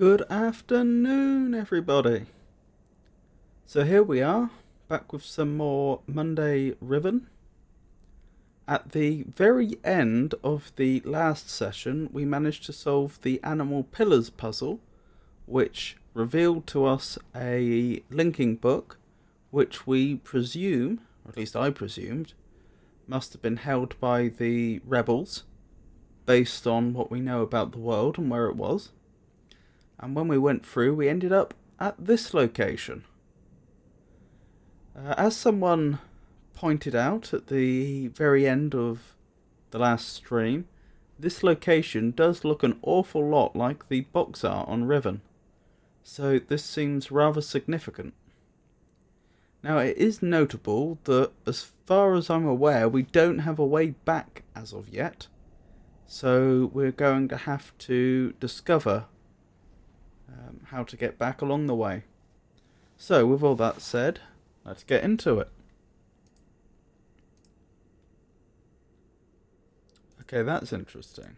Good afternoon, everybody. So here we are, back with some more Monday Riven. At the very end of the last session, we managed to solve the animal pillars puzzle, which revealed to us a linking book, which we presume, or at least I presumed, must have been held by the rebels, based on what we know about the world and where it was. And when we went through, we ended up at this location. As someone pointed out at the very end of the last stream, this location does look an awful lot like the box art on Riven. So this seems rather significant. Now it is notable that as far as I'm aware, we don't have a way back as of yet. So we're going to have to discover how to get back along the way. So with all that said, let's get into it. Okay, that's interesting.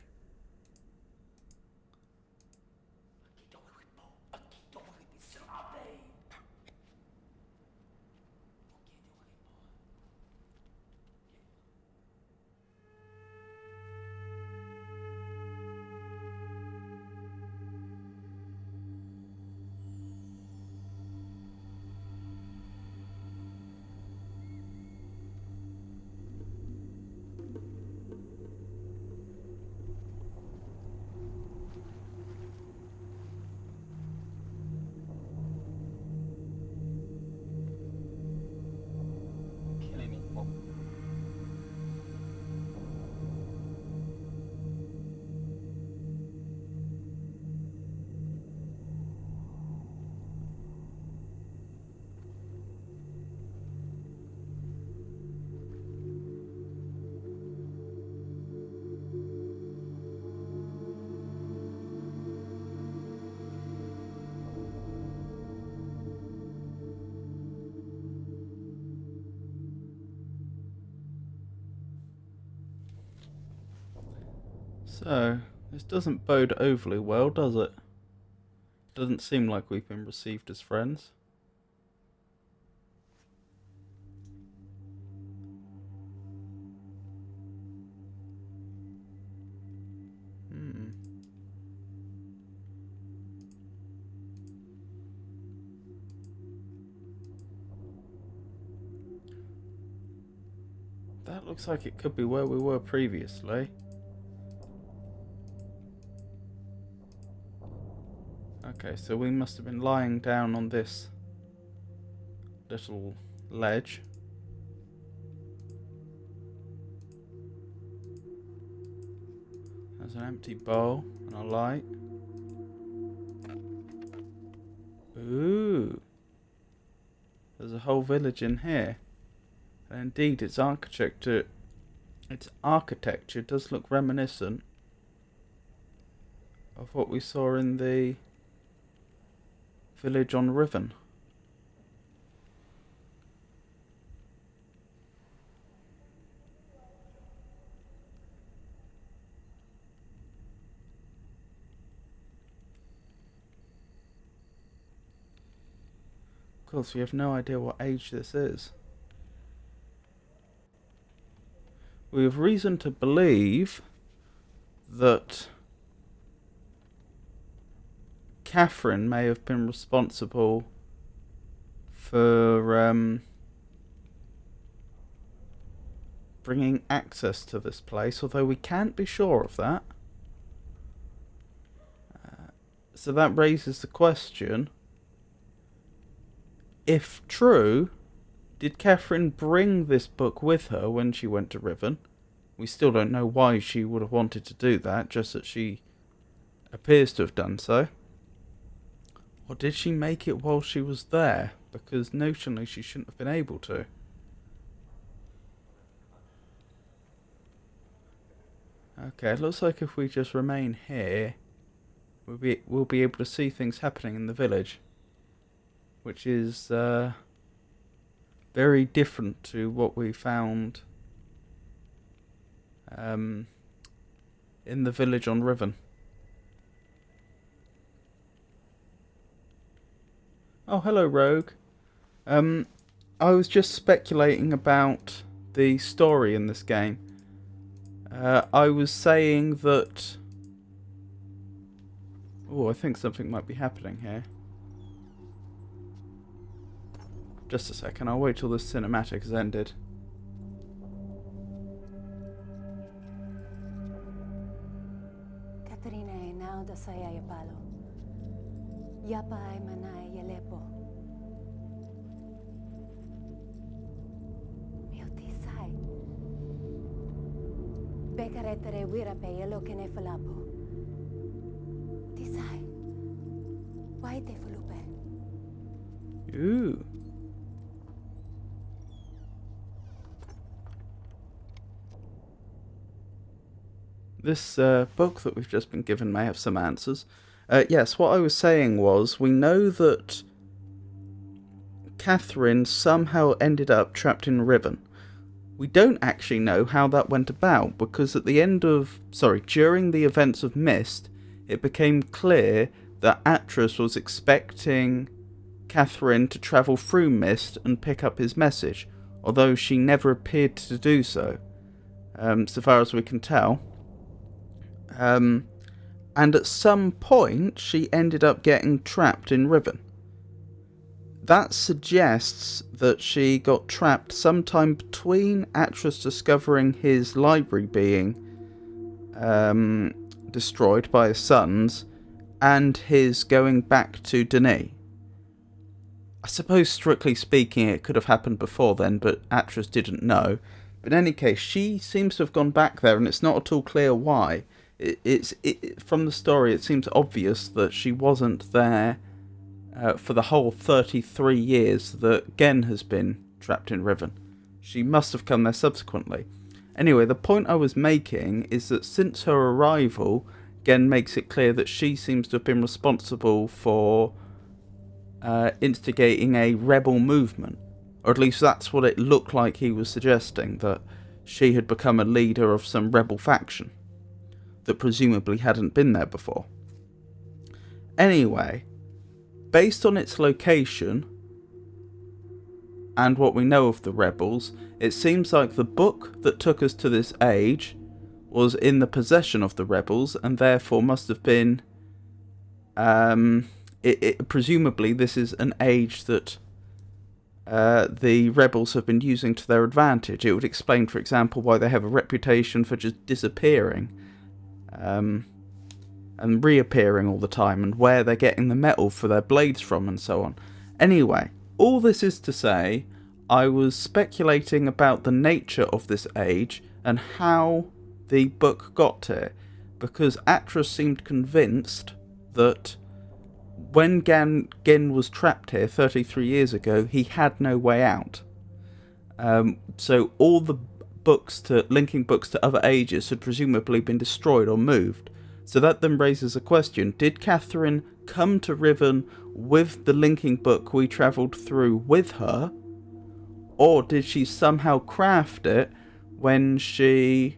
So, this doesn't bode overly well, does it? Doesn't seem like we've been received as friends. That looks like it could be where we were previously. Okay, so we must have been lying down on this little ledge. There's an empty bowl and a light. Ooh. There's a whole village in here. And indeed, its architecture does look reminiscent of what we saw in the village on Riven. Of course, we have no idea what age this is. We have reason to believe that Catherine may have been responsible for bringing access to this place, although we can't be sure of that. So that raises the question, if true, did Catherine bring this book with her when she went to Riven? We still don't know why she would have wanted to do that, just that she appears to have done so. Or did she make it while she was there? Because notionally she shouldn't have been able to. Okay, it looks like if we just remain here, we'll be able to see things happening in the village. Which is very different to what we found in the village on Riven. Oh, hello, Rogue. Um, I was just speculating about the story in this game. I was saying that... Oh, I think something might be happening here. Just a second, I'll wait till this cinematic has ended. Katrina e now da saya palo. Yapa ay manay yalepo. Mio tisay. Bekaretere wirape yelo kene falapo. Tisay. Why te fulupe? Ooh. This book that we've just been given may have some answers. Yes, what I was saying was, we know that Catherine somehow ended up trapped in Riven. We don't actually know how that went about, because at the during the events of Mist, it became clear that Atris was expecting Catherine to travel through Mist and pick up his message, although she never appeared to do so, so far as we can tell. And at some point, she ended up getting trapped in Riven. That suggests that she got trapped sometime between Atris discovering his library being destroyed by his sons and his going back to Denis. I suppose, strictly speaking, it could have happened before then, but Atris didn't know. But in any case, she seems to have gone back there, and it's not at all clear why. From the story, it seems obvious that she wasn't there for the whole 33 years that Gen has been trapped in Riven. She must have come there subsequently. Anyway, the point I was making is that since her arrival, Gen makes it clear that she seems to have been responsible for instigating a rebel movement. Or at least that's what it looked like he was suggesting, that she had become a leader of some rebel faction that presumably hadn't been there before. Anyway, based on its location and what we know of the rebels, it seems like the book that took us to this age was in the possession of the rebels, and therefore must have been presumably this is an age that the rebels have been using to their advantage. It would explain, for example, why they have a reputation for just disappearing and reappearing all the time, and where they're getting the metal for their blades from, and so on. Anyway, all this is to say, I was speculating about the nature of this age and how the book got here, because Atris seemed convinced that when Gen was trapped here 33 years ago, he had no way out. So all the linking books to other ages had presumably been destroyed or moved. So that then raises a question: did Catherine come to Riven with the linking book we travelled through with her, or did she somehow craft it when she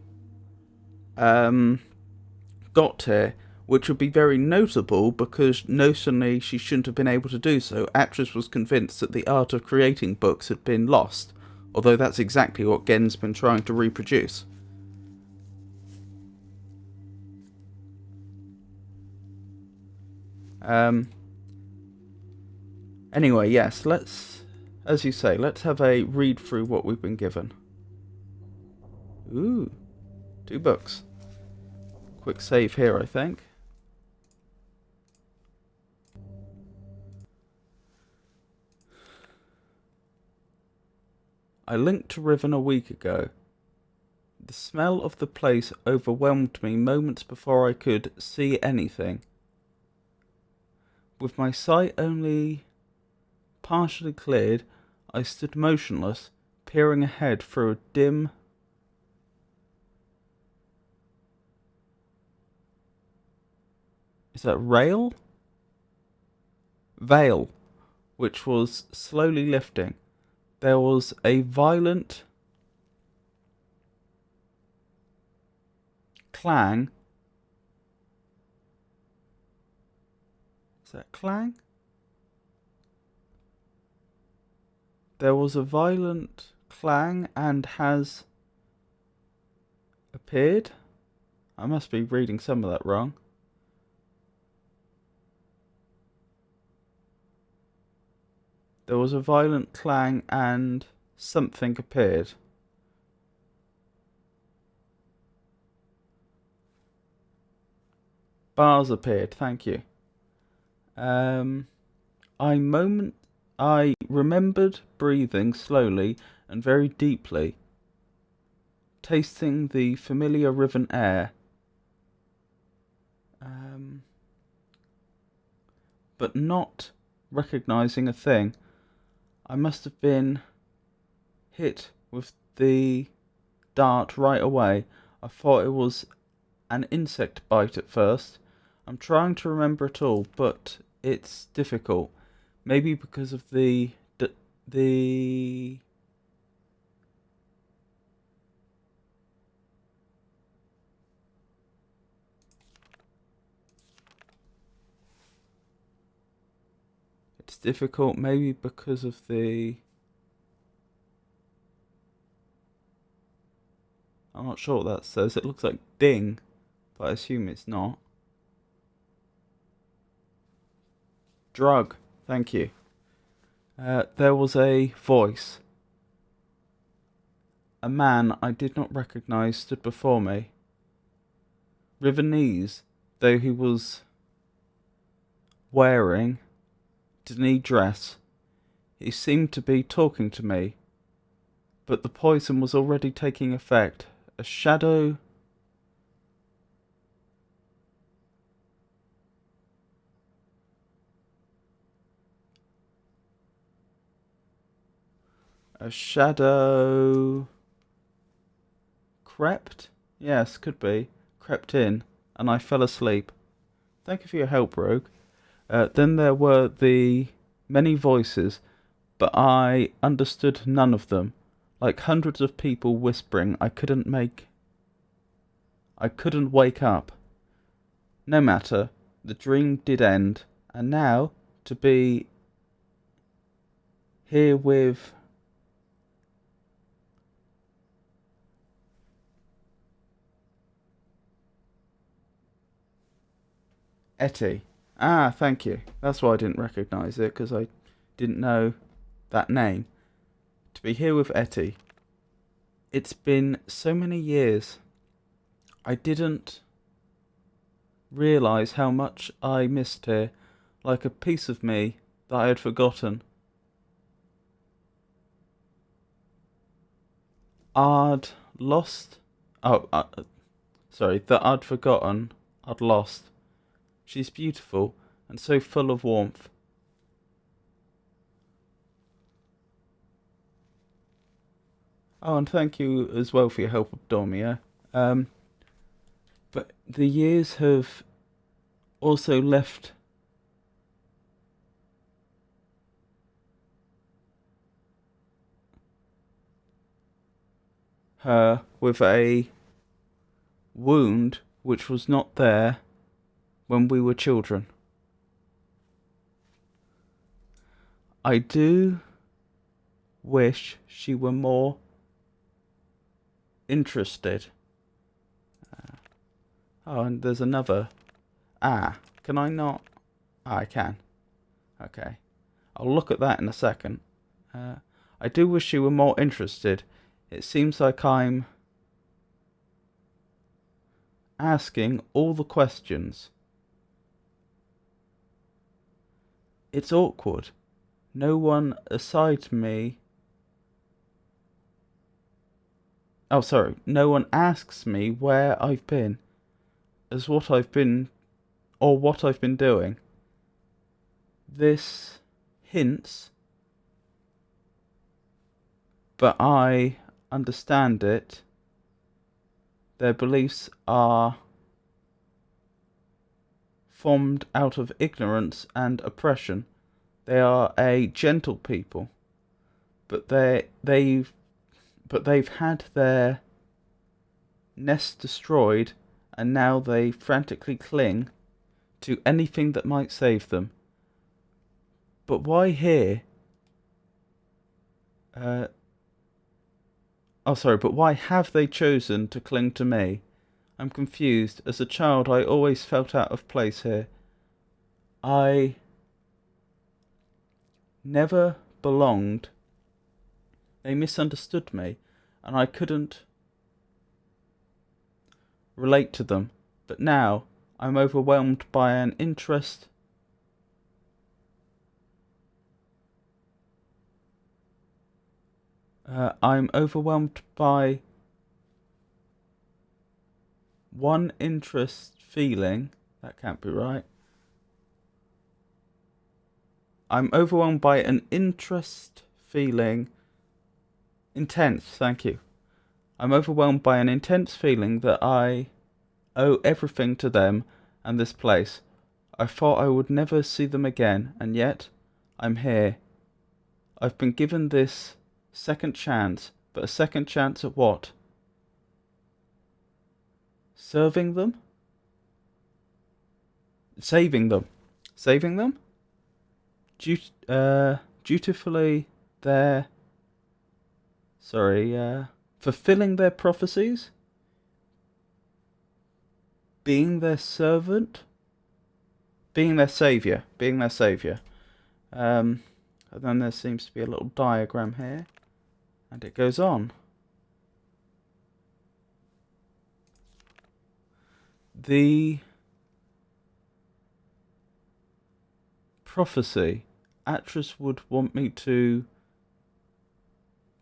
got here? Which would be very notable, because notionally she shouldn't have been able to do so. Atris was convinced that the art of creating books had been lost, although that's exactly what Gen's been trying to reproduce. Anyway, yes, as you say, let's have a read through what we've been given. Ooh, 2 books. Quick save here, I think. I linked to Riven a week ago. The smell of the place overwhelmed me moments before I could see anything. With my sight only partially cleared, I stood motionless, peering ahead through a dim... Is that rail? Veil, which was slowly lifting. There was a violent clang. Is that clang? There was a violent clang and has appeared. I must be reading some of that wrong. There was a violent clang and something appeared. Bars appeared, thank you. I remembered breathing slowly and very deeply, tasting the familiar Riven air. But not recognizing a thing. I must have been hit with the dart right away. I thought it was an insect bite at first. I'm trying to remember it all, but it's difficult. Maybe because of the it's difficult. Maybe because of the. I'm not sure what that says. It looks like ding, but I assume it's not. Drug. Thank you. There was a voice. A man I did not recognize stood before me. Rivenese, though he was wearing Denis dress, he seemed to be talking to me, but the poison was already taking effect. A shadow crept? Yes, could be. Crept in, and I fell asleep. Thank you for your help, Rogue. Then there were the many voices, but I understood none of them. Like hundreds of people whispering, I couldn't wake up. No matter, the dream did end, and now, to be here with Etty. Ah, thank you. That's why I didn't recognise it, because I didn't know that name. To be here with Etty. It's been so many years. I didn't realise how much I missed her, like a piece of me that I had forgotten. I'd lost. That I'd forgotten. I'd lost. She's beautiful and so full of warmth. Oh, and thank you as well for your help, Dormia. But the years have also left her with a wound which was not there when we were children. I do wish she were more interested. And there's another. Can I not? I can. Okay. I'll look at that in a second. I do wish she were more interested. It seems like I'm asking all the questions. It's awkward. No one aside me. Oh, sorry. No one asks me where I've been, as what I've been, or what I've been doing. This hints, but I understand it. Their beliefs are formed out of ignorance and oppression. They are a gentle people, but they've had their nest destroyed, and now they frantically cling to anything that might save them. But why here? But why have they chosen to cling to me? I'm confused. As a child, I always felt out of place here. I never belonged. They misunderstood me, and I couldn't relate to them. But now, I'm overwhelmed by an interest. I'm overwhelmed by one interest feeling. That can't be right. I'm overwhelmed by an interest feeling. Intense, thank you. I'm overwhelmed by an intense feeling that I owe everything to them and this place. I thought I would never see them again, and yet I'm here. I've been given this second chance, but a second chance at what? Serving them? Saving them? Saving them? Dutifully their... fulfilling their prophecies? Being their servant? Being their saviour. And then there seems to be a little diagram here. And it goes on. The prophecy. Atris would want me to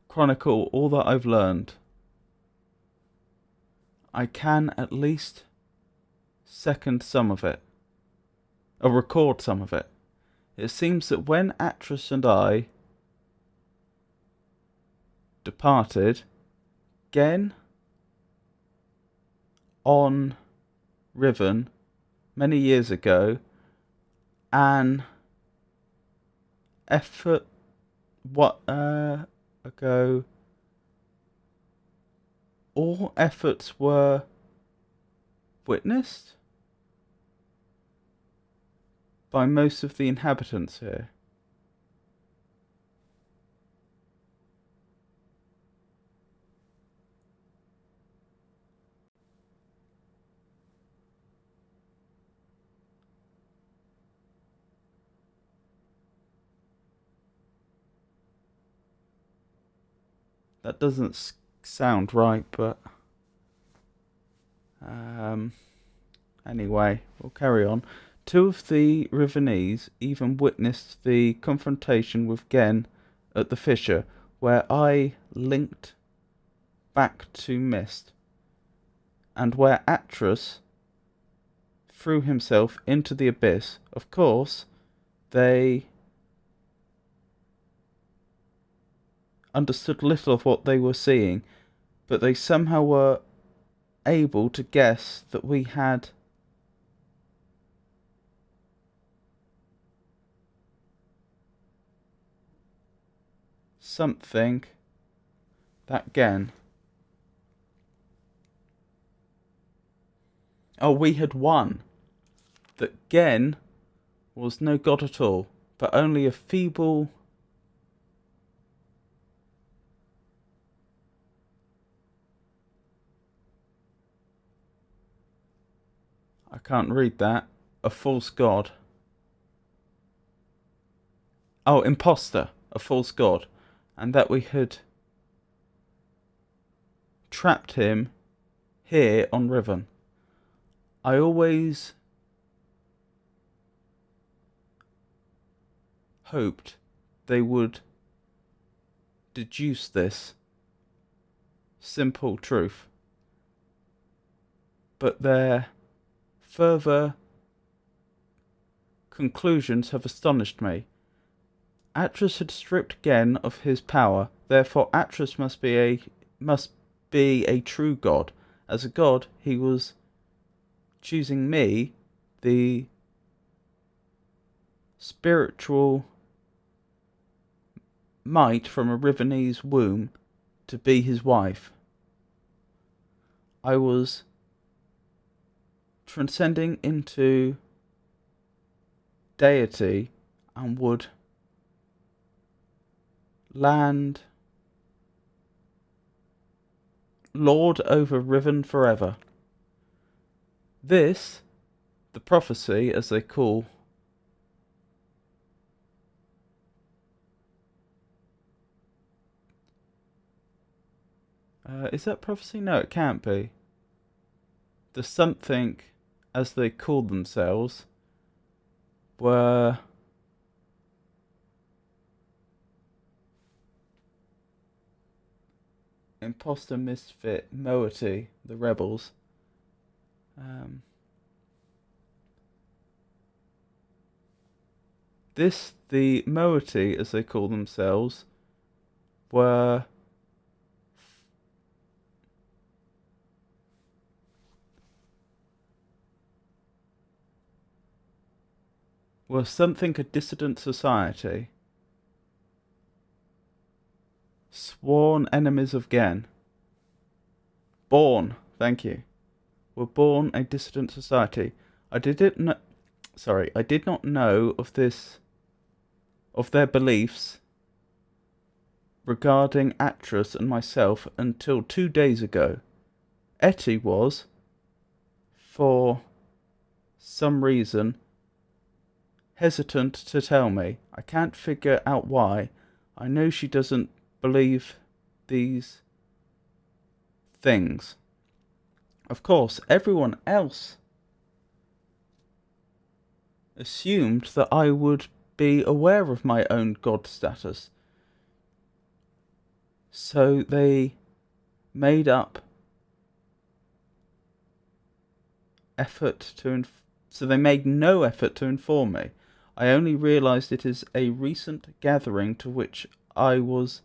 chronicle all that I've learned. I can at least second some of it. Or record some of it. It seems that when Atris and I departed, Gen on Riven many years ago, an effort ago, all efforts were witnessed by most of the inhabitants here. That doesn't sound right, but anyway, we'll carry on. Two of the Rivenese even witnessed the confrontation with Gen at the fissure, where I linked back to Mist, and where Atris threw himself into the abyss. Of course, they understood little of what they were seeing, but they somehow were able to guess that we had something that Gen. Oh, we had won. That Gen was no god at all, but only a feeble... I can't read that. A false god. Oh, imposter. A false god. And that we had trapped him here on Riven. I always hoped they would deduce this simple truth. But their further conclusions have astonished me. Atris had stripped Gen of his power, therefore Atris must be a true god. As a god, he was choosing me, the spiritual might from a Rivenese womb, to be his wife. I was transcending into deity and would land lord over Riven forever. This, the prophecy, as they call. Is that prophecy? No, it can't be. The something, as they called themselves, were imposter, misfit, moiety, the rebels. The moiety, as they call were were something a dissident society, sworn enemies of Gen. Born, thank you. Were born a dissident society. I did not know of their beliefs regarding Atras and myself until 2 days ago. Etty was, for some reason, hesitant to tell me. I can't figure out why. I know she doesn't believe these things. Of course, everyone else assumed that I would be aware of my own god status. So they made up so they made no effort to inform me. I only realised it is a recent gathering to which I was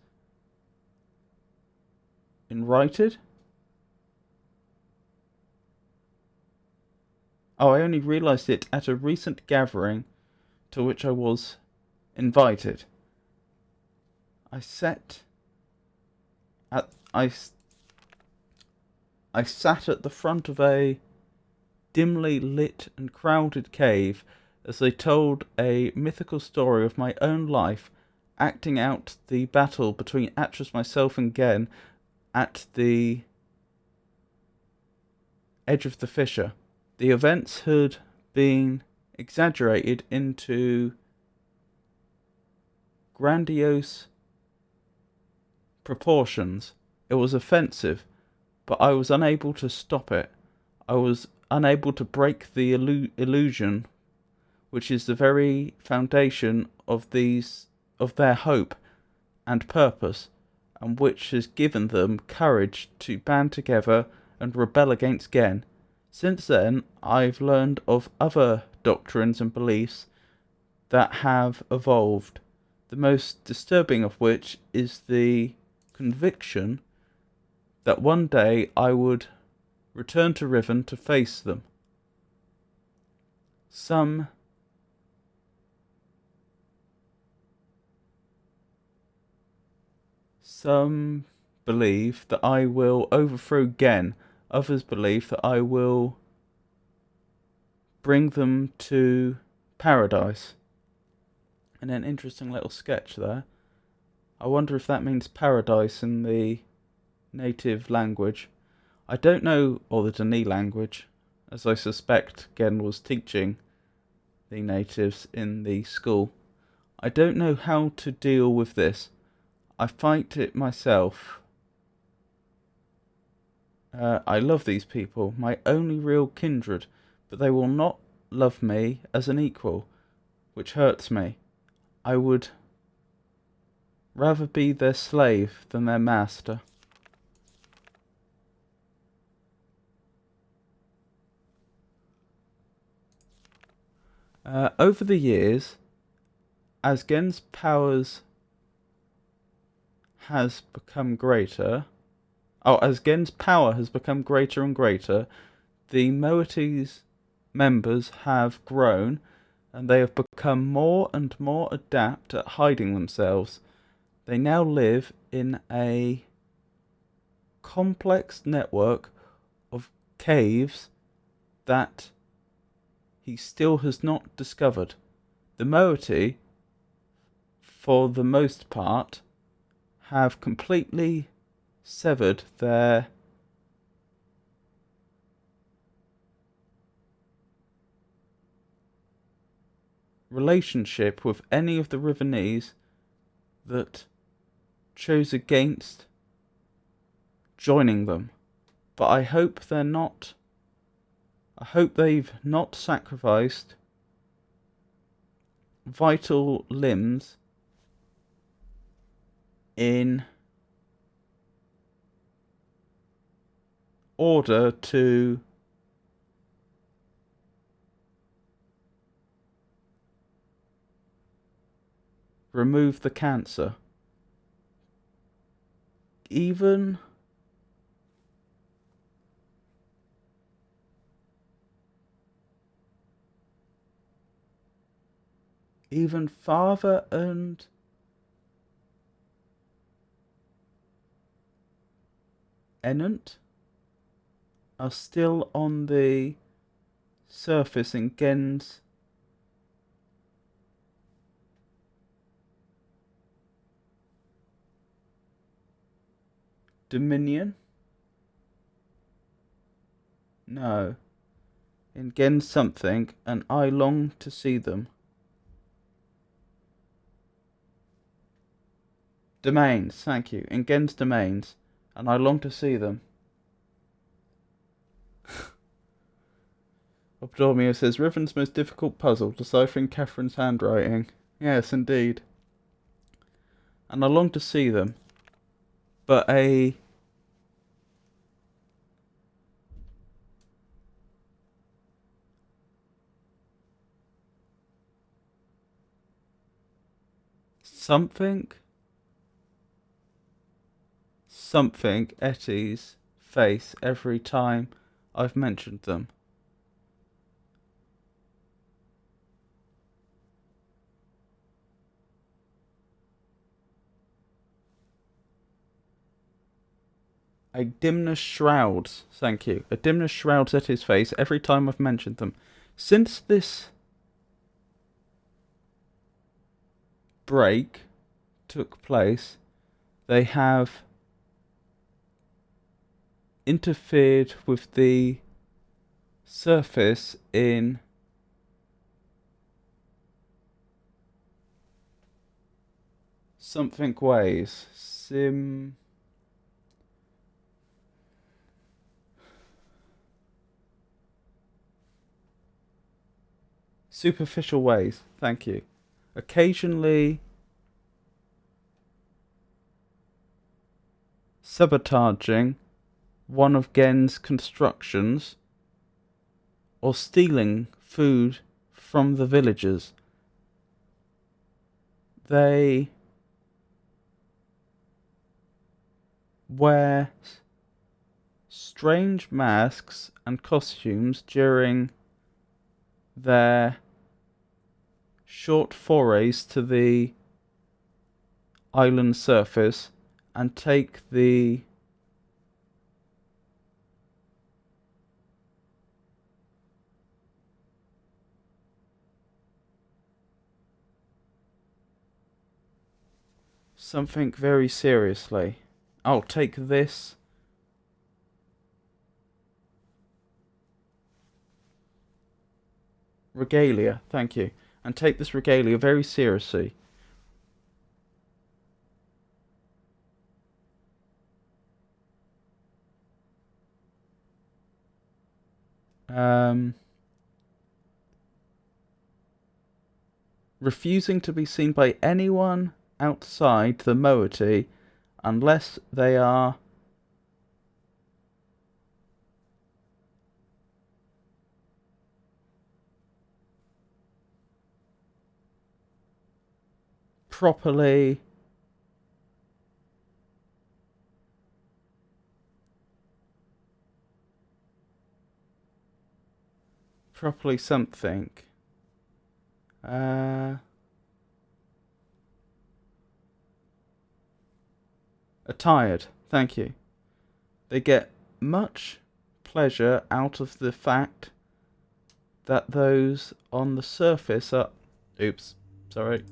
invited. I only realised it at a recent gathering to which I was invited. I sat at the front of a dimly lit and crowded cave as they told a mythical story of my own life, acting out the battle between Atras, myself, and Gen at the edge of the fissure. The events had been exaggerated into grandiose proportions. It was offensive, but I was unable to stop it. I was unable to break the illusion, which is the very foundation of their hope and purpose, and which has given them courage to band together and rebel against Gen. Since then, I've learned of other doctrines and beliefs that have evolved, the most disturbing of which is the conviction that one day I would return to Riven to face them. Some believe that I will overthrow Gen. Others believe that I will bring them to paradise. And an interesting little sketch there. I wonder if that means paradise in the native language. I don't know, or the Dani language, as I suspect Gen was teaching the natives in the school. I don't know how to deal with this. I fight it myself. I love these people, my only real kindred, but they will not love me as an equal, which hurts me. I would rather be their slave than their master. Over the years, as Gen's powers has become greater, as Gen's power has become greater and greater, the moiety's members have grown, and they have become more and more adept at hiding themselves. They now live in a complex network of caves that he still has not discovered. The moiety, for the most part, have completely severed their relationship with any of the Rivenese that chose against joining them. But I hope they're not. I hope they've not sacrificed vital limbs in order to remove the cancer. Even father and Enant are still on the surface in Gen's dominion? No. In Gen's something, and I long to see them. Domains, thank you. In Gen's domains, and I long to see them. Obdormio says, Riven's most difficult puzzle, deciphering Catherine's handwriting. Yes, indeed. And I long to see them. But something Etty's face every time I've mentioned them. A dimness shrouds, thank you. A dimness shrouds Etty's face every time I've mentioned them. Since this break took place, they have interfered with the surface in something ways. Superficial ways, thank you. Occasionally sabotaging one of Gen's constructions or stealing food from the villagers. They wear strange masks and costumes during their short forays to the island surface and take the something very seriously. I'll take this regalia, thank you, and take this regalia very seriously. Refusing to be seen by anyone outside the moiety unless they are properly something. Attired, thank you. They get much pleasure out of the fact that those on the surface are... Oops, sorry.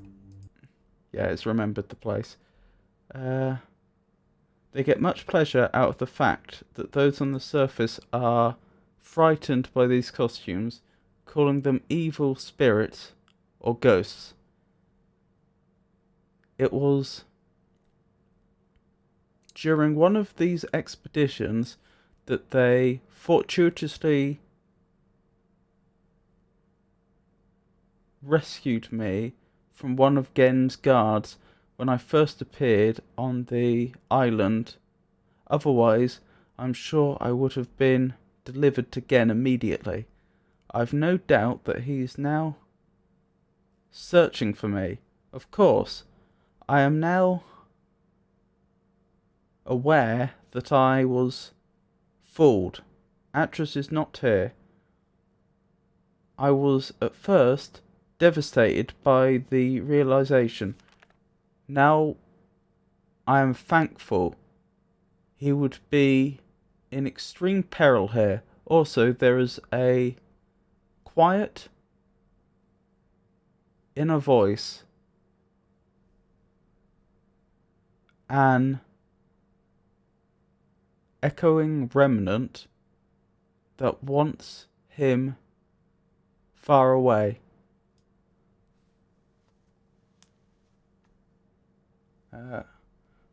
Yeah, it's remembered the place. They get much pleasure out of the fact that those on the surface are frightened by these costumes, calling them evil spirits or ghosts. It was during one of these expeditions that they fortuitously rescued me from one of Gen's guards when I first appeared on the island. Otherwise, I'm sure I would have been delivered to Gen immediately. I've no doubt that he's now searching for me. Of course, I am now aware that I was fooled. Atris is not here. I was at first devastated by the realization. Now I am thankful. He would be in extreme peril here. Also, there is a quiet inner voice, an echoing remnant that wants him far away.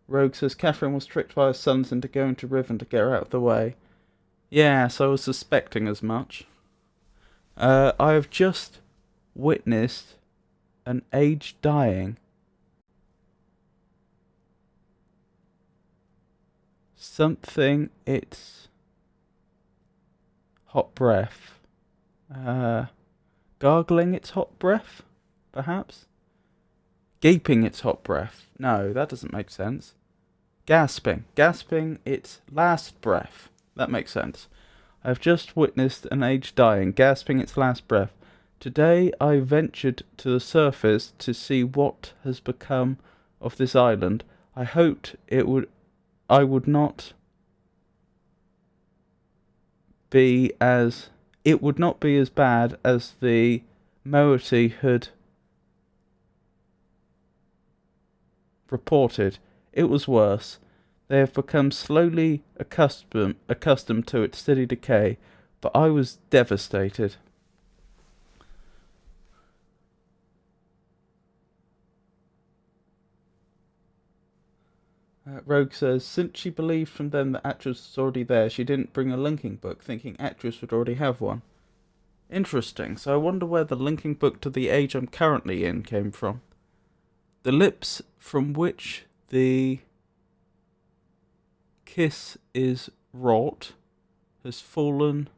Rogue says Catherine was tricked by her sons into going to Riven to get her out of the way. Yes, I was suspecting as much. I have just witnessed an age dying. Something, it's hot breath. Gargling its hot breath, perhaps? Gaping its hot breath. No, that doesn't make sense. Gasping its last breath. That makes sense. I've just witnessed an age dying, gasping its last breath. Today I ventured to the surface to see what has become of this island. I hoped I would not be as bad as the moiety had reported. It was worse. They have become slowly accustomed to its steady decay, but I was devastated. Rogue says, since she believed from them that Atris was already there, she didn't bring a linking book, thinking Atris would already have one. Interesting, so I wonder where the linking book to the age I'm currently in came from. The lips from which the kiss is wrought has fallen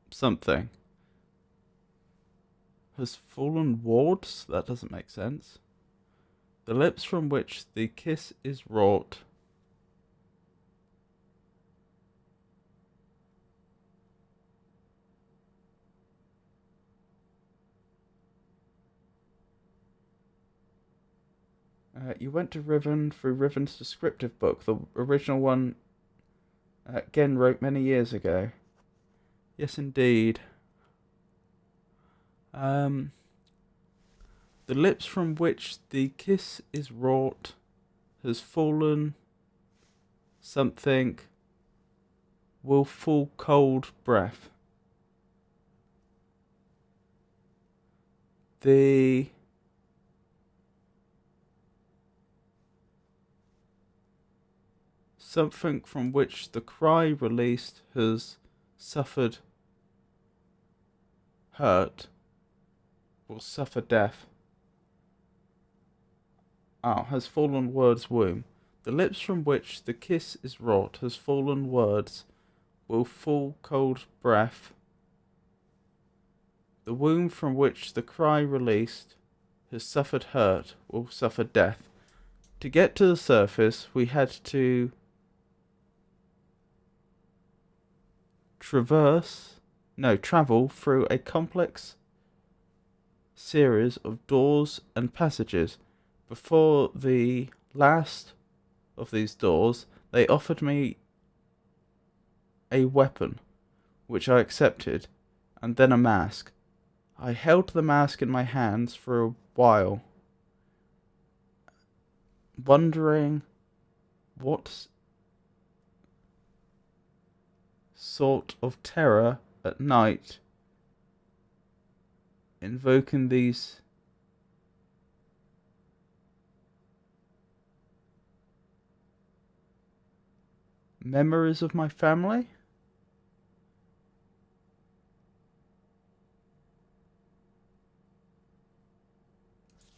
something. Has fallen wards? That doesn't make sense. The lips from which the kiss is wrought you went to Riven through Riven's descriptive book, the original one Gen wrote many years ago. Yes, indeed. The lips from which the kiss is wrought has fallen something will fall cold breath. The something from which the cry released has suffered hurt will suffer death. Has fallen word's womb. The lips from which the kiss is wrought has fallen words will fall cold breath. The womb from which the cry released has suffered hurt will suffer death. To get to the surface, we had to travel through a complex series of doors and passages. Before the last of these doors, they offered me a weapon, which I accepted, and then a mask. I held the mask in my hands for a while, wondering what sort of terror at night invoking these memories of my family?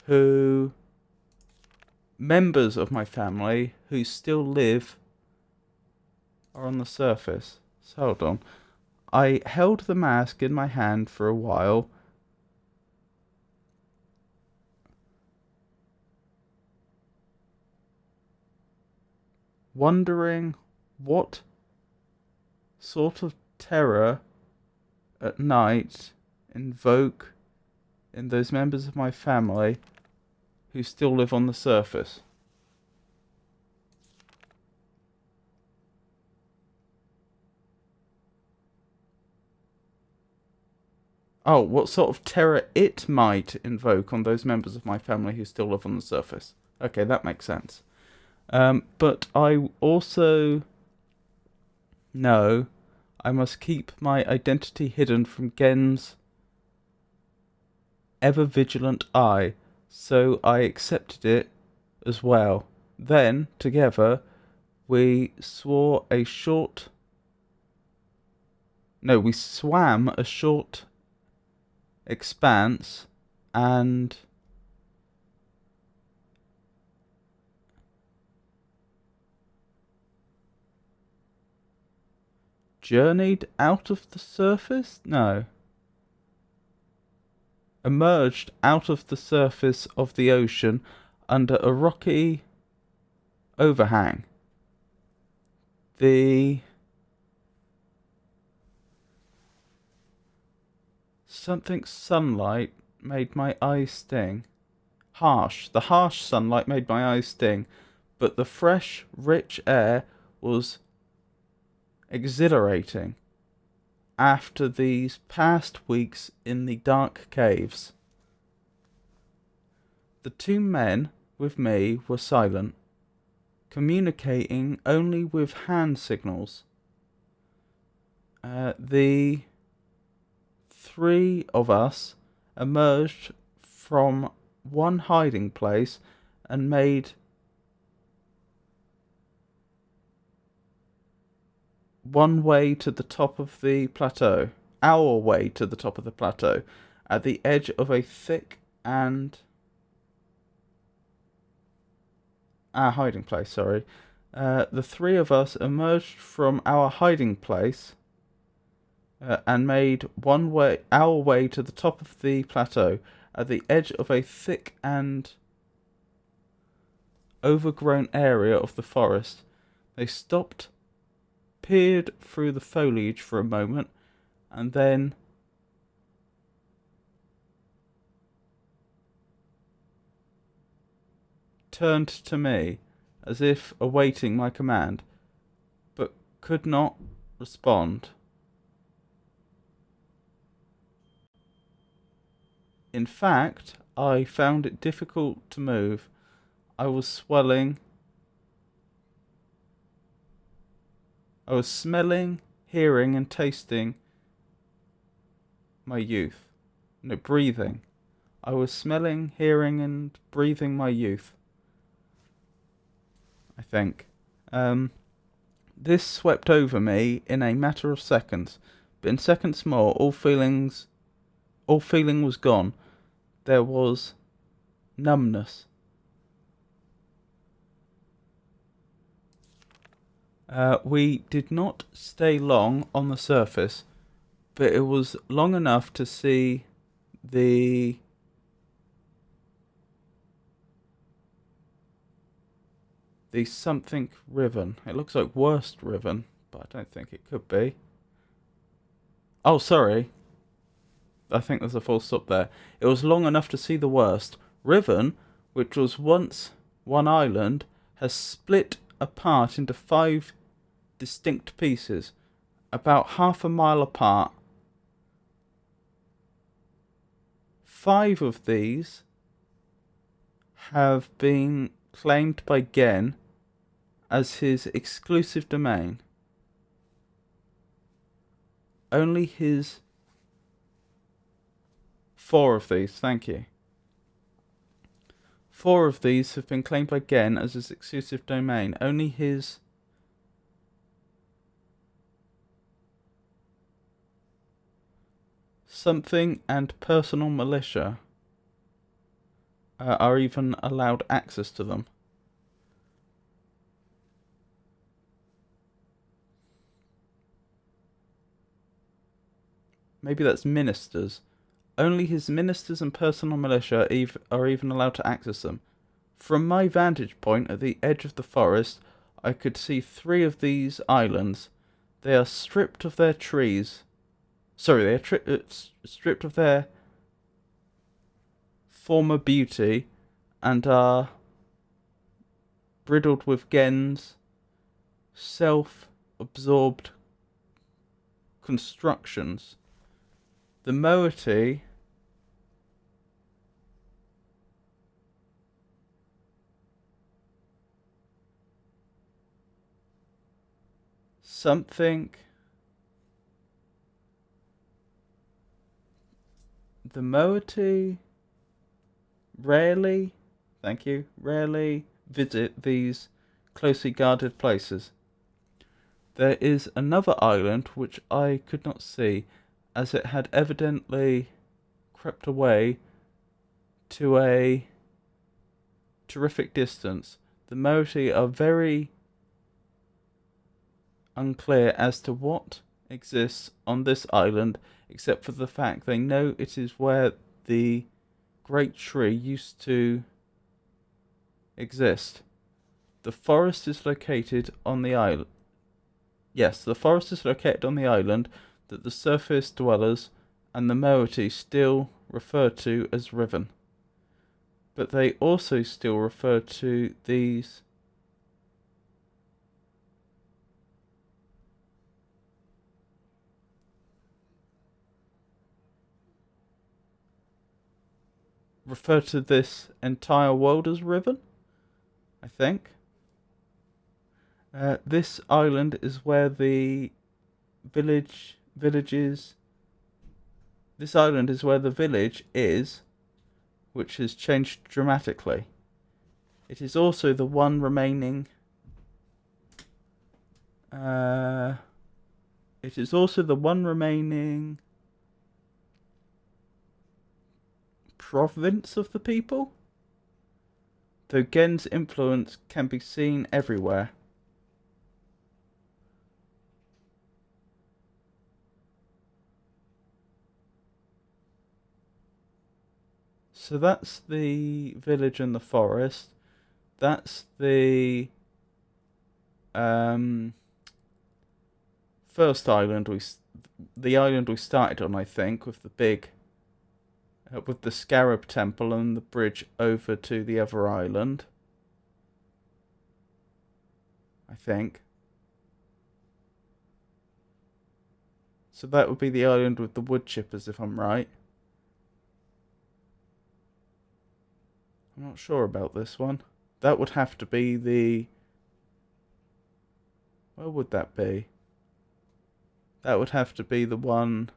Who members of my family who still live are on the surface. So hold on. I held the mask in my hand for a while. Wondering what sort of terror at night invoke in those members of my family who still live on the surface. Oh, what sort of terror it might invoke on those members of my family who still live on the surface. Okay, that makes sense. But I also know I must keep my identity hidden from Gen's ever vigilant eye, so I accepted it as well. Then, together, we swam a short expanse and journeyed out of the surface? No. Emerged out of the surface of the ocean under a rocky overhang. Something sunlight made my eyes sting. The harsh sunlight made my eyes sting, but the fresh, rich air was exhilarating after these past weeks in the dark caves. The two men with me were silent, communicating only with hand signals. The three of us emerged from one hiding place and made one way to the top of the plateau. Our way to the top of the plateau, at the edge of a thick and our hiding place. Sorry, the three of us emerged from our hiding place and made our way to the top of the plateau, at the edge of a thick and overgrown area of the forest. They stopped, peered through the foliage for a moment, and then turned to me as if awaiting my command, but could not respond. In fact, I found it difficult to move. I was swelling. I was smelling, hearing, and tasting my youth. No, breathing. I was smelling, hearing, and breathing my youth, I think. This swept over me in a matter of seconds, but in seconds more, all feeling was gone. There was numbness. We did not stay long on the surface, but it was long enough to see the something Riven. It looks like worst Riven, but I don't think it could be. Oh, sorry. I think there's a full stop there. It was long enough to see the worst. Riven, which was once one island, has split apart into 5 distinct pieces, about half a mile apart. 5 of these have been claimed by Gen as his exclusive domain. Only his... 4 of these, thank you. 4 of these have been claimed by Gen as his exclusive domain. Only his... something and personal militia are even allowed access to them. Maybe that's ministers. Only his ministers and personal militia are even allowed to access them. From my vantage point at the edge of the forest, I could see 3 of these islands. They are stripped of their trees. Sorry, they are stripped of their former beauty and are riddled with Gen's self-absorbed constructions. The moiety something the moiety rarely visit these closely guarded places. There is another island which I could not see, as it had evidently crept away to a terrific distance. The moiety are very unclear as to what exists on this island, except for the fact they know it is where the great tree used to exist. The forest is located on the island. Yes, the forest is located on the island that the surface dwellers and the moiety still refer to as Riven. But they also still refer to these refer to this entire world as Riven, I think. This island is where the villages. This island is where the village is, which has changed dramatically. It is also the one remaining. It is also the one remaining province of the people, though Gen's influence can be seen everywhere. So that's the village in the forest. That's the first island the island we started on, I think, with the big with the Scarab Temple and the bridge over to the other island, I think. So that would be the island with the wood chippers, if I'm right. I'm not sure about this one. That would have to be the... Where would that be? That would have to be the one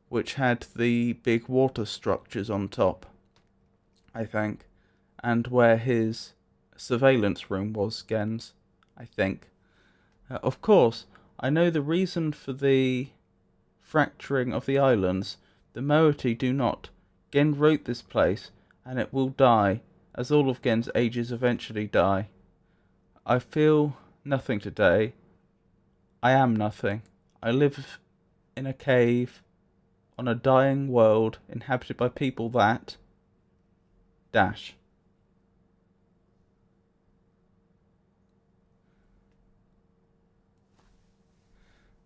which had the big water structures on top, I think. And where his surveillance room was, Gen's, I think. Of course, I know the reason for the fracturing of the islands. The moiety do not. Gen wrote this place, and it will die, as all of Gen's ages eventually die. I feel nothing today. I am nothing. I live in a cave on a dying world inhabited by people that... dash.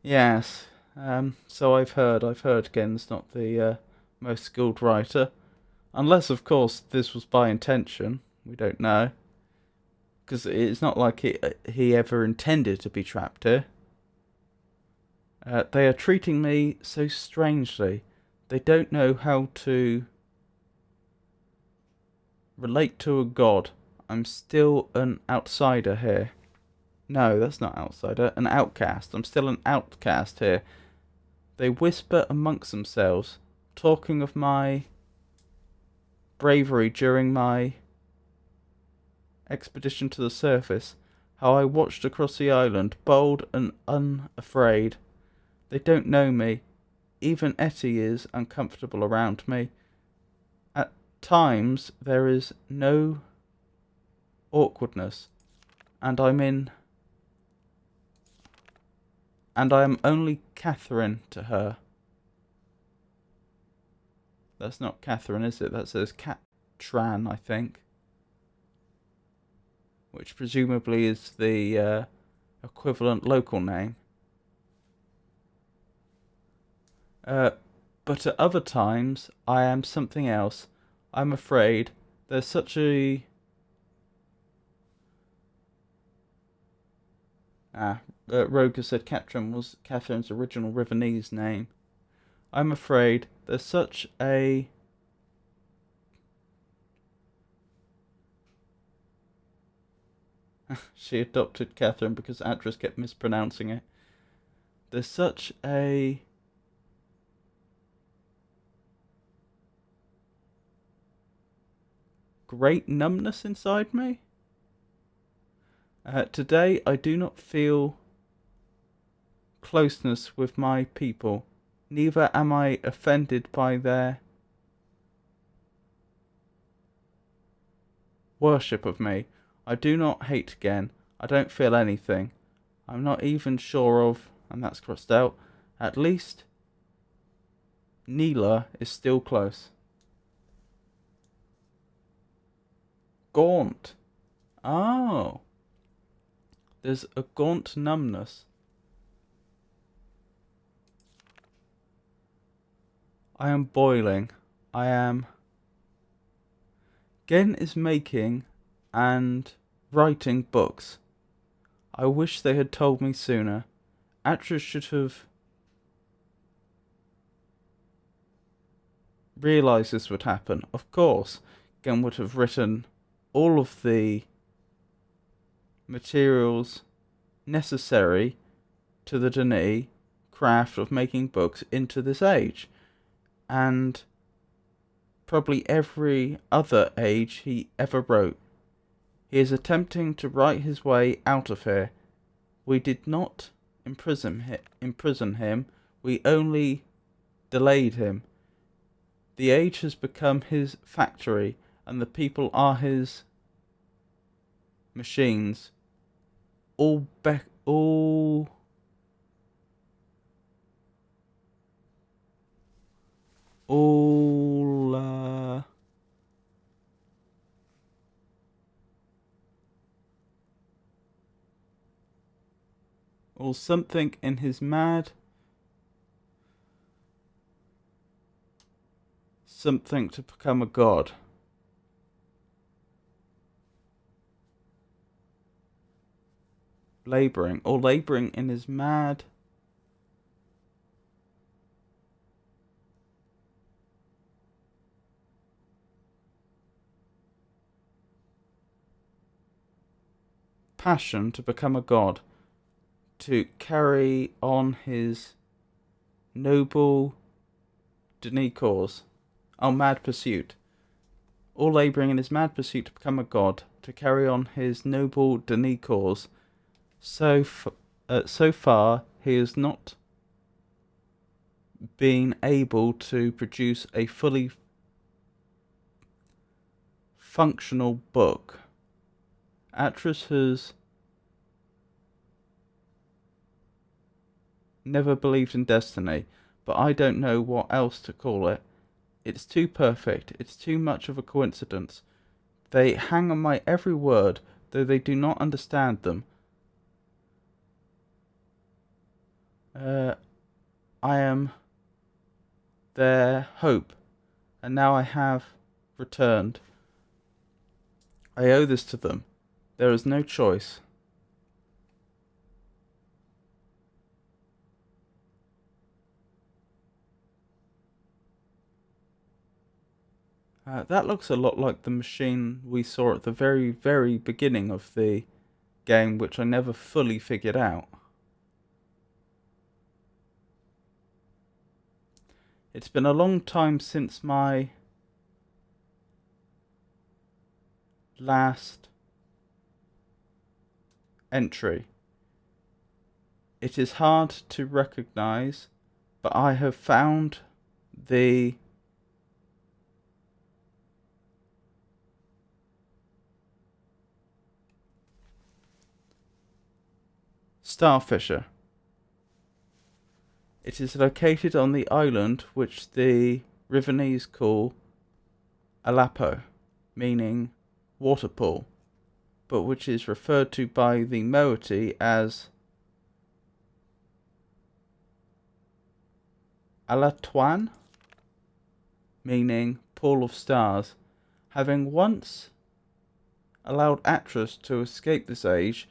Yes, so I've heard Gen's not the most skilled writer. Unless, of course, this was by intention. We don't know. Because it's not like he ever intended to be trapped here. They are treating me so strangely. They don't know how to relate to a god. I'm still an outsider here. No, that's not outsider. An outcast. I'm still an outcast here. They whisper amongst themselves, talking of my bravery during my expedition to the surface, how I watched across the island, bold and unafraid. They don't know me. Even Etty is uncomfortable around me. At times there is no awkwardness, and I am only Catherine to her. That's not Catherine, is it? That says Catran, I think. Which presumably is the equivalent local name. But at other times, I am something else. I'm afraid there's such a... Roger said Catherine was Catherine's original Rivenese name. I'm afraid there's such a... She adopted Catherine because Atris kept mispronouncing it. There's such a... great numbness inside me. Today I do not feel closeness with my people. Neither am I offended by their worship of me. I do not hate again. I don't feel anything. I'm not even sure of, and that's crossed out, at least Neela is still close. Gaunt. Oh. There's a gaunt numbness. I am boiling. I am... Gen is making and writing books. I wish they had told me sooner. Atris should have realised this would happen. Of course, Gen would have written all of the materials necessary to the Dani craft of making books into this age. And probably every other age he ever wrote. He is attempting to write his way out of here. We did not imprison him. We only delayed him. The age has become his factory, and the people are his machines. All something in his mad something to become a god. Labouring in his mad passion to become a god, to carry on his noble Dani cause. Mad pursuit. All labouring in his mad pursuit to become a god, to carry on his noble Dani cause. So far, he has not been able to produce a fully functional book. Atris has never believed in destiny, but I don't know what else to call it. It's too perfect. It's too much of a coincidence. They hang on my every word, though they do not understand them. I am their hope, and now I have returned. I owe this to them. There is no choice. That looks a lot like the machine we saw at the very, very beginning of the game which I never fully figured out. It's been a long time since my last entry. It is hard to recognize, but I have found the Starfisher. It is located on the island which the Rivenese call Alapo, meaning waterpool, but which is referred to by the moiety as Alatuan, meaning pool of stars. Having once allowed Atris to escape this age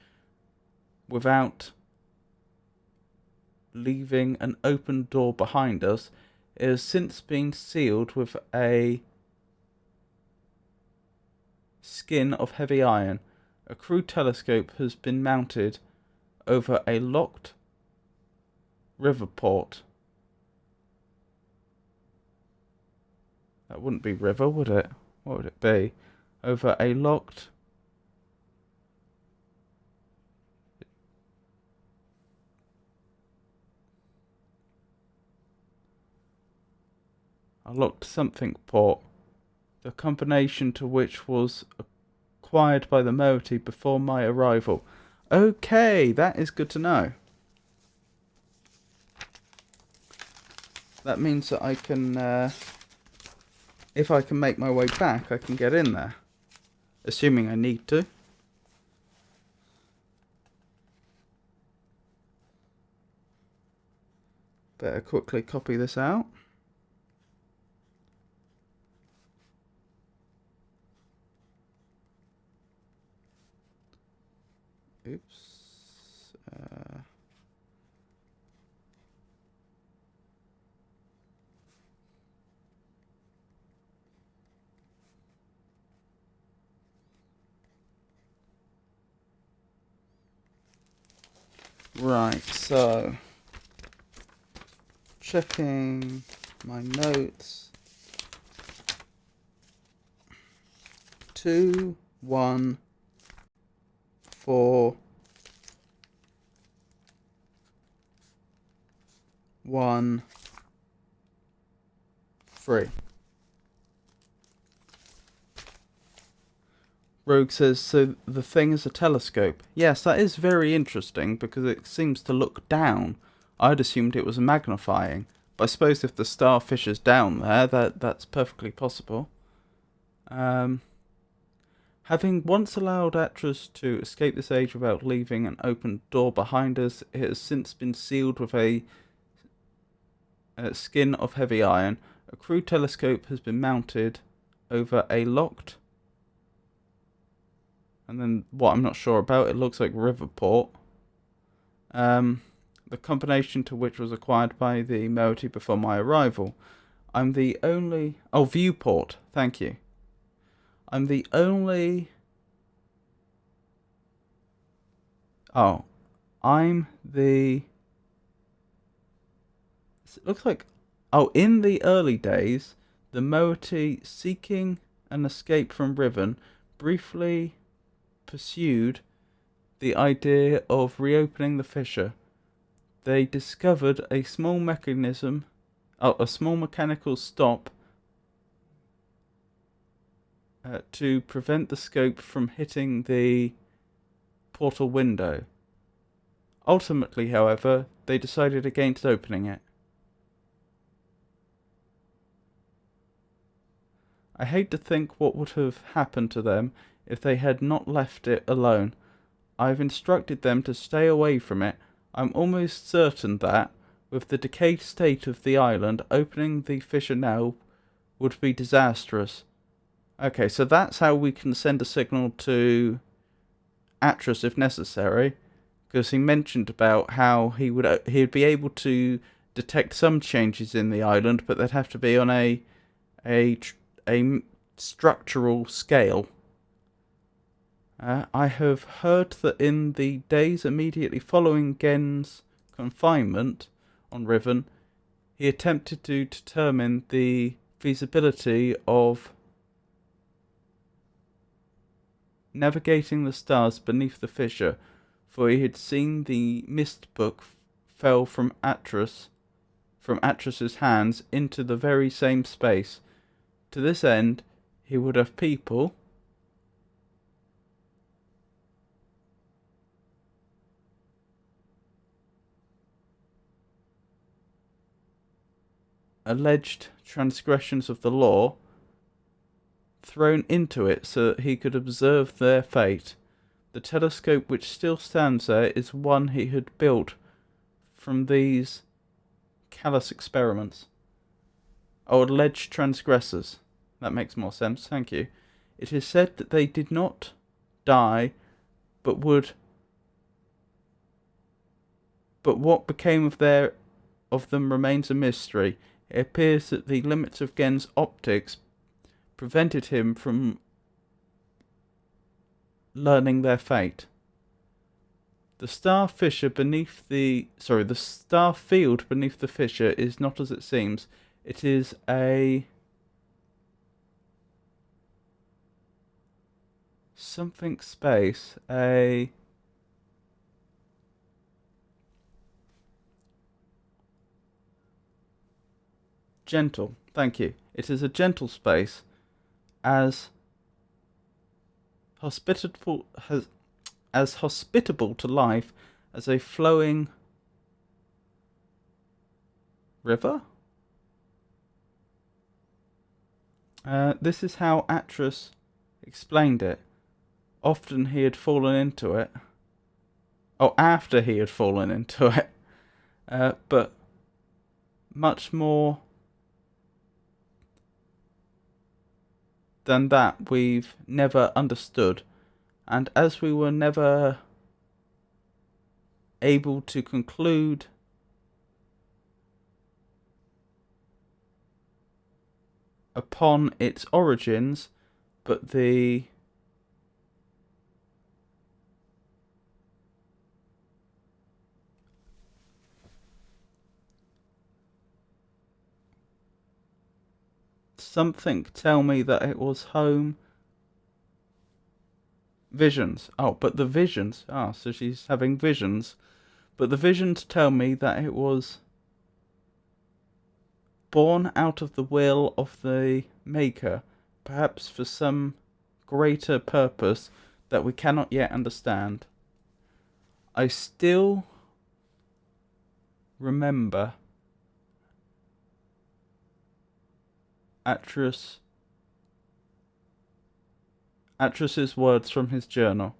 without leaving an open door behind us, it has since been sealed with a skin of heavy iron. A crude telescope has been mounted over a locked river port. That wouldn't be river, would it? What would it be? Over a locked something port, the combination to which was acquired by the moiety before my arrival. Okay, that is good to know. That means that I can, if I can make my way back, I can get in there. Assuming I need to. Better quickly copy this out. Oops. Right, so checking my notes. 2, 1, 4, 1, 3. Rogue says, so the thing is a telescope. Yes, that is very interesting because it seems to look down. I'd assumed it was magnifying. But I suppose if the starfish is down there, that's perfectly possible. Having once allowed Atris to escape this age without leaving an open door behind us, it has since been sealed with a skin of heavy iron. A crude telescope has been mounted over a locked, and then what I'm not sure about, it looks like Riverport. The combination to which was acquired by the moiety before my arrival. I'm the only... Oh, Viewport. Thank you. I'm the only... Oh. I'm the... It looks like... Oh, in the early days, the moiety seeking an escape from Riven briefly pursued the idea of reopening the fissure. They discovered a small mechanism, a small mechanical stop to prevent the scope from hitting the portal window. Ultimately, however, they decided against opening it. I hate to think what would have happened to them if they had not left it alone. I've instructed them to stay away from it. I'm almost certain that, with the decayed state of the island, opening the fissure now would be disastrous. Okay, so that's how we can send a signal to Atris if necessary, because he mentioned about how he'd be able to detect some changes in the island, but they'd have to be on a structural scale. I have heard that in the days immediately following Gen's confinement on Riven, he attempted to determine the feasibility of navigating the stars beneath the fissure, for he had seen the mist book fell from Atris's hands into the very same space. To this end, he would have people alleged transgressions of the law thrown into it so that he could observe their fate. The telescope which still stands there is one he had built from these callous experiments. Oh, alleged transgressors. That makes more sense, thank you. It is said that they did not die, but what became of them remains a mystery. It appears that the limits of Gen's optics prevented him from learning their fate. The star field beneath the fissure is not as it seems. It is a something space, a gentle. Thank you. It is a gentle space, as hospitable to life as a flowing river. This is how Atris explained it. Often he had fallen into it. Oh, after he had fallen into it. But much more than that we've never understood. And as we were never able to conclude upon its origins, but the something tell me that it was home. Visions. Oh, but the visions. So she's having visions. But the visions tell me that it was born out of the will of the Maker, perhaps for some greater purpose that we cannot yet understand. I still remember Atris's words from his journal.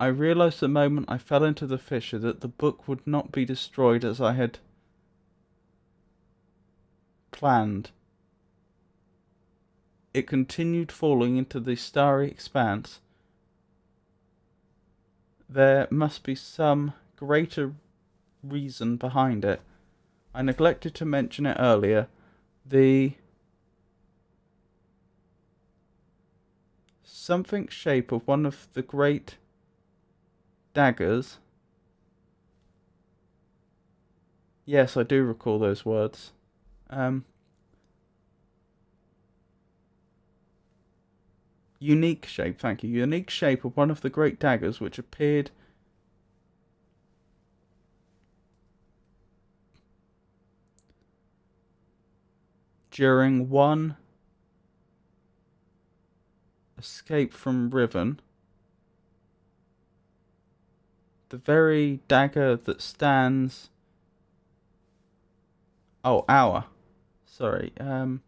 I realized the moment I fell into the fissure that the book would not be destroyed as I had planned. It continued falling into the starry expanse. There must be some greater reason behind it. I neglected to mention it earlier. The something shape of one of the great daggers. Yes, I do recall those words. Unique shape, thank you. Unique shape of one of the great daggers which appeared during one escape from Riven. The very dagger that stands... Oh, our. Sorry. The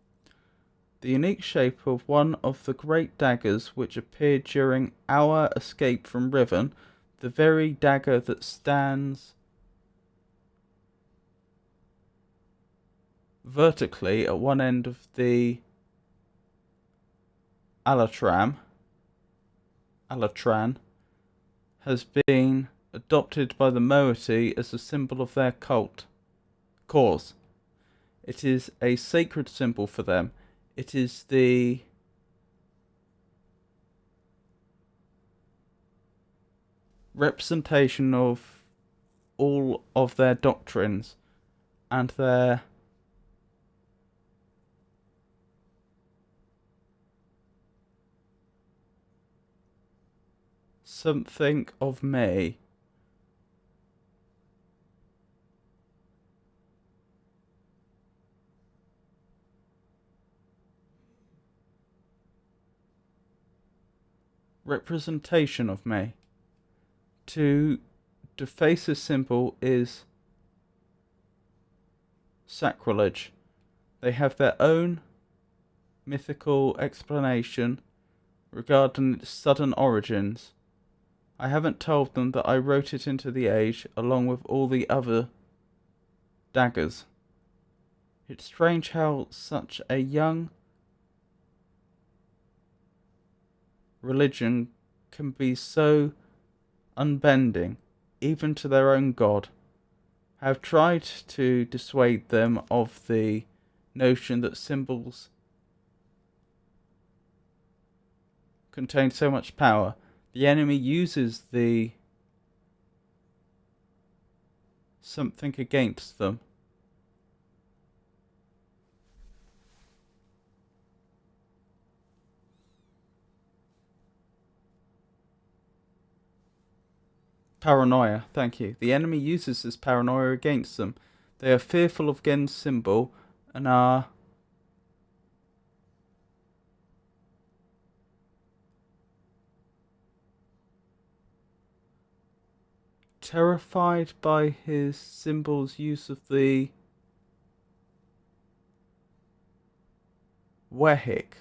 unique shape of one of the great daggers which appeared during our escape from Riven. The very dagger that stands vertically at one end of the Alatran has been adopted by the moiety as a symbol of their cause. It is a sacred symbol for them. It is the representation of all of their doctrines and their something of me. Representation of me. To deface a symbol is sacrilege. They have their own mythical explanation regarding its sudden origins. I haven't told them that I wrote it into the age along with all the other daggers. It's strange how such a young religion can be so unbending, even to their own God. I have tried to dissuade them of the notion that symbols contain so much power. The enemy uses the something against them. Paranoia, thank you. The enemy uses this paranoia against them. They are fearful of Gen's symbol and are terrified by his symbol's use of the Wehik.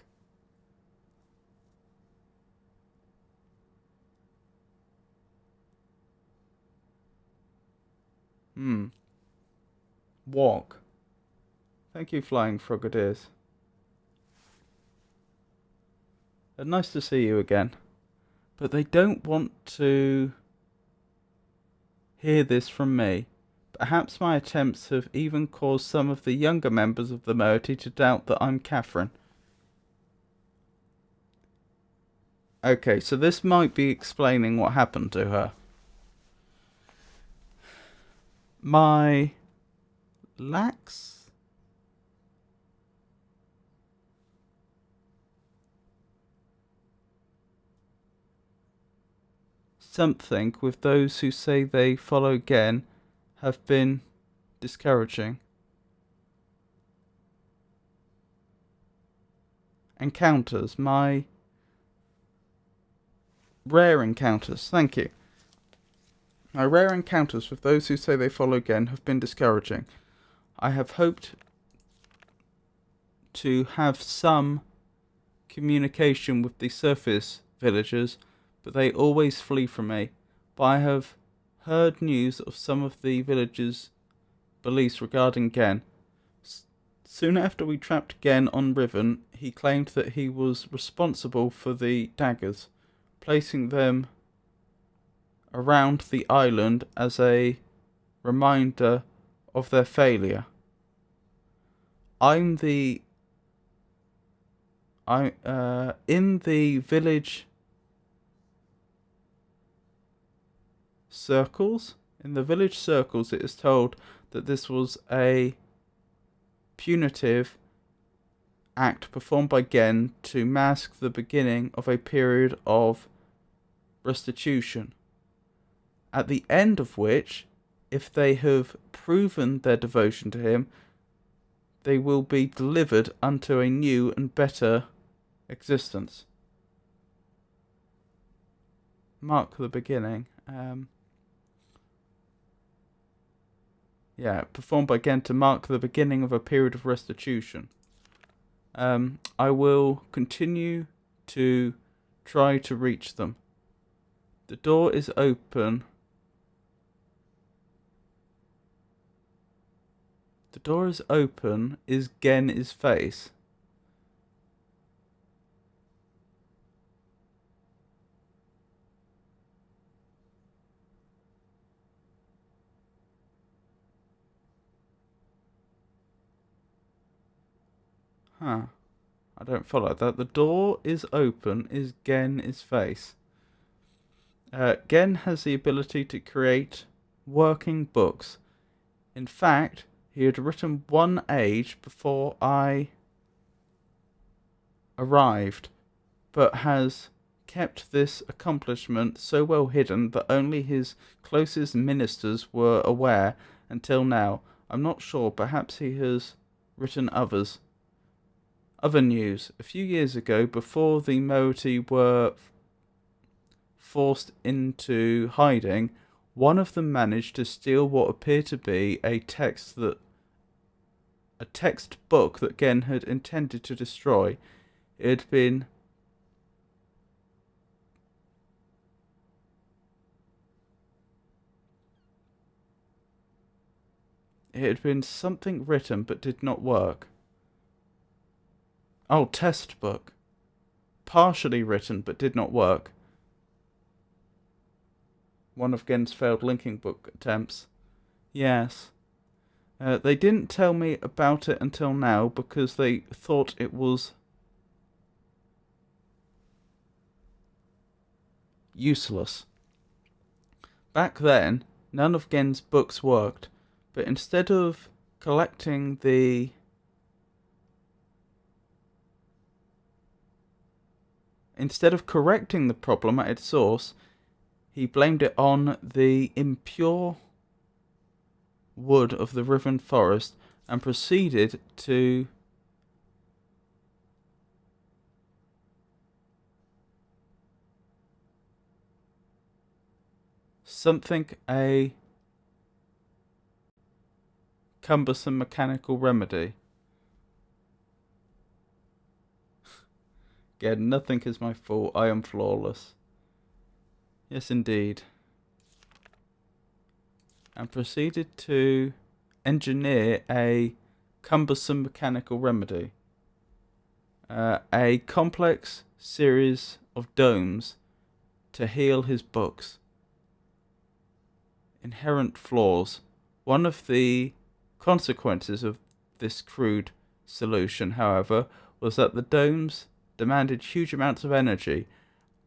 Walk. Thank you, Flying Frogadiers. Nice to see you again. But they don't want to hear this from me. Perhaps my attempts have even caused some of the younger members of the moiety to doubt that I'm Catherine. Okay, so this might be explaining what happened to her. My lax something with those who say they follow Gen have been discouraging. Encounters, my rare encounters, thank you. My rare encounters with those who say they follow Gen have been discouraging. I have hoped to have some communication with the surface villagers, but they always flee from me. But I have heard news of some of the villagers' beliefs regarding Gen. Soon after we trapped Gen on Riven, he claimed that he was responsible for the daggers, placing them around the island as a reminder of their failure. In the village circles, it is told that this was a punitive act performed by Gen to mask the beginning of a period of restitution, at the end of which, if they have proven their devotion to him, they will be delivered unto a new and better existence. Mark the beginning. Performed by Gen to mark the beginning of a period of restitution. I will continue to try to reach them. The door is open. The door is open. Is Gen his face? Huh. I don't follow that. The door is open. Is Gen his face? Gen has the ability to create working books. In fact, he had written one age before I arrived, but has kept this accomplishment so well hidden that only his closest ministers were aware until now. I'm not sure, perhaps he has written others. Other news. A few years ago, before the moiety were forced into hiding, one of them managed to steal what appeared to be a text book that Gen had intended to destroy. It had been something written but did not work. Oh, test book. Partially written but did not work. One of Gen's failed linking book attempts. Yes. They didn't tell me about it until now because they thought it was useless. Back then, none of Gen's books worked, but instead of correcting the problem at its source, he blamed it on the impure wood of the Riven forest and proceeded to a cumbersome mechanical remedy. Again, nothing is my fault. I am flawless. Yes, indeed. And proceeded to engineer a cumbersome mechanical remedy. A complex series of domes to heal his books. Inherent flaws. One of the consequences of this crude solution, however, was that the domes demanded huge amounts of energy,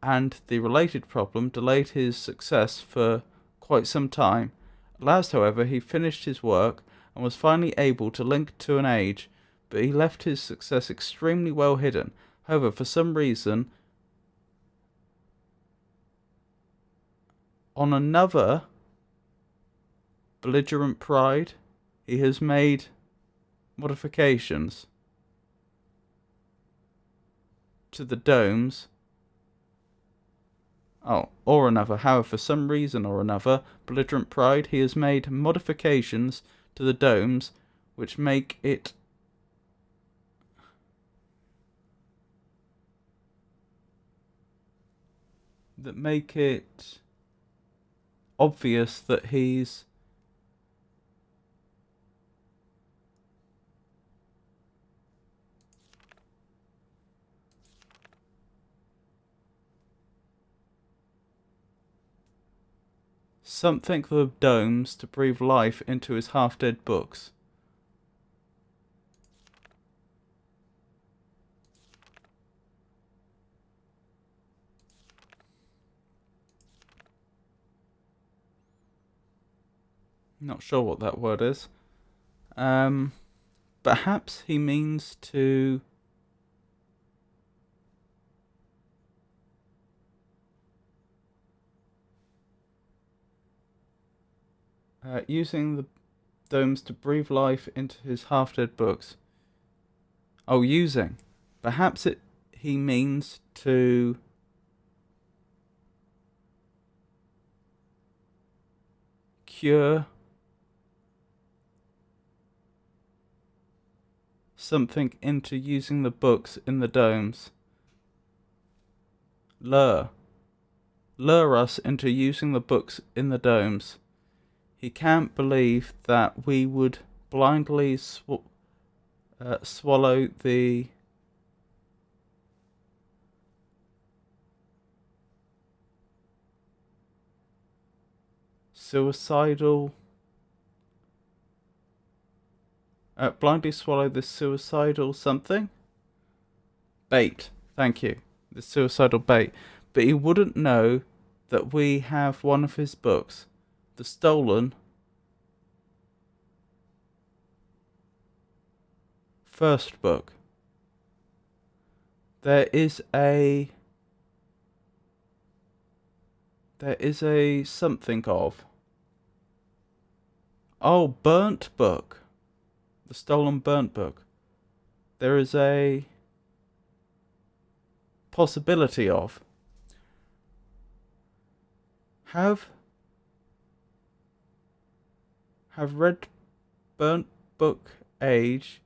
and the related problem delayed his success for quite some time. At last, however, he finished his work and was finally able to link to an age, but he left his success extremely well hidden. However, for some reason, on another belligerent pride, he has made modifications to the domes. However, for some reason or another, belligerent pride, he has made modifications to the domes which make it obvious that he's something for the domes to breathe life into his half-dead books. Not sure what that word is. Perhaps he means to using the domes to breathe life into his half-dead books. Oh, using. Perhaps he means to cure something into using the books in the domes. Lure us into using the books in the domes. He can't believe that we would blindly swallow the suicidal something? Bait. Thank you. The suicidal bait. But he wouldn't know that we have one of his books, the stolen first book. There is a something of, burnt book, the stolen burnt book. There is a possibility of, have read burnt book age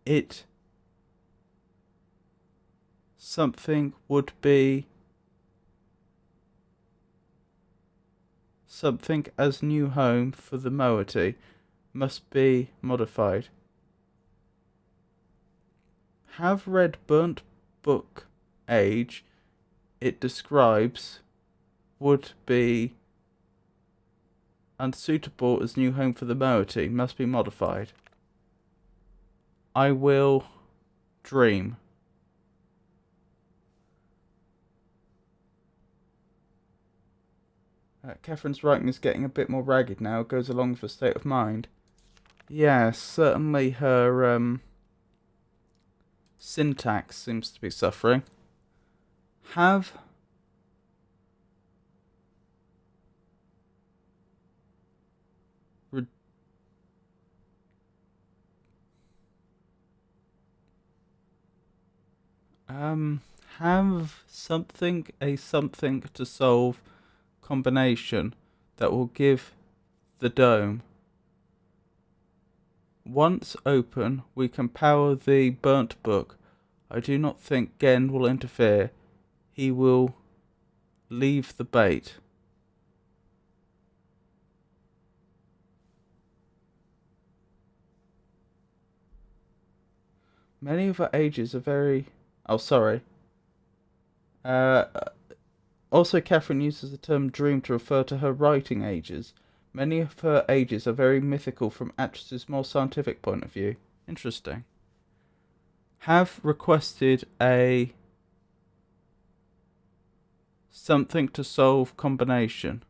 it something would be something as new home for the moiety must be modified. Have read burnt book age it describes would be unsuitable as new home for the moiety must be modified. I will dream. Catherine's writing is getting a bit more ragged now. It goes along with her state of mind. Yeah, certainly her syntax seems to be suffering. Have something to solve combination that will give the dome. Once open, we can power the burnt book. I do not think Gen will interfere. He will leave the bait. Many of her ages are very... Oh, sorry. Also, Catherine uses the term dream to refer to her writing ages. Many of her ages are very mythical from actress's more scientific point of view. Interesting. Have requested a something to solve combination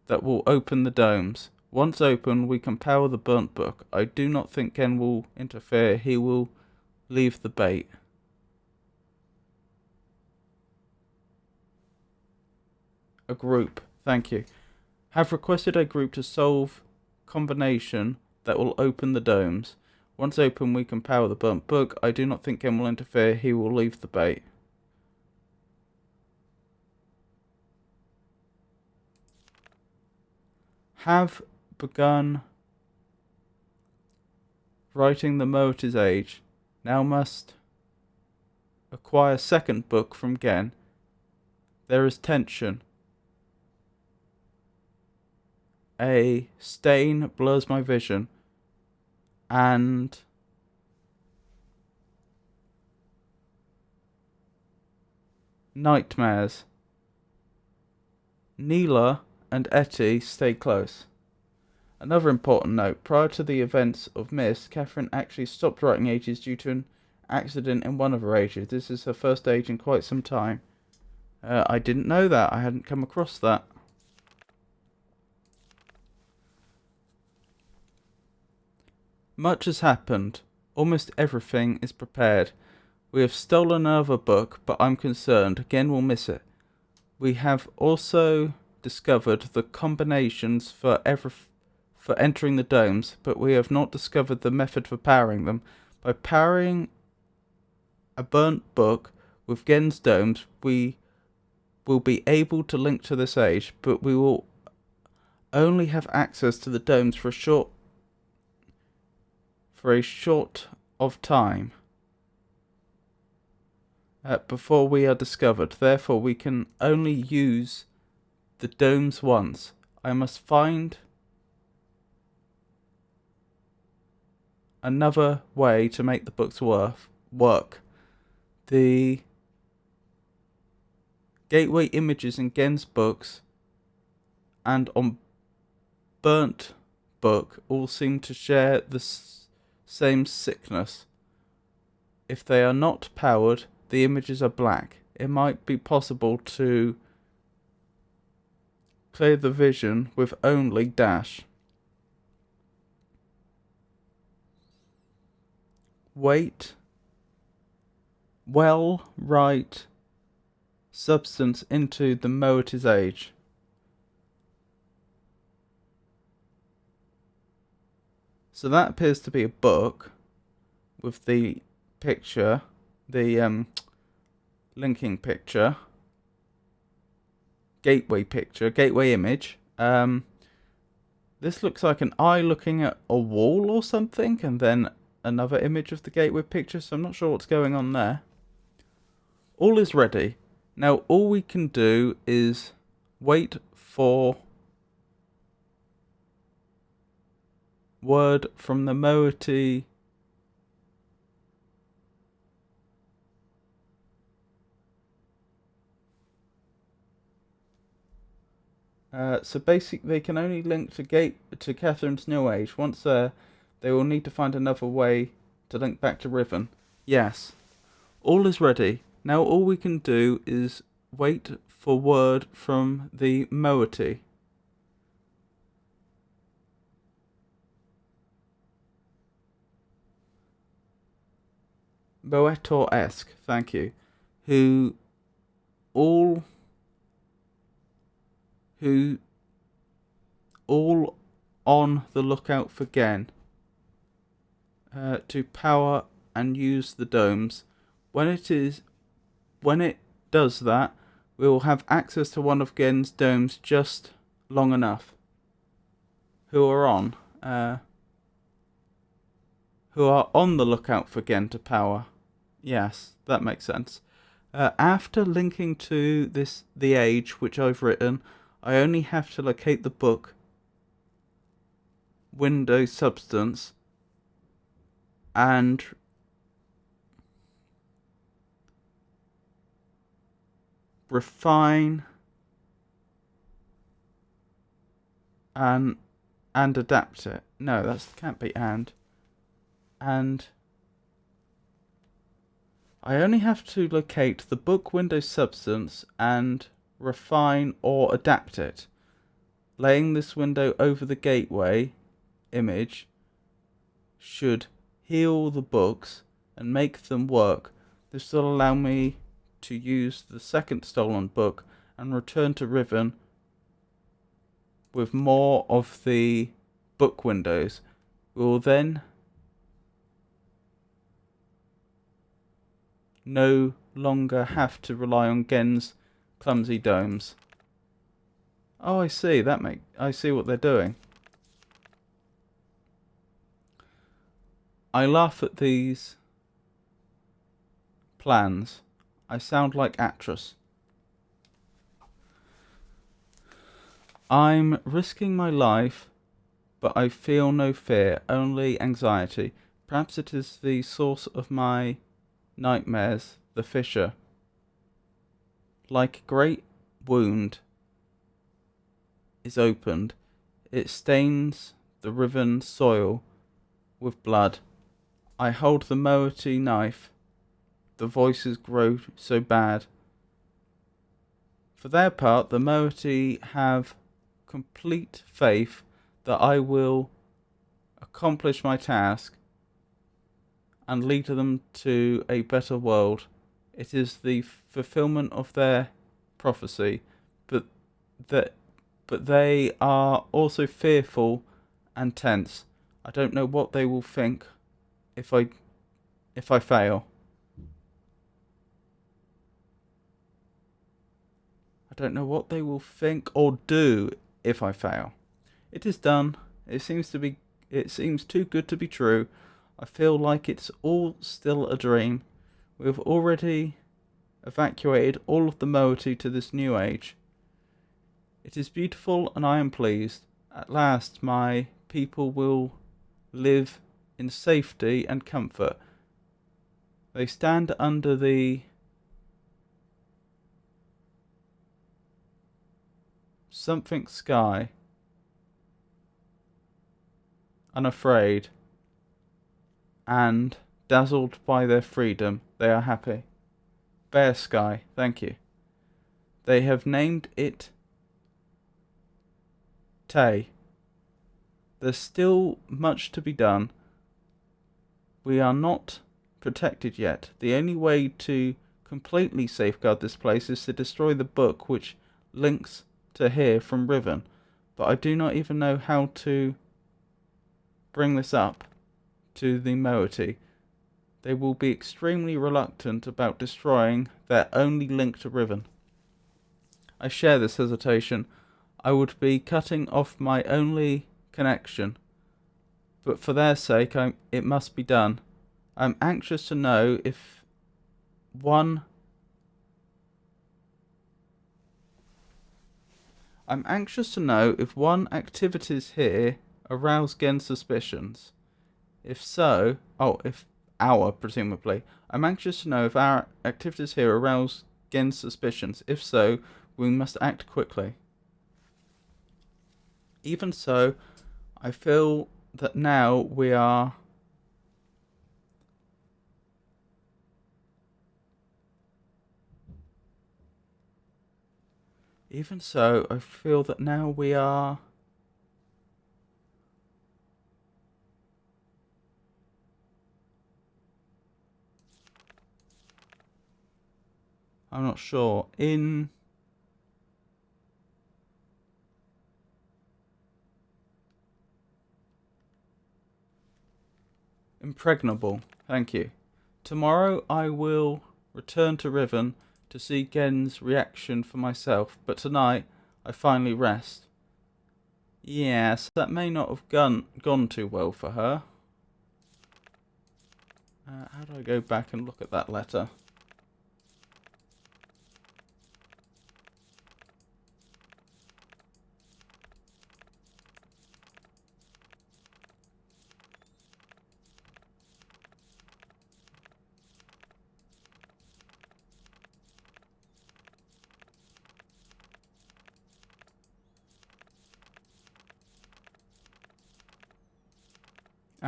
that will open the domes. Once open, we can power the burnt book. I do not think Ken will interfere. He will leave the bait. A group. Thank you. Have requested a group to solve combination that will open the domes. Once open, we can power the burnt book. I do not think Ken will interfere. He will leave the bait. Have begun writing the Moatis age. Now must acquire second book from Gen. There is tension. A stain blurs my vision. And nightmares. Neela and Etty stay close. Another important note. Prior to the events of Mist, Catherine actually stopped writing ages due to an accident in one of her ages. This is her first age in quite some time. I didn't know that. I hadn't come across that. Much has happened. Almost everything is prepared. We have stolen another book, but I'm concerned. Again, we'll miss it. We have also discovered the combinations for entering the domes, but we have not discovered the method for powering them. By powering a burnt book with Gen's domes, we will be able to link to this age, but we will only have access to the domes for a short of time before we are discovered. Therefore, we can only use the domes once. I must find another way to make the books work. The gateway images in Gen's books and on burnt book all seem to share the same sickness. If they are not powered, the images are black. It might be possible to clear the vision with only dash. Weight, right substance into the moity's age. So that appears to be a book with the picture, the linking picture, gateway image. This looks like an eye looking at a wall or something, and then another image of the gateway picture, so I'm not sure what's going on there. All is ready. Now all we can do is wait for word from the moiety so basically they can only link to Catherine's New Age. Once there, they will need to find another way to link back to Riven. Yes. All is ready. Now all we can do is wait for word from the moiety. Moetor-esque, thank you. Who all on the lookout for Gen to power and use the domes. When it does that, we will have access to one of Gen's domes just long enough. Who are on the lookout for Gen to power. Yes, that makes sense. After linking to the age which I've written, I only have to locate the book, window substance, and refine and adapt it. No, that can't be and I only have to locate the book window substance and refine or adapt it. Laying this window over the gateway image should heal the books and make them work. This will allow me to use the second stolen book and return to Riven with more of the book windows. We will then no longer have to rely on Gen's clumsy domes. Oh, I see. I see what they're doing. I laugh at these plans. I sound like actress. I'm risking my life, but I feel no fear, only anxiety. Perhaps it is the source of my nightmares, the fissure. Like a great wound is opened, it stains the riven soil with blood. I hold the moiety knife. The voices grow so bad. For their part, the moiety have complete faith that I will accomplish my task and lead them to a better world. It is the fulfillment of their prophecy, but they are also fearful and tense. I don't know what they will think if I fail. I don't know what they will think or do if I fail. It is done. It seems too good to be true. I feel like it's all still a dream. We have already evacuated all of the moiety to this new age. It is beautiful and I am pleased. At last my people will live in safety and comfort. They stand under the something sky, unafraid. and dazzled by their freedom, they are happy. Bear Sky, thank you. They have named it Tay. There's still much to be done. We are not protected yet. The only way to completely safeguard this place is to destroy the book which links to here from Riven. But I do not even know how to bring this up to the moiety. They will be extremely reluctant about destroying their only link to Riven. I share this hesitation. I would be cutting off my only connection, but for their sake it must be done. I'm anxious to know if one activities here arouse Gen's suspicions. If so, presumably. I'm anxious to know if our activities here arouse Gen's suspicions. If so, we must act quickly. Even so, I feel that now we are I'm not sure. Impregnable. Thank you. Tomorrow I will return to Riven to see Gen's reaction for myself, but tonight I finally rest. Yes, that may not have gone too well for her. How do I go back and look at that letter?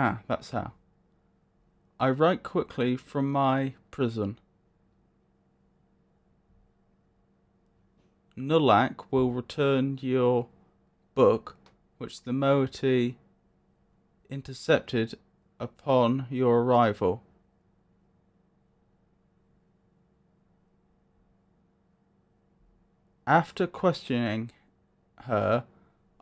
Ah, that's how. I write quickly from my prison. Nulak will return your book, which the moiety intercepted upon your arrival. After questioning her,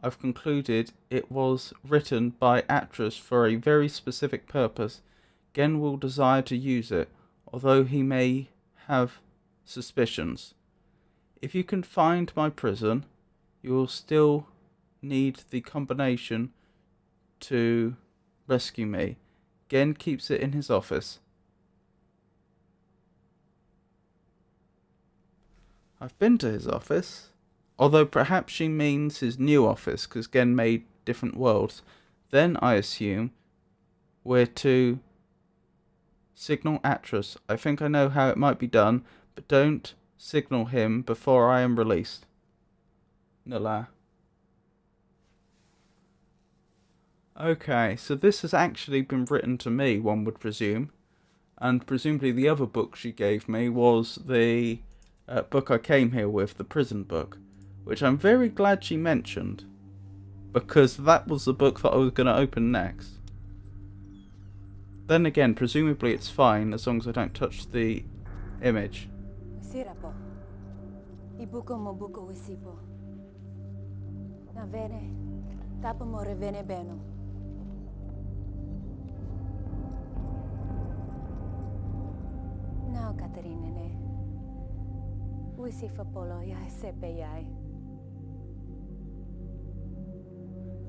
I've concluded it was written by Atras for a very specific purpose. Gen will desire to use it, although he may have suspicions. If you can find my prison, you will still need the combination to rescue me. Gen keeps it in his office. I've been to his office. Although perhaps she means his new office, because Gen made different worlds. Then I assume we're to signal Atras. I think I know how it might be done, but don't signal him before I am released. Nala. Okay, so this has actually been written to me, one would presume. And presumably the other book she gave me was the book I came here with, the prison book. Which I'm very glad she mentioned, because that was the book that I was going to open next. Then again, presumably it's fine as long as I don't touch the image. Now, Katerina, we see for Polo, ya sepe.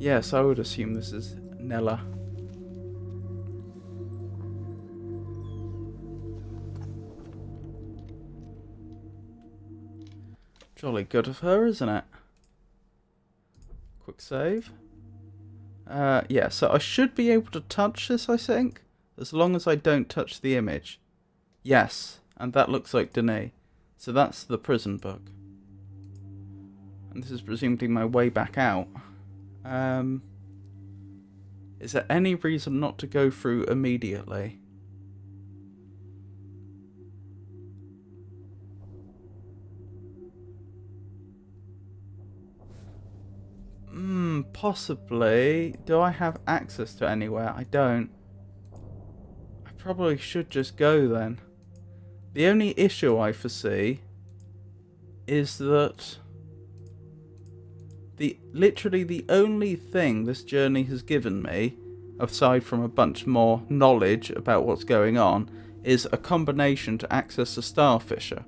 Yes, I would assume this is Nella. Jolly good of her, isn't it? Quick save. Yeah, so I should be able to touch this, I think, as long as I don't touch the image. Yes, and that looks like Denis. So that's the prison book. And this is presumably my way back out. Is there any reason not to go through immediately? Possibly. Do I have access to anywhere? I don't. I probably should just go then. The only issue I foresee is that literally the only thing this journey has given me, aside from a bunch more knowledge about what's going on, is a combination to access the Starfisher.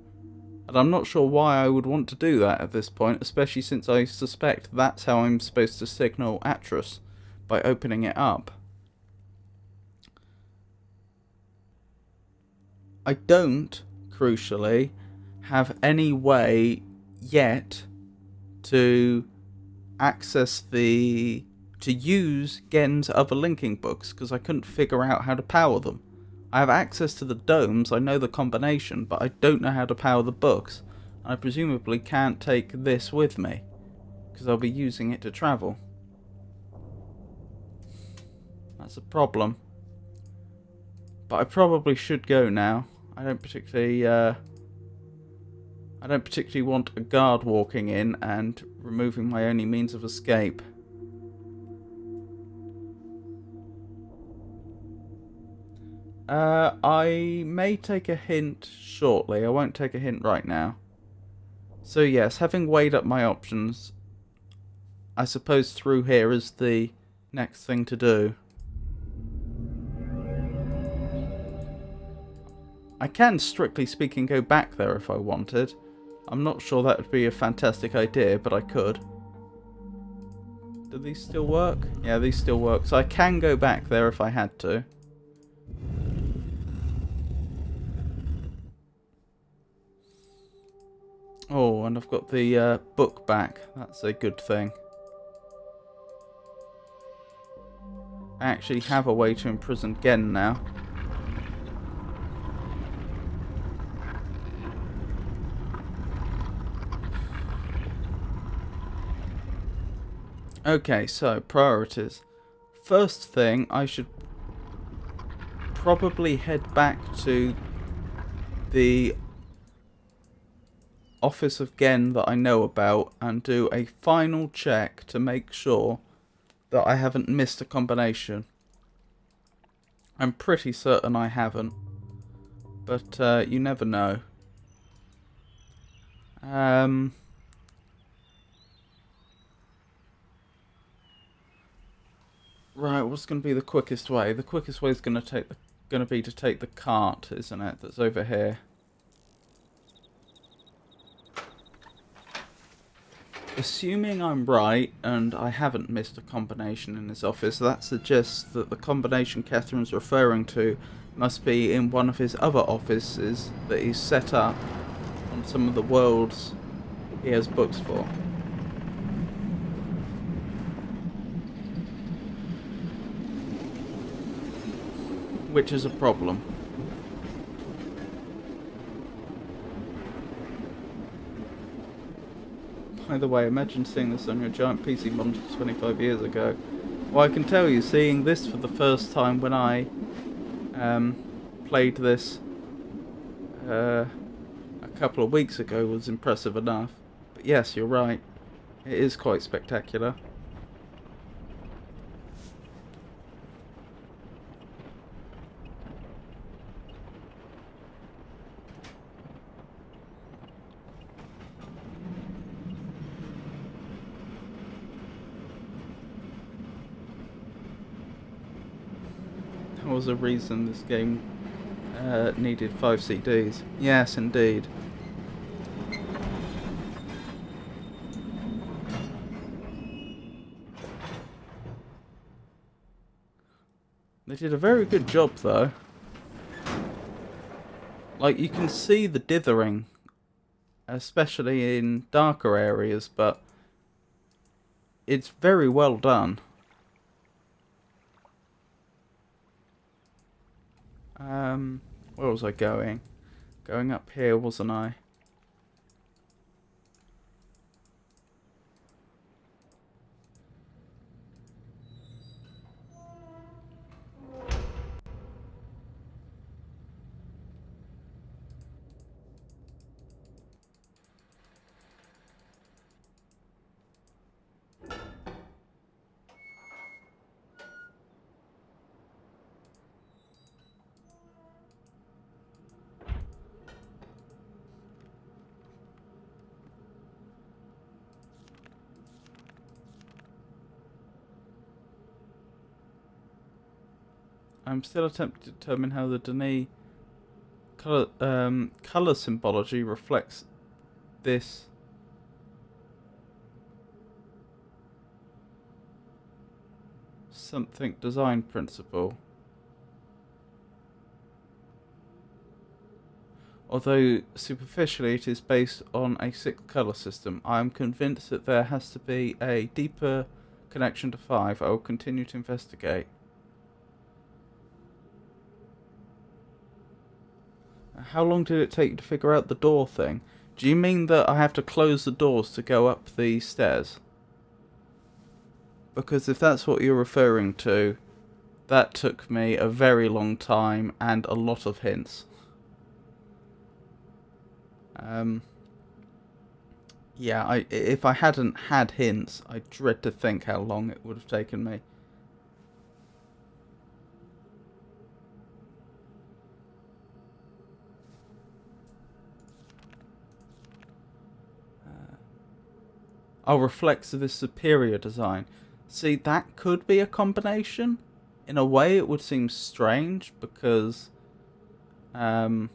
And I'm not sure why I would want to do that at this point, especially since I suspect that's how I'm supposed to signal Atlas, by opening it up. I don't, crucially, have any way yet to access to use Gen's other linking books, because I couldn't figure out how to power them. I have access to the domes, I know the combination, but I don't know how to power the books. I presumably can't take this with me, because I'll be using it to travel. That's a problem. But I probably should go now. I don't particularly want a guard walking in and removing my only means of escape. I may take a hint shortly. I won't take a hint right now. So yes, having weighed up my options, I suppose through here is the next thing to do. I can, strictly speaking, go back there if I wanted. I'm not sure that would be a fantastic idea, but I could. Do these still work? Yeah, these still work. So I can go back there if I had to. Oh, and I've got the book back. That's a good thing. I actually have a way to imprison Gen now. Okay, so priorities. First thing, I should probably head back to the office of Gen that I know about and do a final check to make sure that I haven't missed a combination. I'm pretty certain I haven't, but you never know. Right, what's going to be the quickest way? The quickest way is going to be to take the cart, isn't it? That's over here. Assuming I'm right and I haven't missed a combination in his office, that suggests that the combination Catherine's referring to must be in one of his other offices that he's set up on some of the worlds he has books for. Which is a problem. By the way, imagine seeing this on your giant PC monitor 25 years ago. Well, I can tell you, seeing this for the first time when I played this a couple of weeks ago was impressive enough. But yes, you're right. It is quite spectacular. There was a reason this game needed 5 CDs. Yes, indeed. They did a very good job, though. Like, you can see the dithering, especially in darker areas, but it's very well done. Where was I going? Going up here, wasn't I? I'm still attempting to determine how the Denis colour symbology reflects this something design principle. Although superficially it is based on a 6-colour system, I am convinced that there has to be a deeper connection to 5. I will continue to investigate. How long did it take you to figure out the door thing? Do you mean that I have to close the doors to go up the stairs? Because if that's what you're referring to, that took me a very long time and a lot of hints. Yeah, if I hadn't had hints, I dread to think how long it would have taken me. Reflects this superior design. See, that could be a combination. In a way, it would seem strange because, well,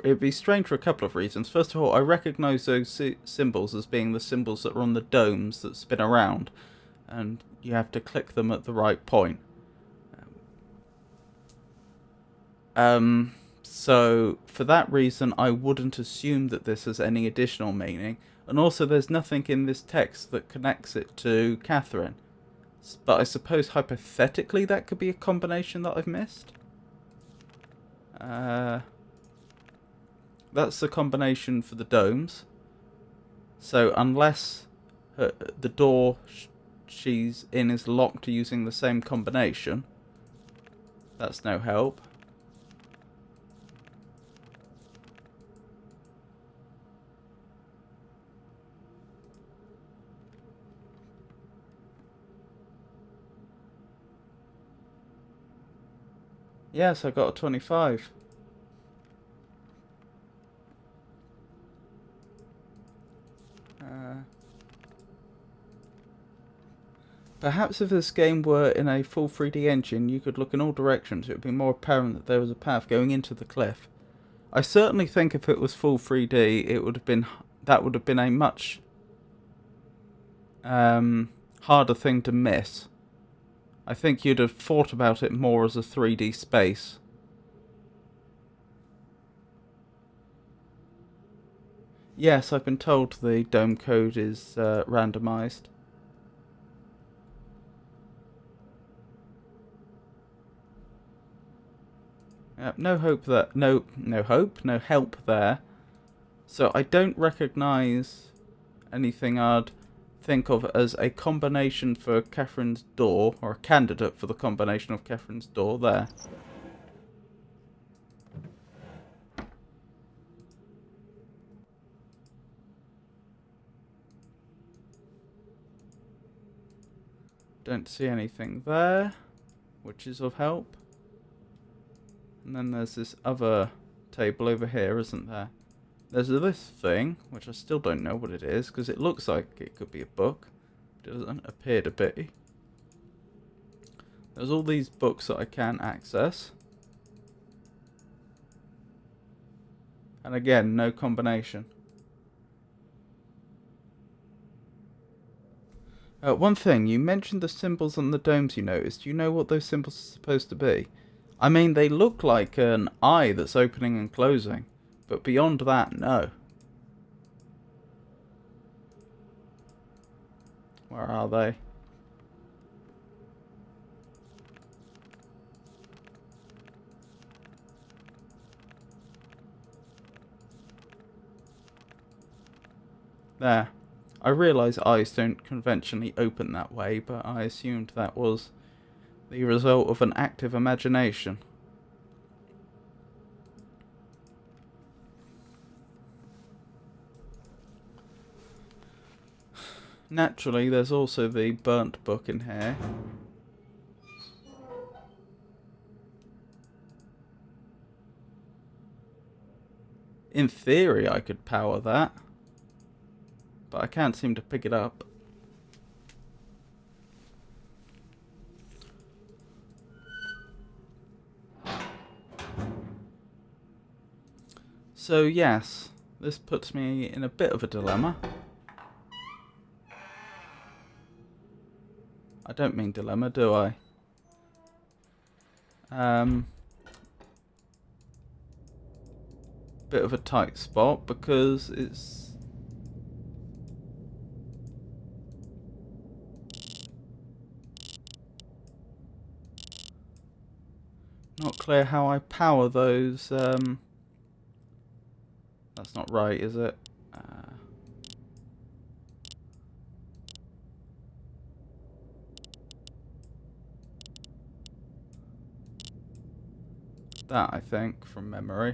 it'd be strange for a couple of reasons. First of all, I recognise those symbols as being the symbols that are on the domes that spin around, and you have to click them at the right point. So, for that reason, I wouldn't assume that this has any additional meaning. And also, there's nothing in this text that connects it to Catherine. But I suppose, hypothetically, that could be a combination that I've missed. That's the combination for the domes. So, unless the door she's in is locked using the same combination, that's no help. Yes, I got a 25. Perhaps if this game were in a full 3D engine, you could look in all directions. It would be more apparent that there was a path going into the cliff. I certainly think if it was full 3D, it would have been a much harder thing to miss. I think you'd have thought about it more as a 3D space. Yes, I've been told the dome code is randomized. No hope there. No hope. No help there. So I don't recognise anything I'd think of as a combination for Catherine's door, or a candidate for the combination of Catherine's door there. Don't see anything there, which is of help. And then there's this other table over here, isn't there? There's this thing, which I still don't know what it is, because it looks like it could be a book. But it doesn't appear to be. There's all these books that I can access. And again, no combination. One thing, you mentioned the symbols on the domes you noticed. Do you know what those symbols are supposed to be? I mean, they look like an eye that's opening and closing. But beyond that, no. Where are they? There. I realise eyes don't conventionally open that way, but I assumed that was the result of an active imagination. Naturally, there's also the burnt book in here. In theory, I could power that, but I can't seem to pick it up. So yes, this puts me in a bit of a dilemma. I don't mean dilemma, do I? Bit of a tight spot because it's not clear how I power those. That's not right, is it? That, I think, from memory.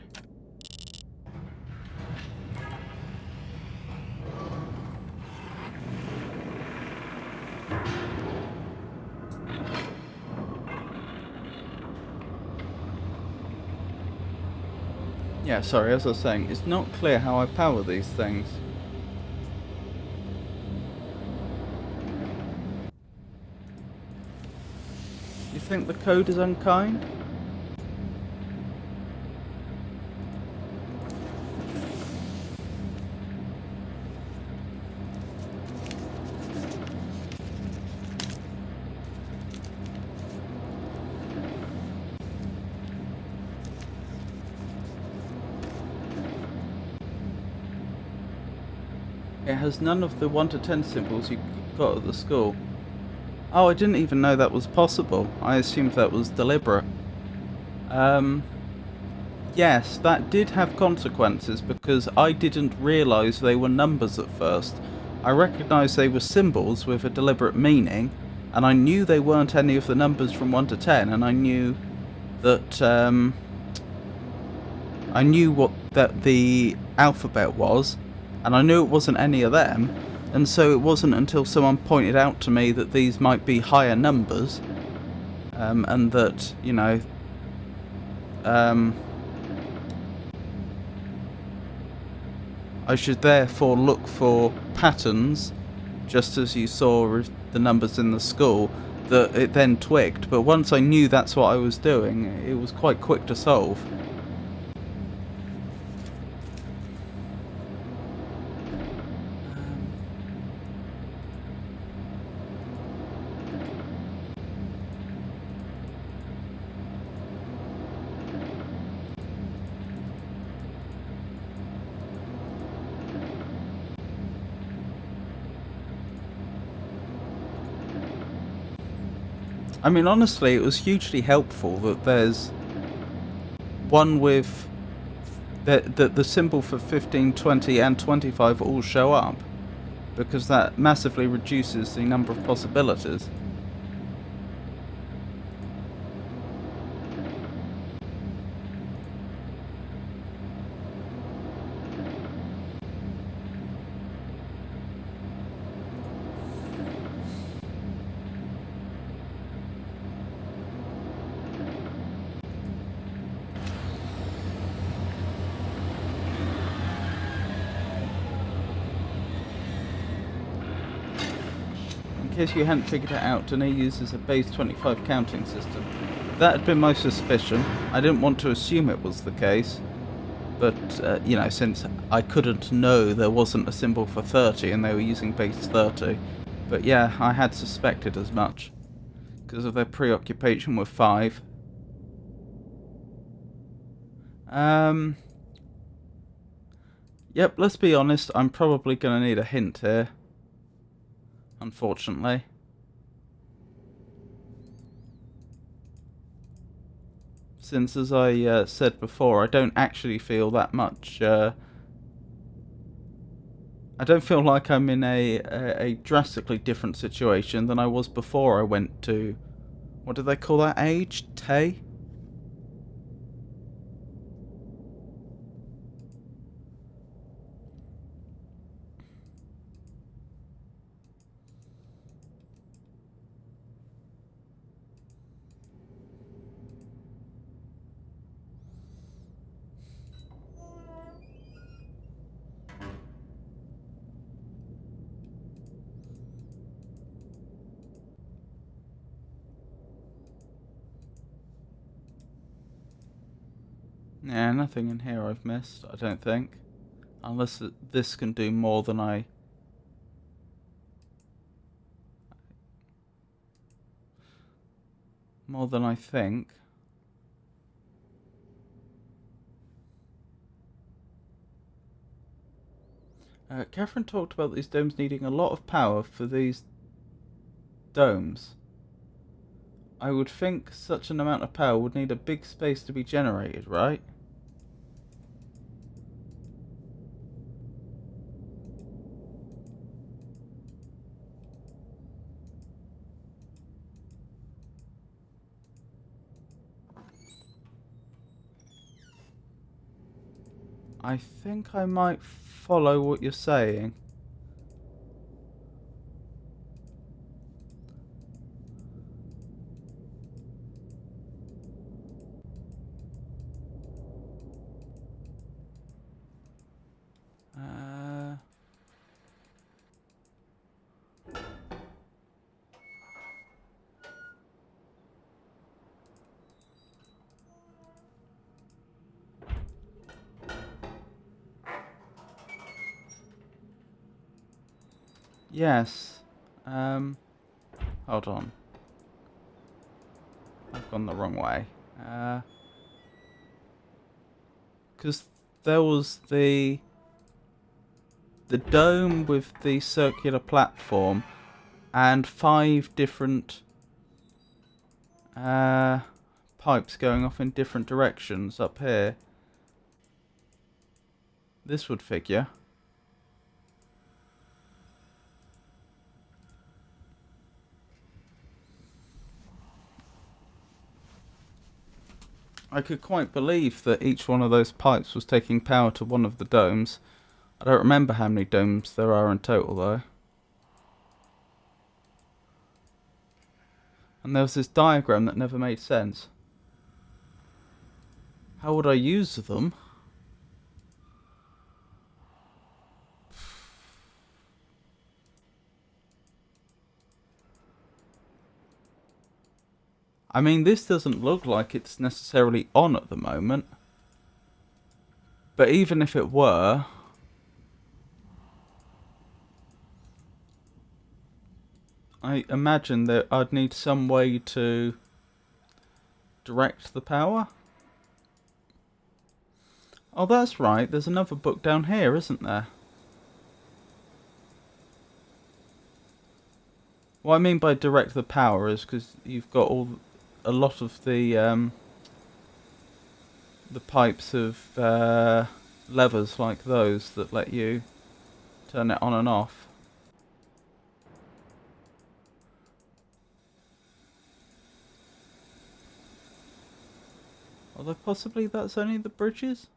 Yeah, sorry, as I was saying, it's not clear how I power these things. You think the code is unkind? It has none of the 1 to 10 symbols you got at the school. Oh, I didn't even know that was possible. I assumed that was deliberate. Yes, that did have consequences because I didn't realise they were numbers at first. I recognised they were symbols with a deliberate meaning, and I knew they weren't any of the numbers from 1 to 10, and I knew that, I knew what that the alphabet was, and I knew it wasn't any of them, and so it wasn't until someone pointed out to me that these might be higher numbers, and that, you know, I should therefore look for patterns, just as you saw with the numbers in the school, that it then twigged. But once I knew that's what I was doing, it was quite quick to solve. I mean, honestly, it was hugely helpful that there's one with the symbol for 15, 20 and 25 all show up, because that massively reduces the number of possibilities. In case you hadn't figured it out, Danae uses a base 25 counting system. That had been my suspicion. I didn't want to assume it was the case, but, you know, since I couldn't know there wasn't a symbol for 30 and they were using base 30. But yeah, I had suspected as much, because of their preoccupation with 5. Yep, let's be honest, I'm probably going to need a hint here. Unfortunately. Since, as I said before, I don't actually feel that much... I don't feel like I'm in a drastically different situation than I was before I went to... What do they call that age? Tay? Yeah, nothing in here I've missed, I don't think. Unless this can do more than I think. Catherine talked about these domes needing a lot of power for these domes. I would think such an amount of power would need a big space to be generated, right? I think I might follow what you're saying. Yes. Hold on. I've gone the wrong way. Because there was the dome with the circular platform and 5 different pipes going off in different directions up here. This would figure. I could quite believe that each one of those pipes was taking power to one of the domes. I don't remember how many domes there are in total though. And there was this diagram that never made sense. How would I use them? I mean, this doesn't look like it's necessarily on at the moment. But even if it were, I imagine that I'd need some way to direct the power. Oh, that's right. There's another book down here, isn't there? What I mean by direct the power is because you've got a lot of the pipes of levers like those that let you turn it on and off. Although possibly that's only the bridges?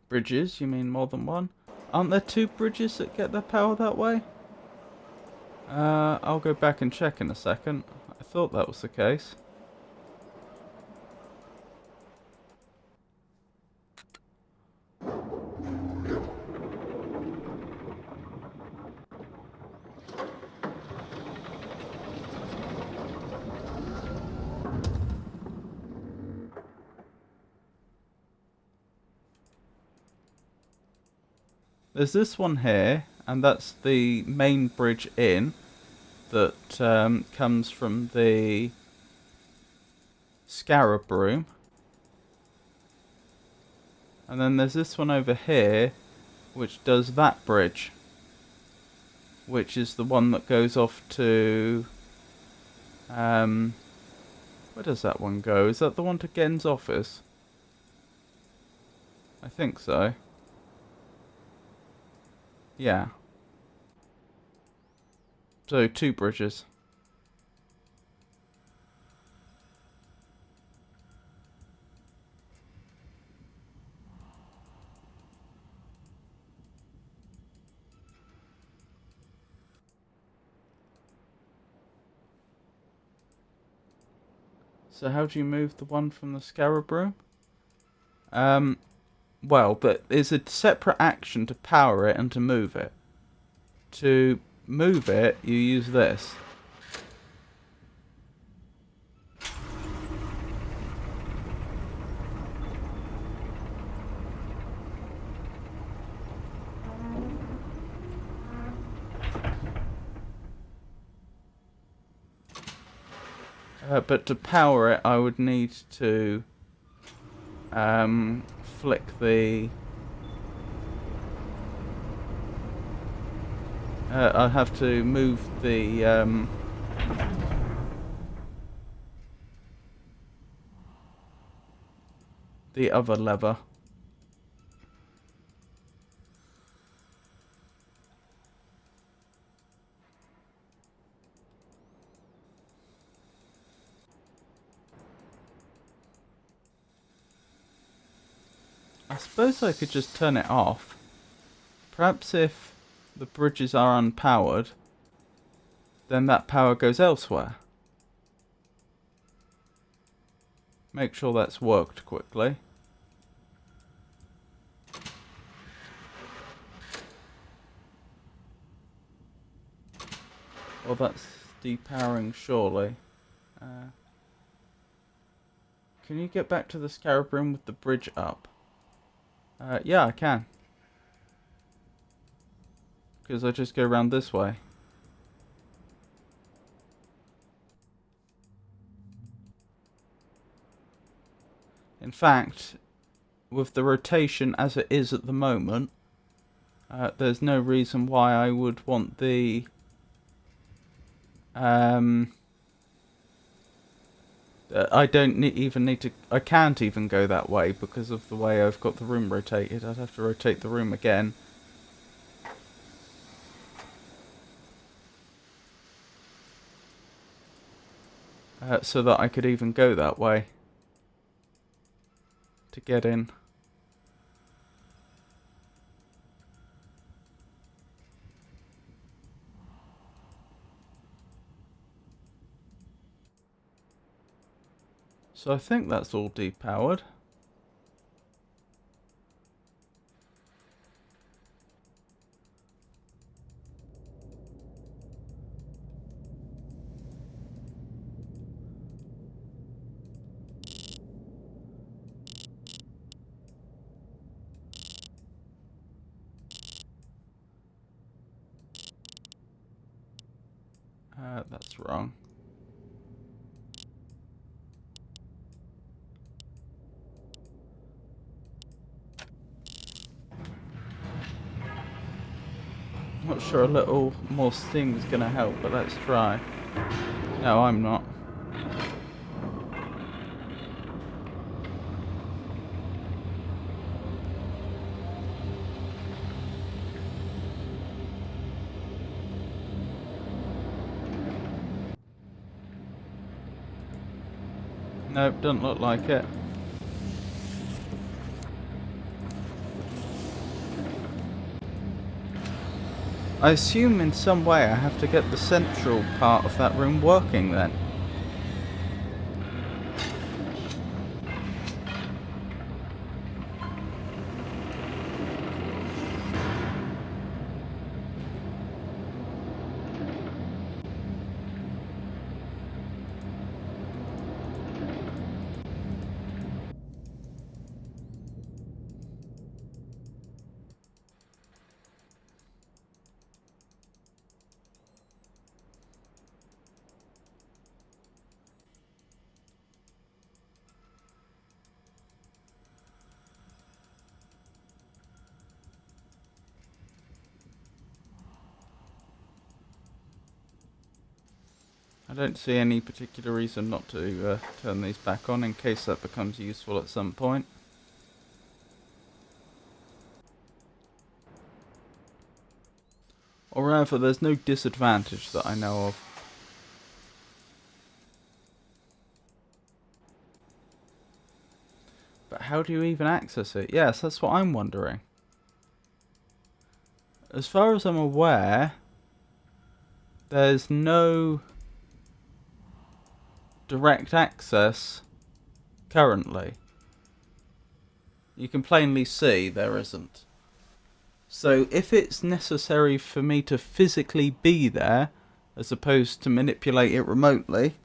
Bridges? You mean more than one? Aren't there 2 bridges that get their power that way? I'll go back and check in a second. I thought that was the case. There's this one here, and that's the main bridge in that comes from the Scarab room. And then there's this one over here, which does that bridge, which is the one that goes off to... where does that one go? Is that the one to Gen's office? I think so. Yeah. So 2 bridges. So how do you move the one from the scarab room? Well, but it's a separate action to power it and to move it. To move it, you use this. But to power it, I would need to flick the... I'd have to move the other lever. I suppose I could just turn it off. Perhaps if the bridges are unpowered, then that power goes elsewhere. Make sure that's worked quickly. Well, that's depowering, surely. Can you get back to the scarab room with the bridge up? Yeah, I can. Because I just go around this way. In fact, with the rotation as it is at the moment, there's no reason why I would want the... I don't even need to... I can't even go that way because of the way I've got the room rotated. I'd have to rotate the room again. So that I could even go that way. To get in. So I think that's all depowered. That's wrong. Not sure a little more steam is going to help, but let's try. No, I'm not. Nope, doesn't look like it. I assume in some way I have to get the central part of that room working then. I don't see any particular reason not to turn these back on in case that becomes useful at some point. Or rather, there's no disadvantage that I know of. But how do you even access it? Yes, that's what I'm wondering. As far as I'm aware, there's no... direct access currently. You can plainly see there isn't. So if it's necessary for me to physically be there, as opposed to manipulate it remotely,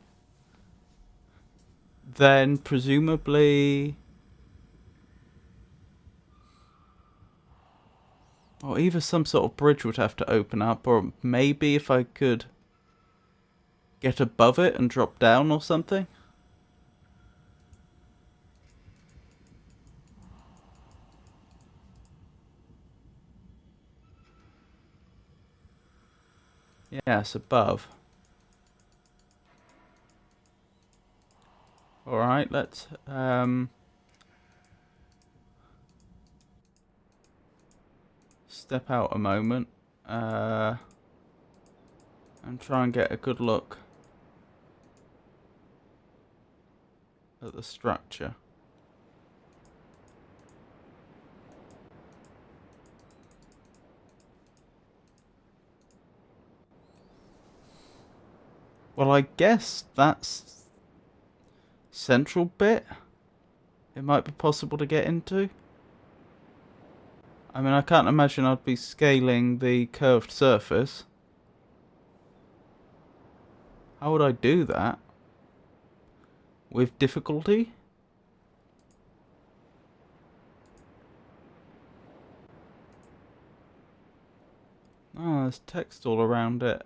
then presumably... or either some sort of bridge would have to open up, or maybe if I could get above it and drop down or something. Yes, above. Alright, let's step out a moment and try and get a good look at the structure. Well, I guess that's central bit. It might be possible to get into. I mean, I can't imagine I'd be scaling the curved surface. How would I do that? With difficulty? Oh, there's text all around it.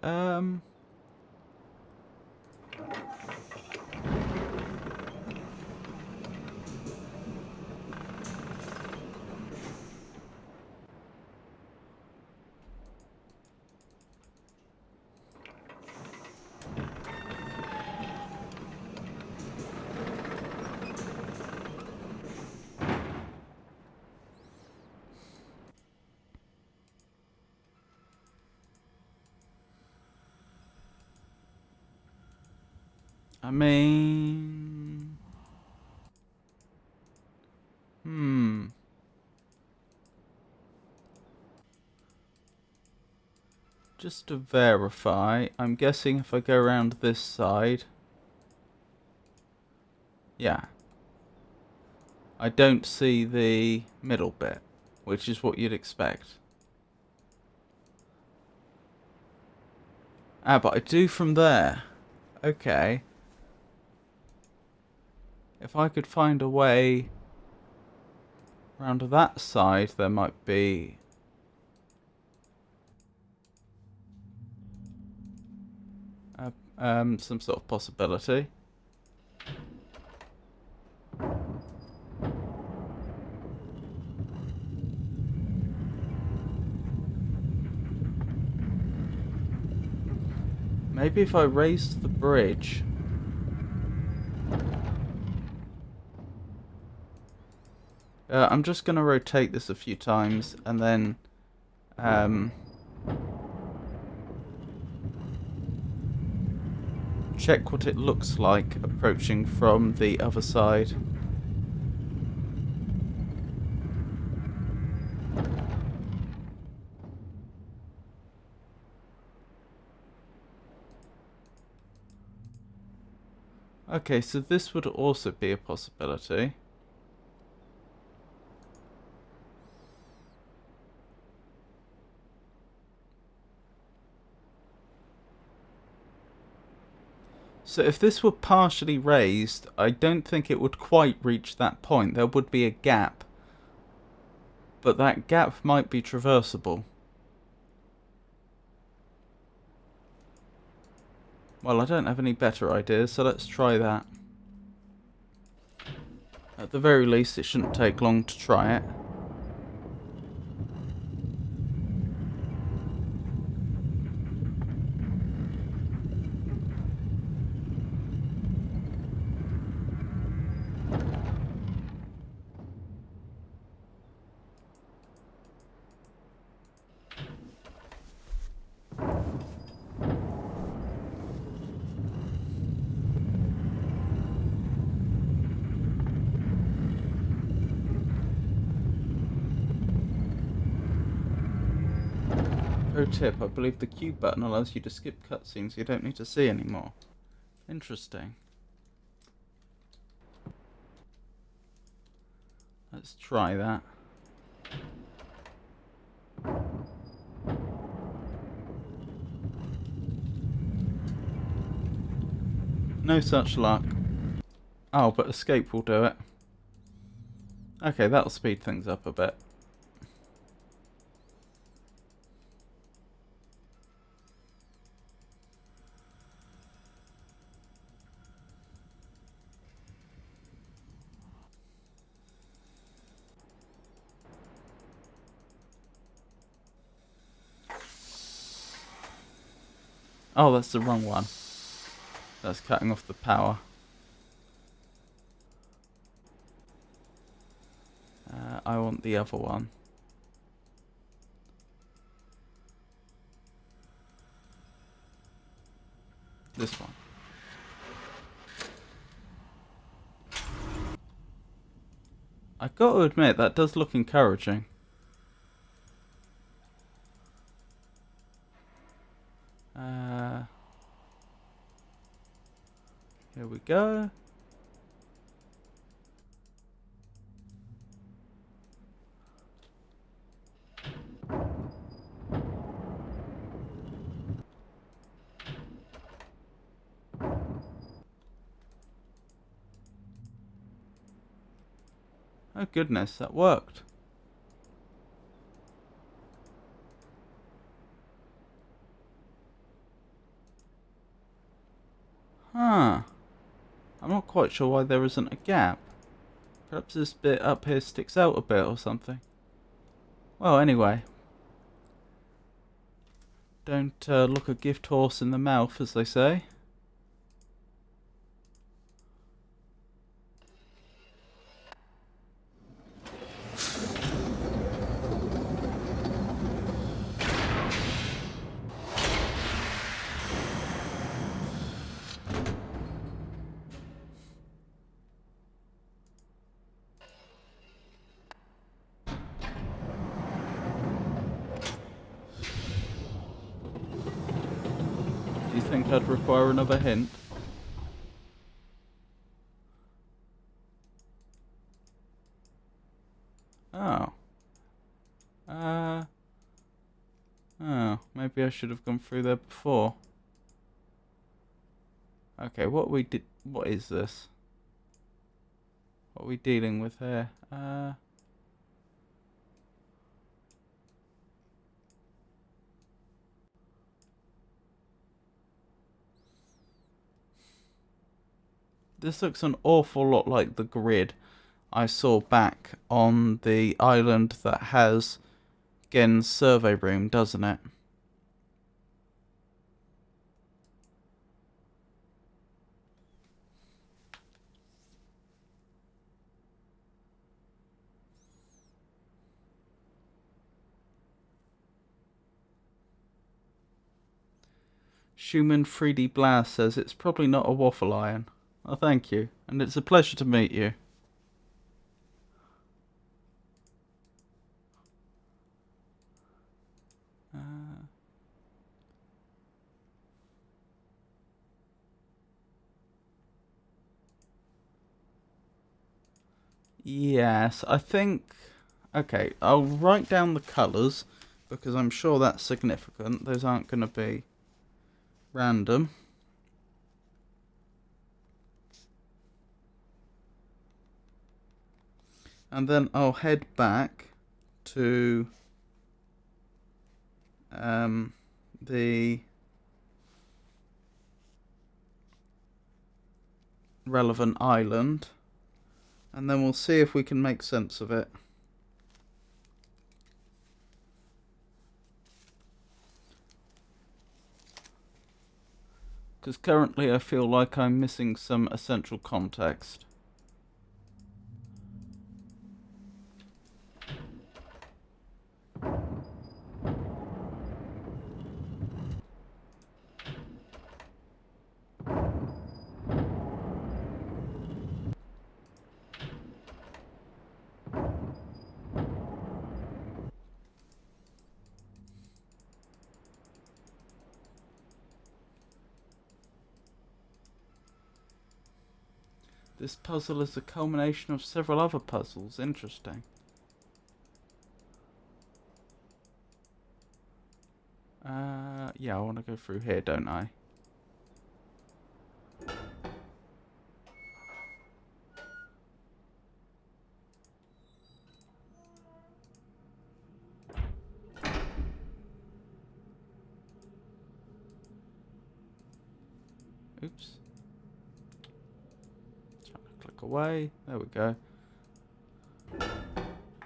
I mean... Just to verify, I'm guessing if I go around this side... yeah. I don't see the middle bit, which is what you'd expect. Ah, but I do from there. Okay. If I could find a way around that side, there might be... some sort of possibility. Maybe if I raise the bridge... I'm just going to rotate this a few times and then check what it looks like approaching from the other side. Okay, so this would also be a possibility. So if this were partially raised, I don't think it would quite reach that point. There would be a gap. But that gap might be traversable. Well, I don't have any better ideas, so let's try that. At the very least, it shouldn't take long to try it. Pro tip, I believe the Q button allows you to skip cutscenes you don't need to see anymore. Interesting. Let's try that. No such luck. Oh, but escape will do it. Okay, that'll speed things up a bit. Oh, that's the wrong one. That's cutting off the power. I want the other one. This one. I got to admit, that does look encouraging. Here we go. Oh goodness, that worked. Huh. I'm not quite sure why there isn't a gap. Perhaps this bit up here sticks out a bit or something. Well, anyway. Don't look a gift horse in the mouth, as they say. Do you think I'd require another hint? Oh. Oh, maybe I should have gone through there before. Okay, what is this? What are we dealing with here? This looks an awful lot like the grid I saw back on the island that has Gen's survey room, doesn't it? Schumann 3D Blast says it's probably not a waffle iron. Oh, thank you, and it's a pleasure to meet you. Yes, I think... Okay, I'll write down the colours, because I'm sure that's significant. Those aren't going to be random. And then I'll head back to the relevant island, and then we'll see if we can make sense of it. Because currently I feel like I'm missing some essential context. This puzzle is a culmination of several other puzzles. Interesting. Yeah, I want to go through here, don't I? Oops. Trying to click away. There we go.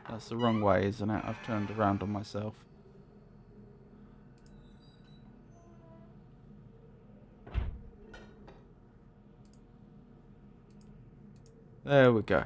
That's the wrong way, isn't it? I've turned around on myself. There we go.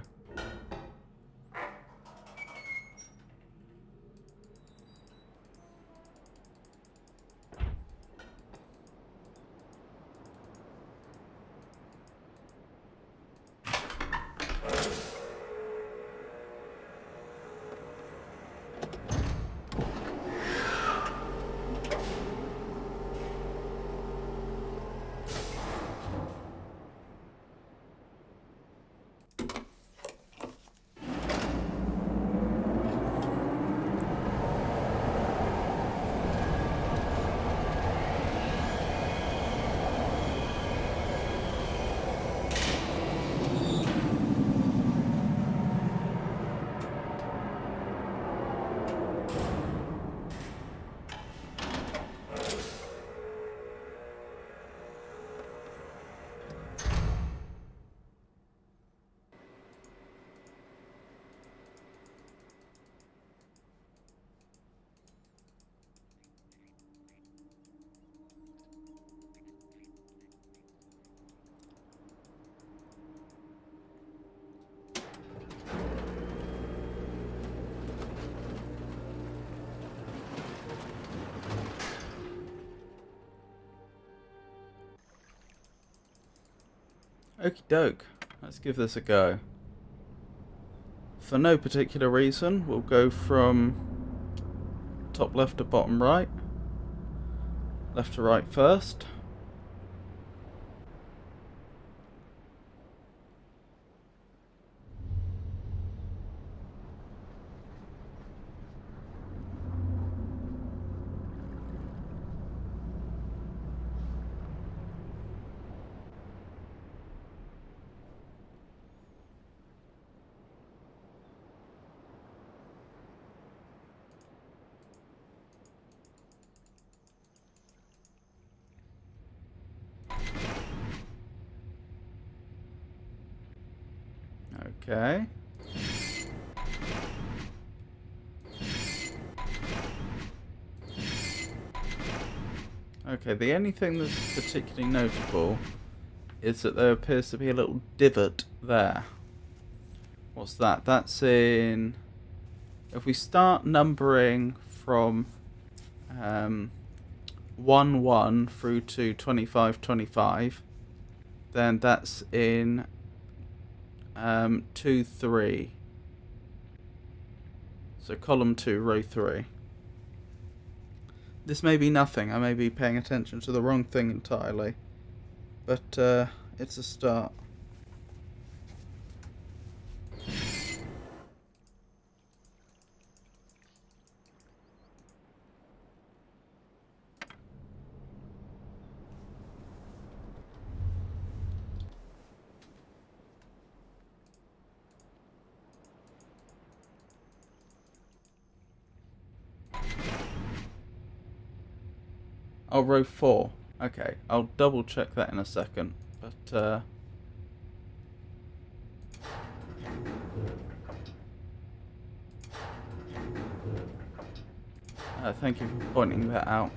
Okie doke. Let's give this a go. For no particular reason, we'll go from top left to bottom right. Left to right first. Okay. Okay, the only thing that's particularly notable is that there appears to be a little divot there. What's that? That's in... If we start numbering from 1-1 through to 25-25, then that's in 2-3. So column 2, row 3. This may be nothing. I may be paying attention to the wrong thing entirely. But it's a start. Oh, row 4. Okay, I'll double check that in a second. But thank you for pointing that out.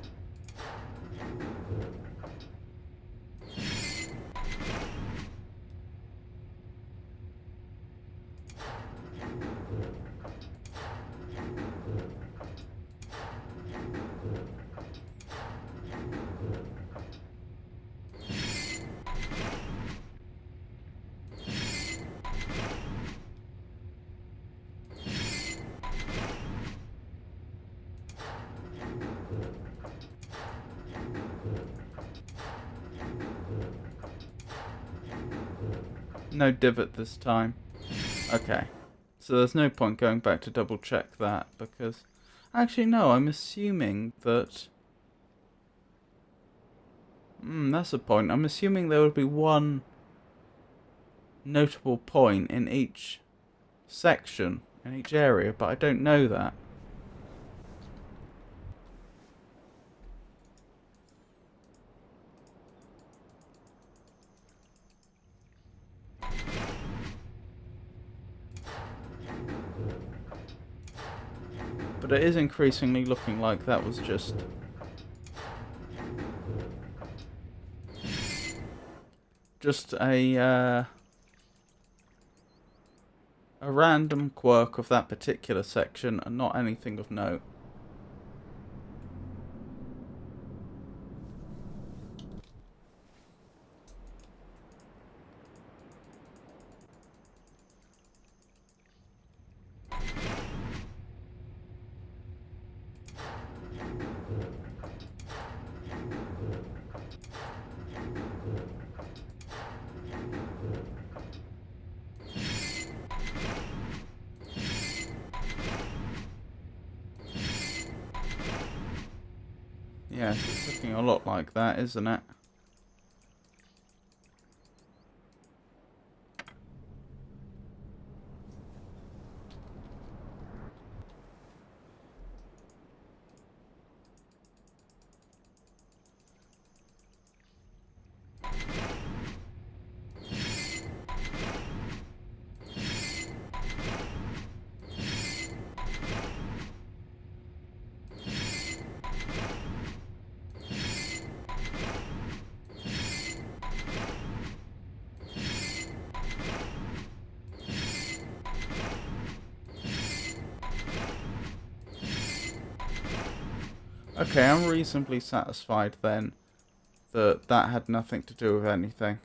No divot this time. Okay. So there's no point going back to double check that, because... Actually, no, I'm assuming that... that's a point. I'm assuming there would be one notable point in each section, in each area, but I don't know that. But it is increasingly looking like that was just a random quirk of that particular section and not anything of note. Yes, it's looking a lot like that, isn't it? Okay, I'm reasonably satisfied then that that had nothing to do with anything.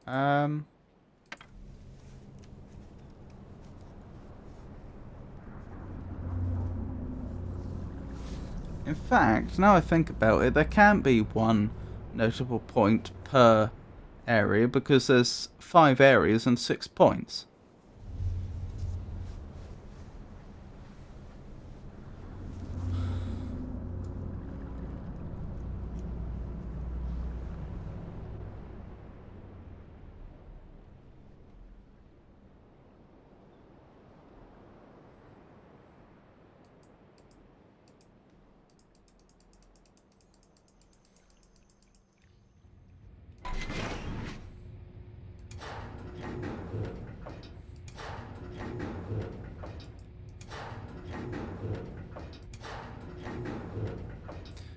In fact, now I think about it, there can be one notable point per area because there's 5 areas and 6 points.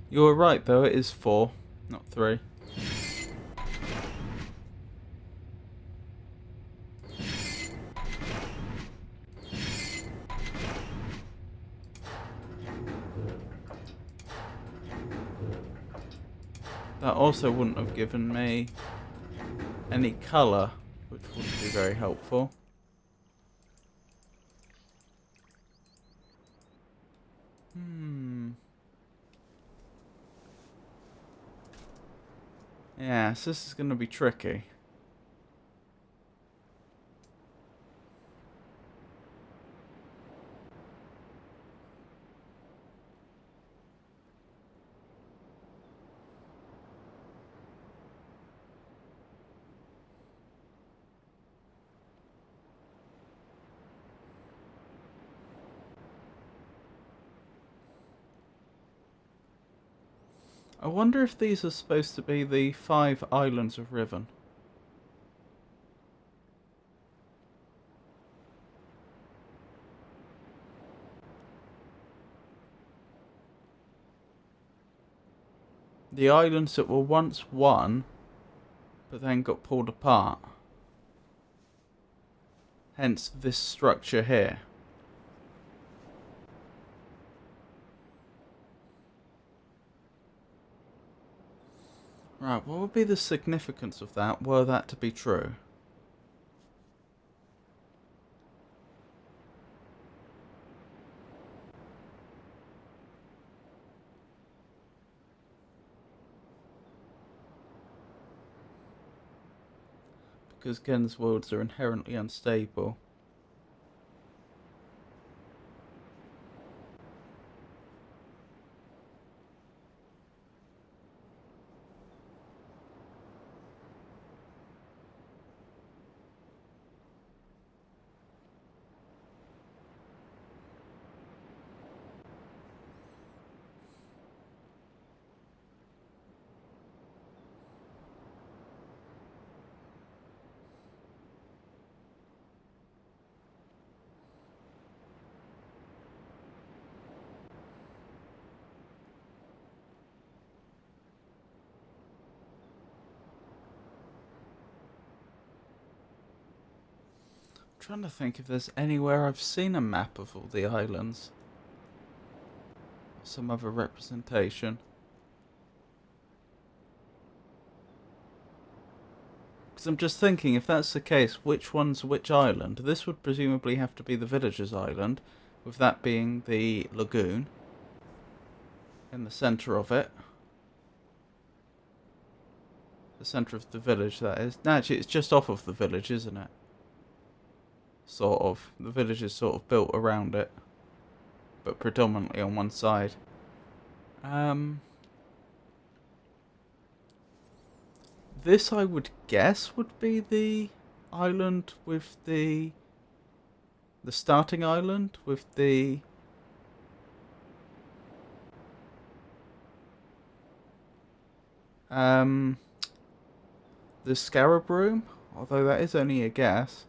You were right though, it is 4, not 3. That also wouldn't have given me any colour, which would be very helpful. Yeah, so this is going to be tricky. I wonder if these are supposed to be the 5 islands of Riven. The islands that were once one, but then got pulled apart. Hence this structure here. Right, what would be the significance of that, were that to be true? because Gen's worlds are inherently unstable. Trying to think if there's anywhere I've seen a map of all the islands. Or some other representation. Because I'm just thinking, if that's the case, which one's which island? This would presumably have to be the villagers' island, with that being the lagoon in the centre of it. The centre of the village, that is. No, actually, it's just off of the village, isn't it? Sort of. The village is sort of built around it, but predominantly on one side. This, I would guess, would be the island with the starting island with the scarab room, although that is only a guess.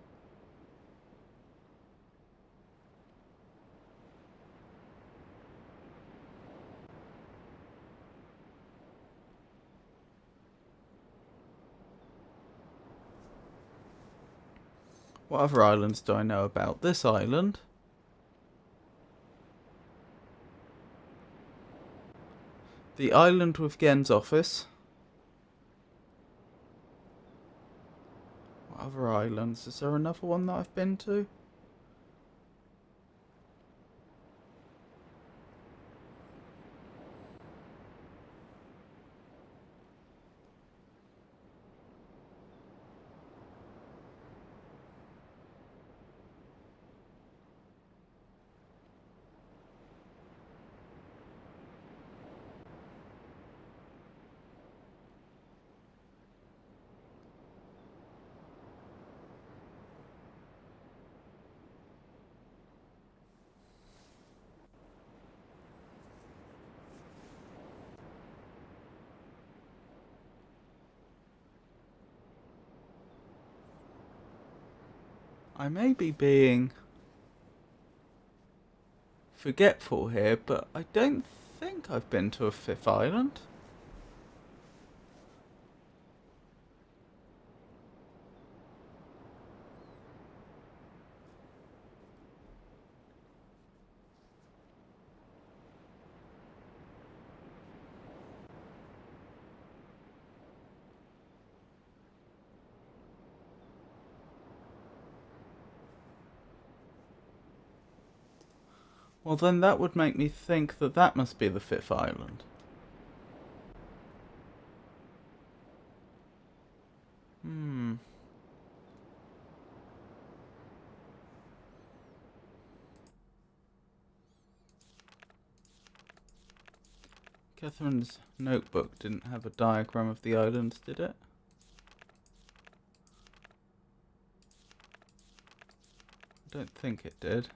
What other islands do I know about? This island. The island with Gen's office. What other islands? Is there another one that I've been to? I may be being forgetful here, but I don't think I've been to a fifth island. Well, then that would make me think that that must be the fifth island. Catherine's notebook didn't have a diagram of the islands, did it? I don't think it did.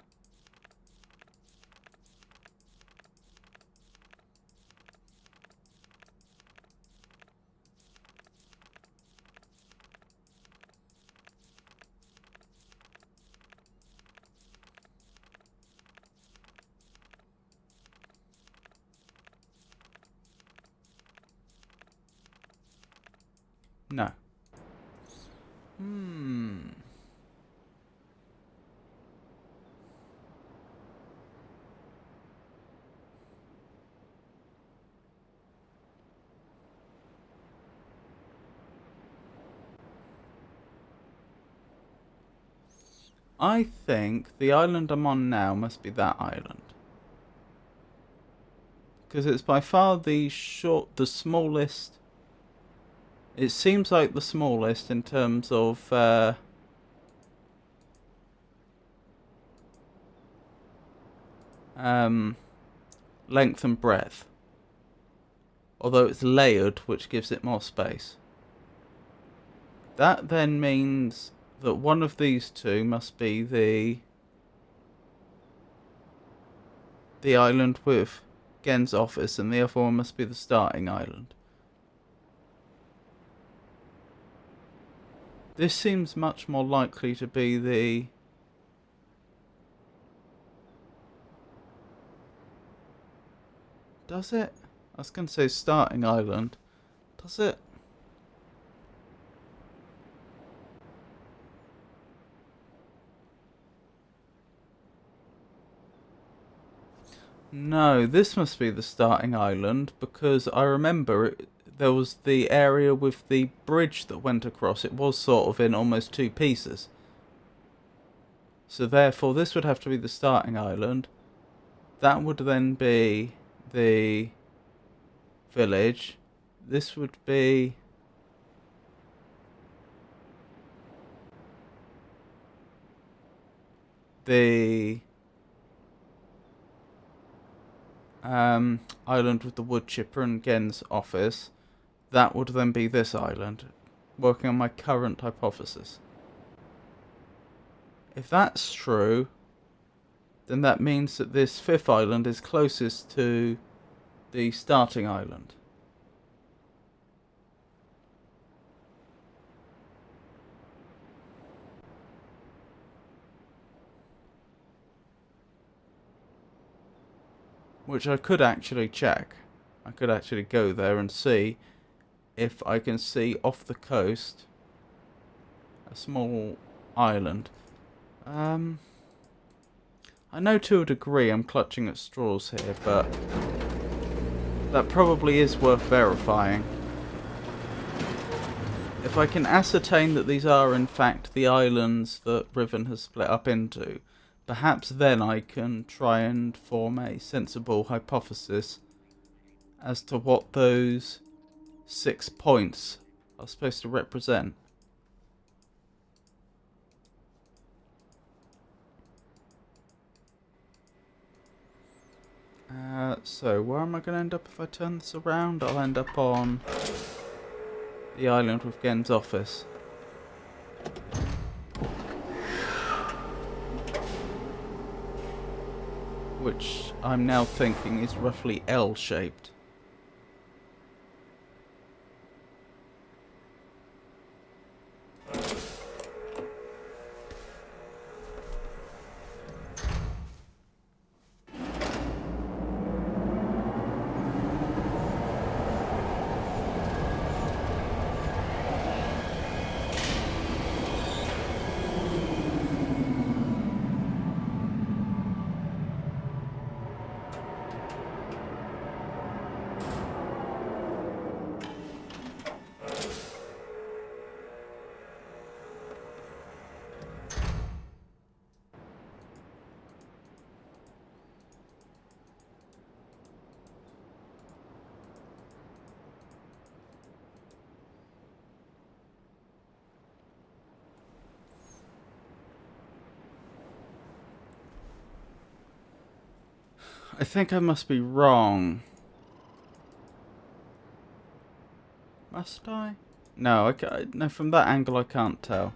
No. I think the island I'm on now must be that island. Because it's by far the smallest It seems like the smallest in terms of length and breadth. Although it's layered, which gives it more space. That then means that one of these two must be the island with Gen's office, and the other one must be the starting island. This seems much more likely to be the... Does it? I was going to say starting island. Does it? No, this must be the starting island, because I remember there was the area with the bridge that went across. It was sort of in almost two pieces. So therefore this would have to be the starting island. That would then be the village. This would be... the island with the wood chipper and Gen's office. That would then be this island, working on my current hypothesis. If that's true, then that means that this fifth island is closest to the starting island. Which I could actually check. I could actually go there and see if I can see off the coast a small island. I know to a degree I'm clutching at straws here, but that probably is worth verifying. If I can ascertain that these are in fact the islands that Riven has split up into, perhaps then I can try and form a sensible hypothesis as to what those 6 points are supposed to represent. So where am I going to end up if I turn this around? I'll end up on the island with Gen's office. Which I'm now thinking is roughly L-shaped. I think I must be wrong. Must I? No, no, from that angle I can't tell.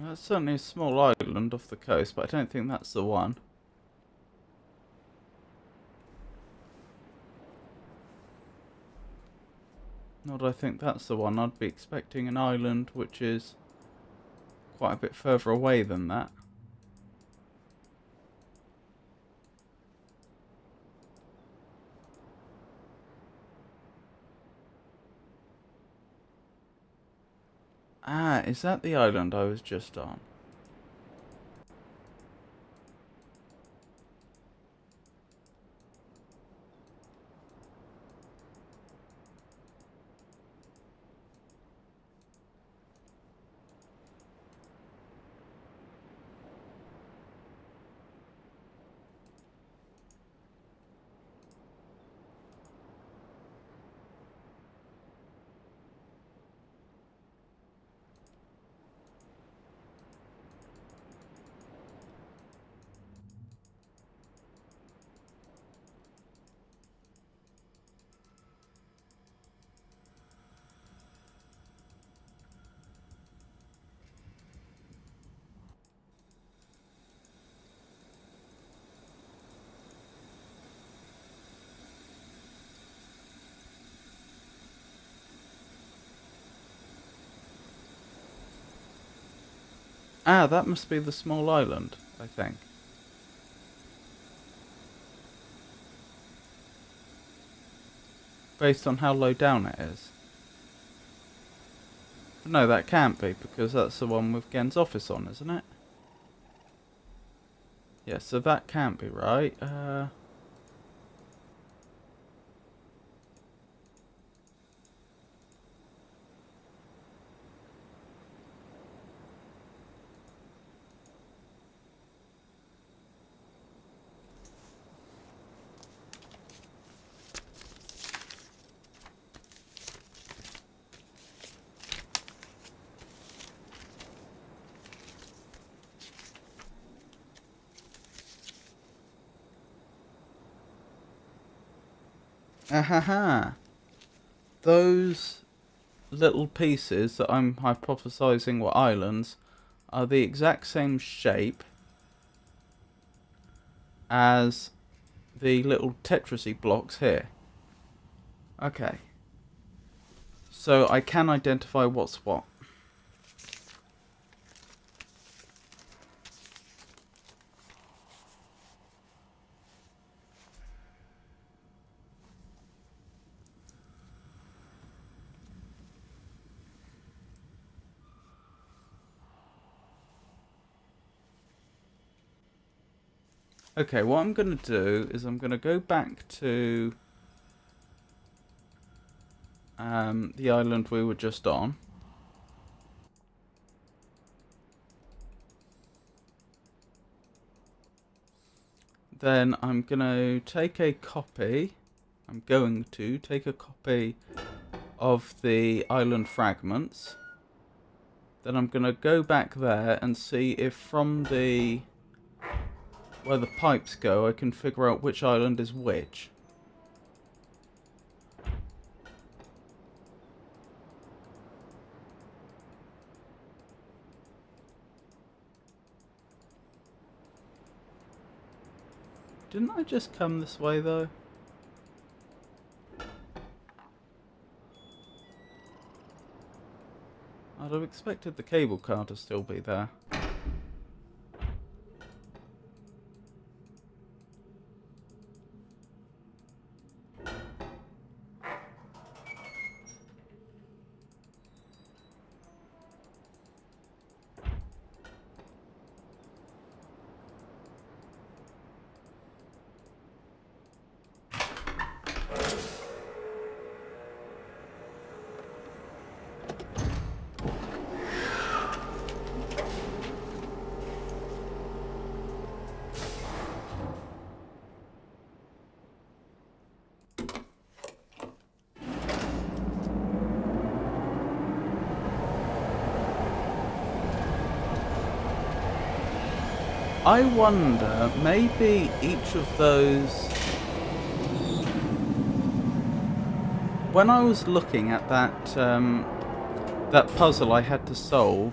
That's certainly a small island off the coast, but I don't think that's the one. Nor do I think that's the one. I'd be expecting an island which is quite a bit further away than that. Ah, is that the island I was just on? Ah, that must be the small island, I think. Based on how low down it is. But no, that can't be, because that's the one with Gen's office on, isn't it? Yeah, so that can't be right. Ahaha. Those little pieces that I'm hypothesizing were islands are the exact same shape as the little Tetrisy blocks here. Okay. So I can identify what's what. Okay, what I'm going to do is I'm going to go back to the island we were just on. Then I'm going to take a copy. I'm going to take a copy of the island fragments. Then I'm going to go back there and see if from the where the pipes go I can figure out which island is which. Didn't I just come this way though? I'd have expected the cable car to still be there. I wonder, maybe each of those... When I was looking at that that puzzle I had to solve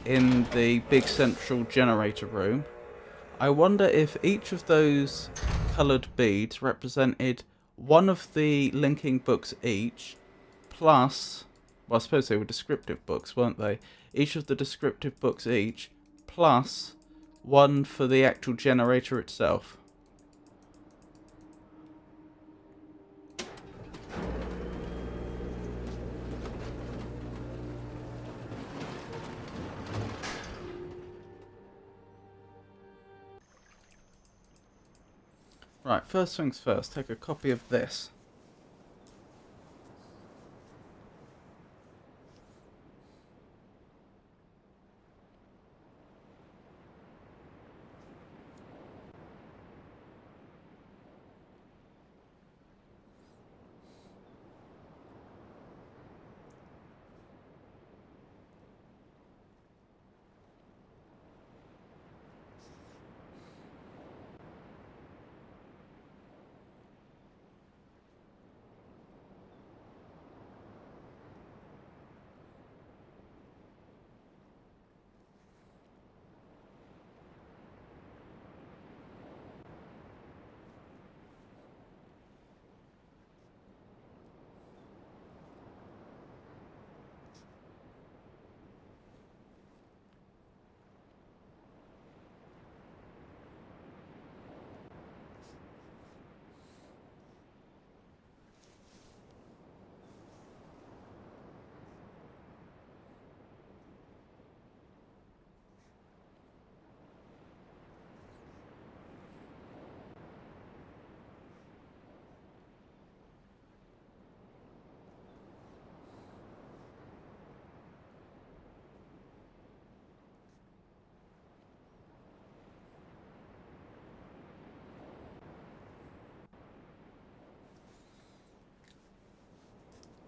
in the big central generator room, I wonder if each of those coloured beads represented one of the linking books each, plus... Well, I suppose they were descriptive books, weren't they? Each of the descriptive books each, plus one for the actual generator itself. Right, first things first, take a copy of this.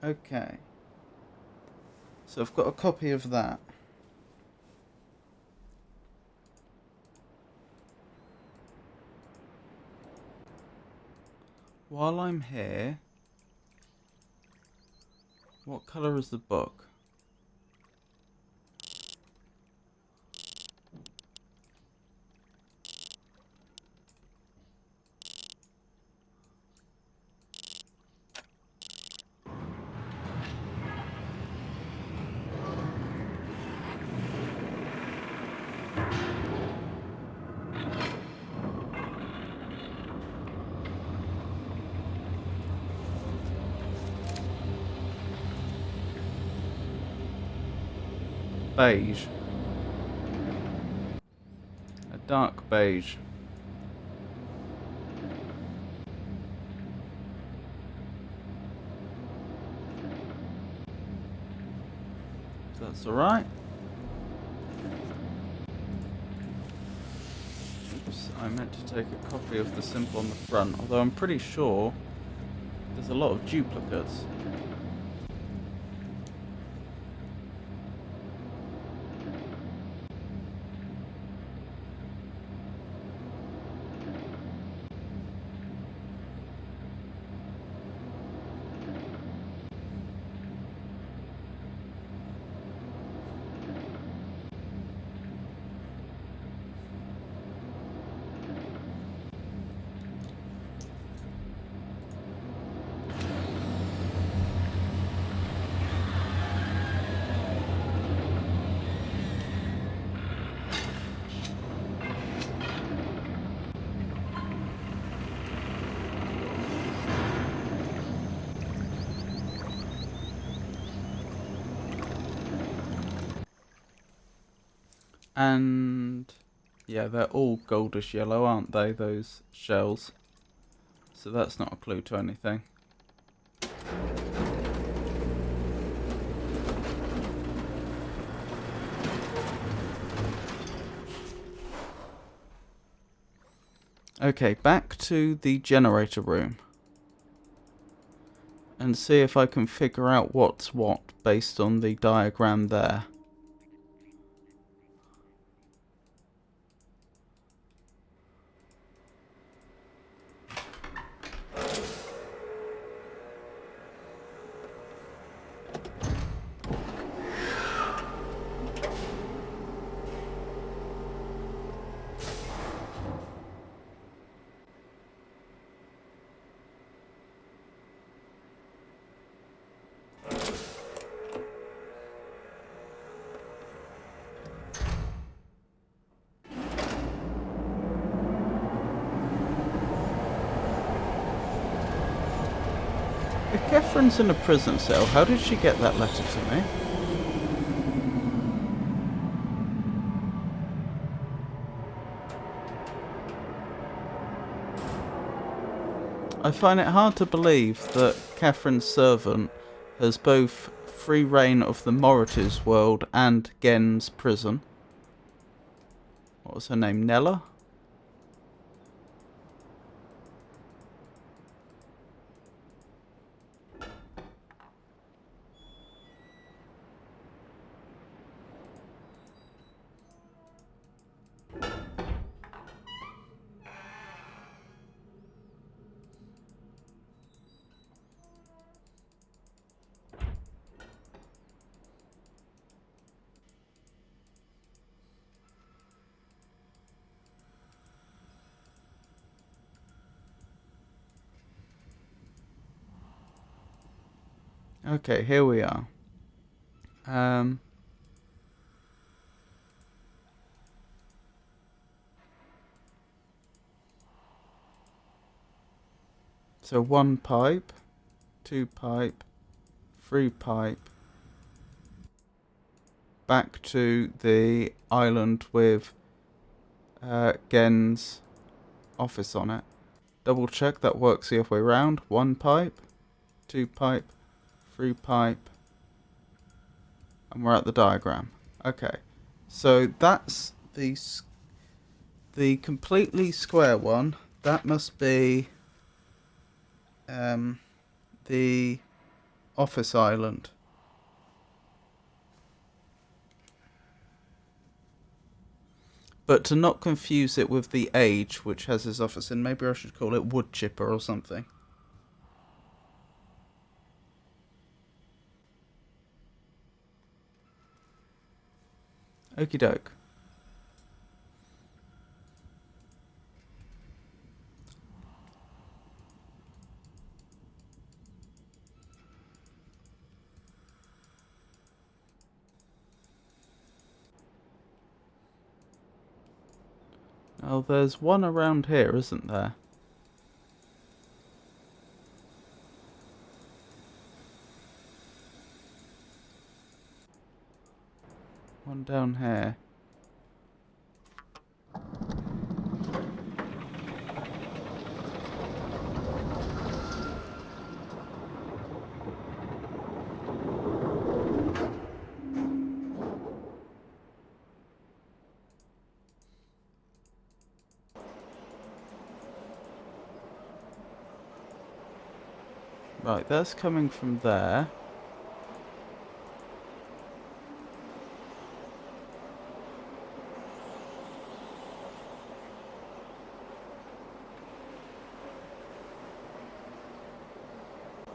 Okay. So I've got a copy of that. While I'm here, what colour is the book? Beige. A dark beige. That's alright. Oops, I meant to take a copy of the symbol on the front, although I'm pretty sure there's a lot of duplicates. And yeah, they're all goldish yellow, aren't they, those shells? So that's not a clue to anything. Okay, back to the generator room. And see if I can figure out what's what based on the diagram there. If Catherine's in a prison cell, how did she get that letter to me? I find it hard to believe that Catherine's servant has both free reign of the Morites world and Gen's prison. What was her name? Nella? Okay, here we are. So 1 pipe, 2 pipe, 3 pipe, back to the island with Gen's office on it. Double check that works the other way around. 1 pipe, 2 pipe, 3 pipe, and we're at the diagram. Okay, so that's the completely square one. That must be the office island. But to not confuse it with the Age, which has his office in, maybe I should call it Wood Chipper or something. Okie doke. Oh, there's one around here, isn't there? One down here. Right, that's coming from there.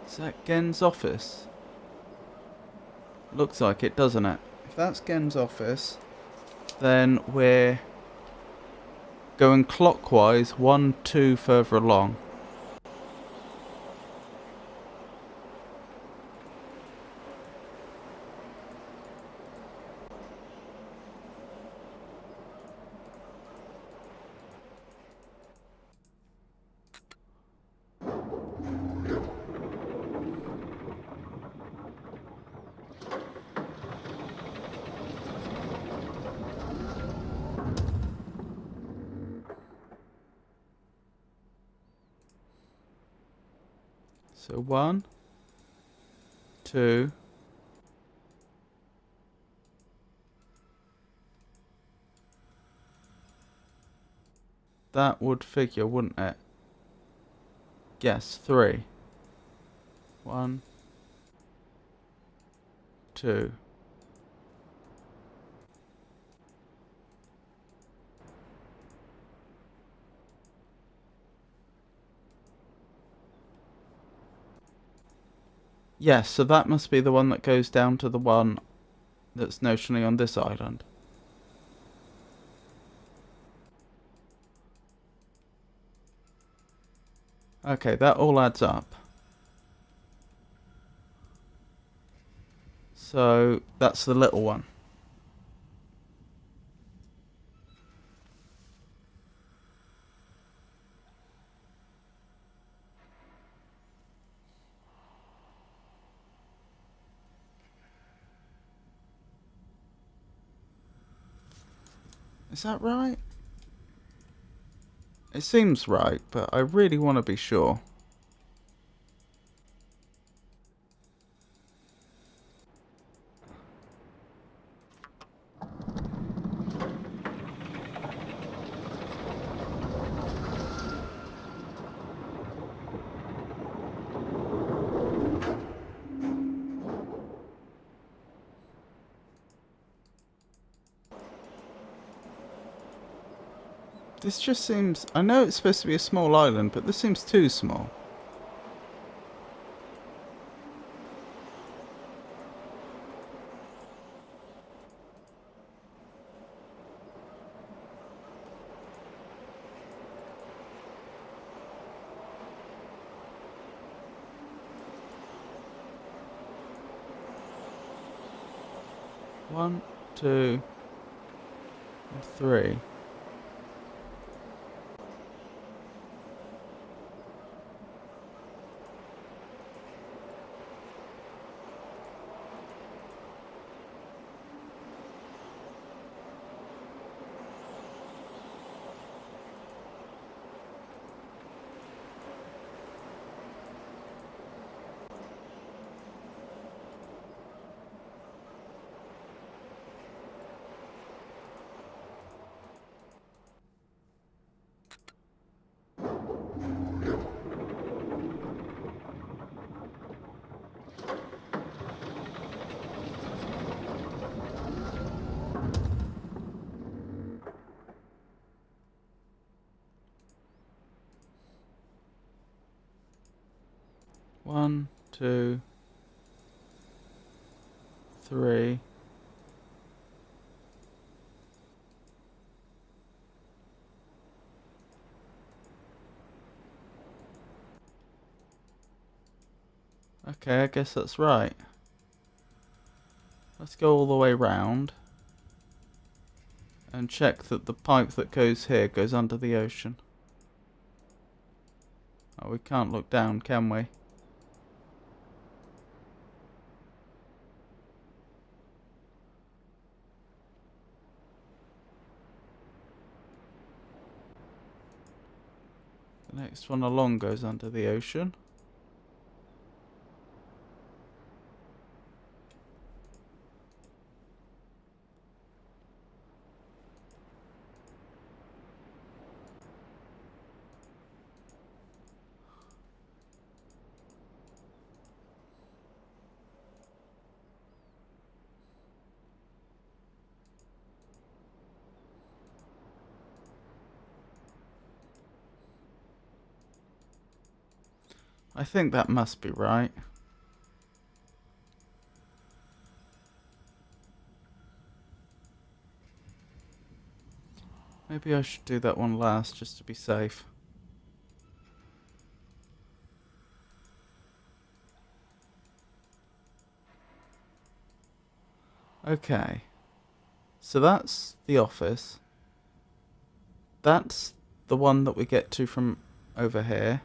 Is that Gen's office? Looks like it, doesn't it? If that's Gen's office, then we're going clockwise 1, 2 further along. So 1, 2. That would figure, wouldn't it? Yes, 3. 1, 2. Yes, so that must be the one that goes down to the one that's notionally on this island. Okay, that all adds up. So that's the little one. Is that right? It seems right, but I really want to be sure. This just seems... I know it's supposed to be a small island, but this seems too small. One, two, and three. One, two, three. Okay, I guess that's right. Let's go all the way round and check that the pipe that goes here goes under the ocean. Oh, we can't look down, can we? The next one along goes under the ocean. I think that must be right. Maybe I should do that one last just to be safe. Okay. So that's the office. That's the one that we get to from over here.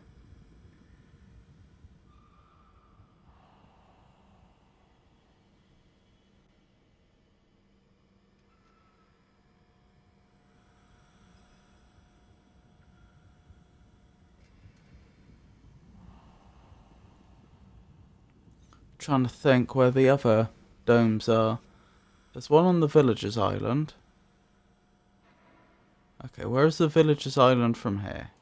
Trying to think where the other domes are. There's one on the Villagers Island. Okay, where's the Villagers Island from here?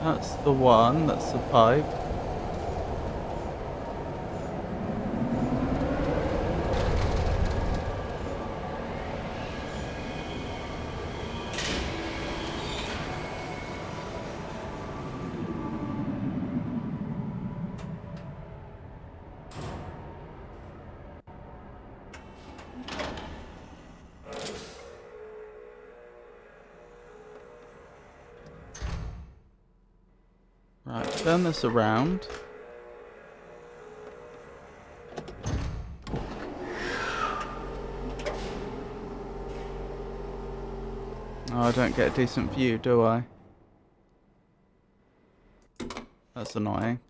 That's the one, that's the pipe. Right, turn this around. Oh, I don't get a decent view, do I? That's annoying.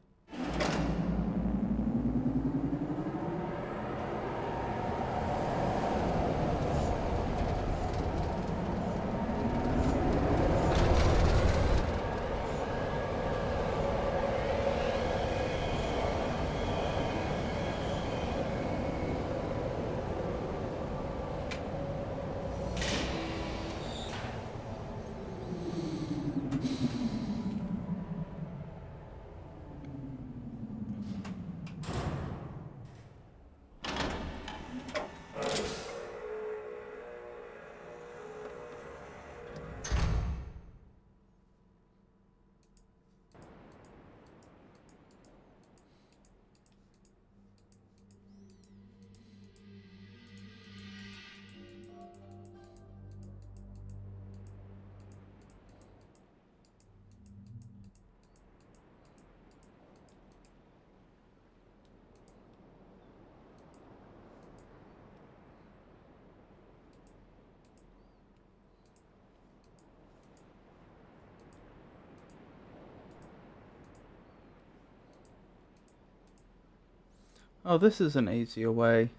Oh, this is an easier way.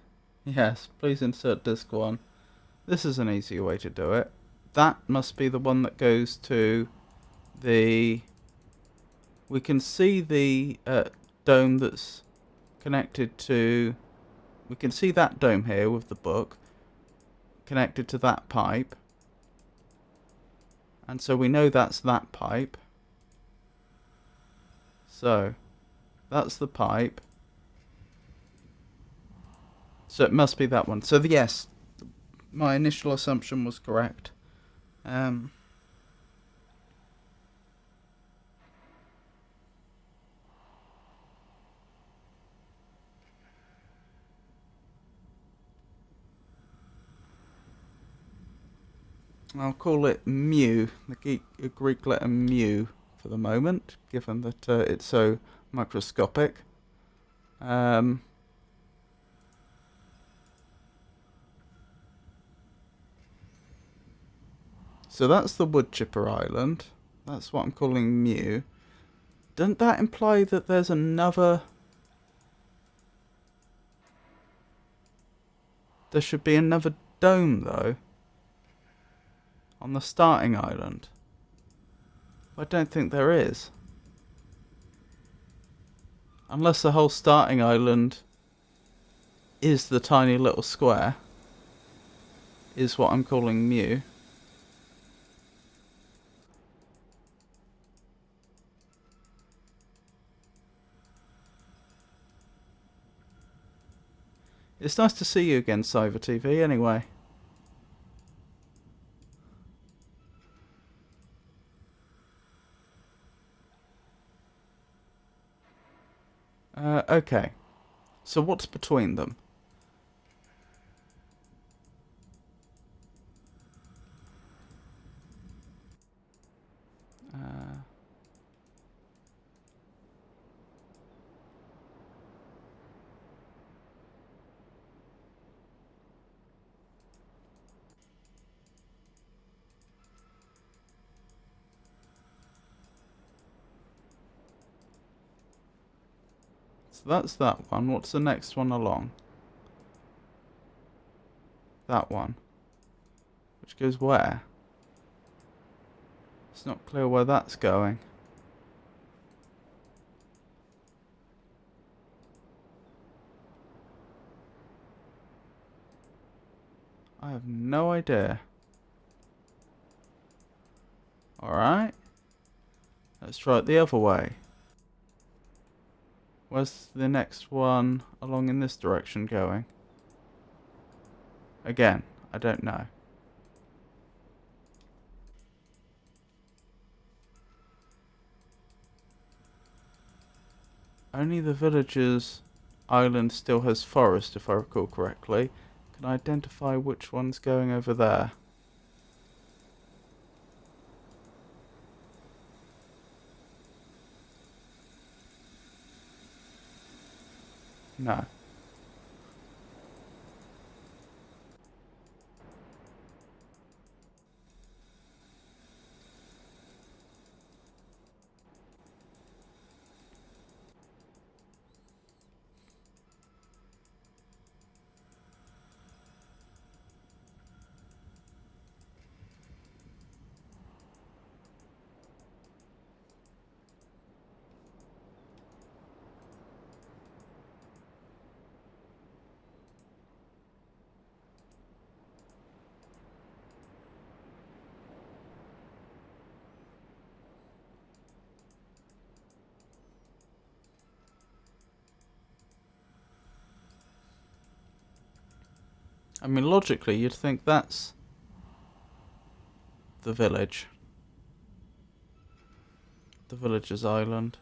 Yes, please insert disc 1. This is an easier way to do it. That must be the one that goes to the... We can see the dome that's connected to... We can see that dome here with the book connected to that pipe. And so we know that's that pipe. So, that's the pipe. So it must be that one. So yes, my initial assumption was correct. I'll call it mu, the Greek letter mu for the moment, given that it's so microscopic. So that's the wood chipper island. That's what I'm calling mu. Doesn't that imply that there's another... There should be another dome, though, on the starting island. I don't think there is. Unless the whole starting island is the tiny little square, is what I'm calling mu. It's nice to see you again, Cyber TV, anyway. Okay. So what's between them? So that's that one. What's the next one along? That one. Which goes where? It's not clear where that's going. I have no idea. Alright. Let's try it the other way. Where's the next one along in this direction going? Again, I don't know. Only the villager's island still has forest, if I recall correctly. Can I identify which one's going over there? No. I mean, logically, you'd think that's the village. The village's island.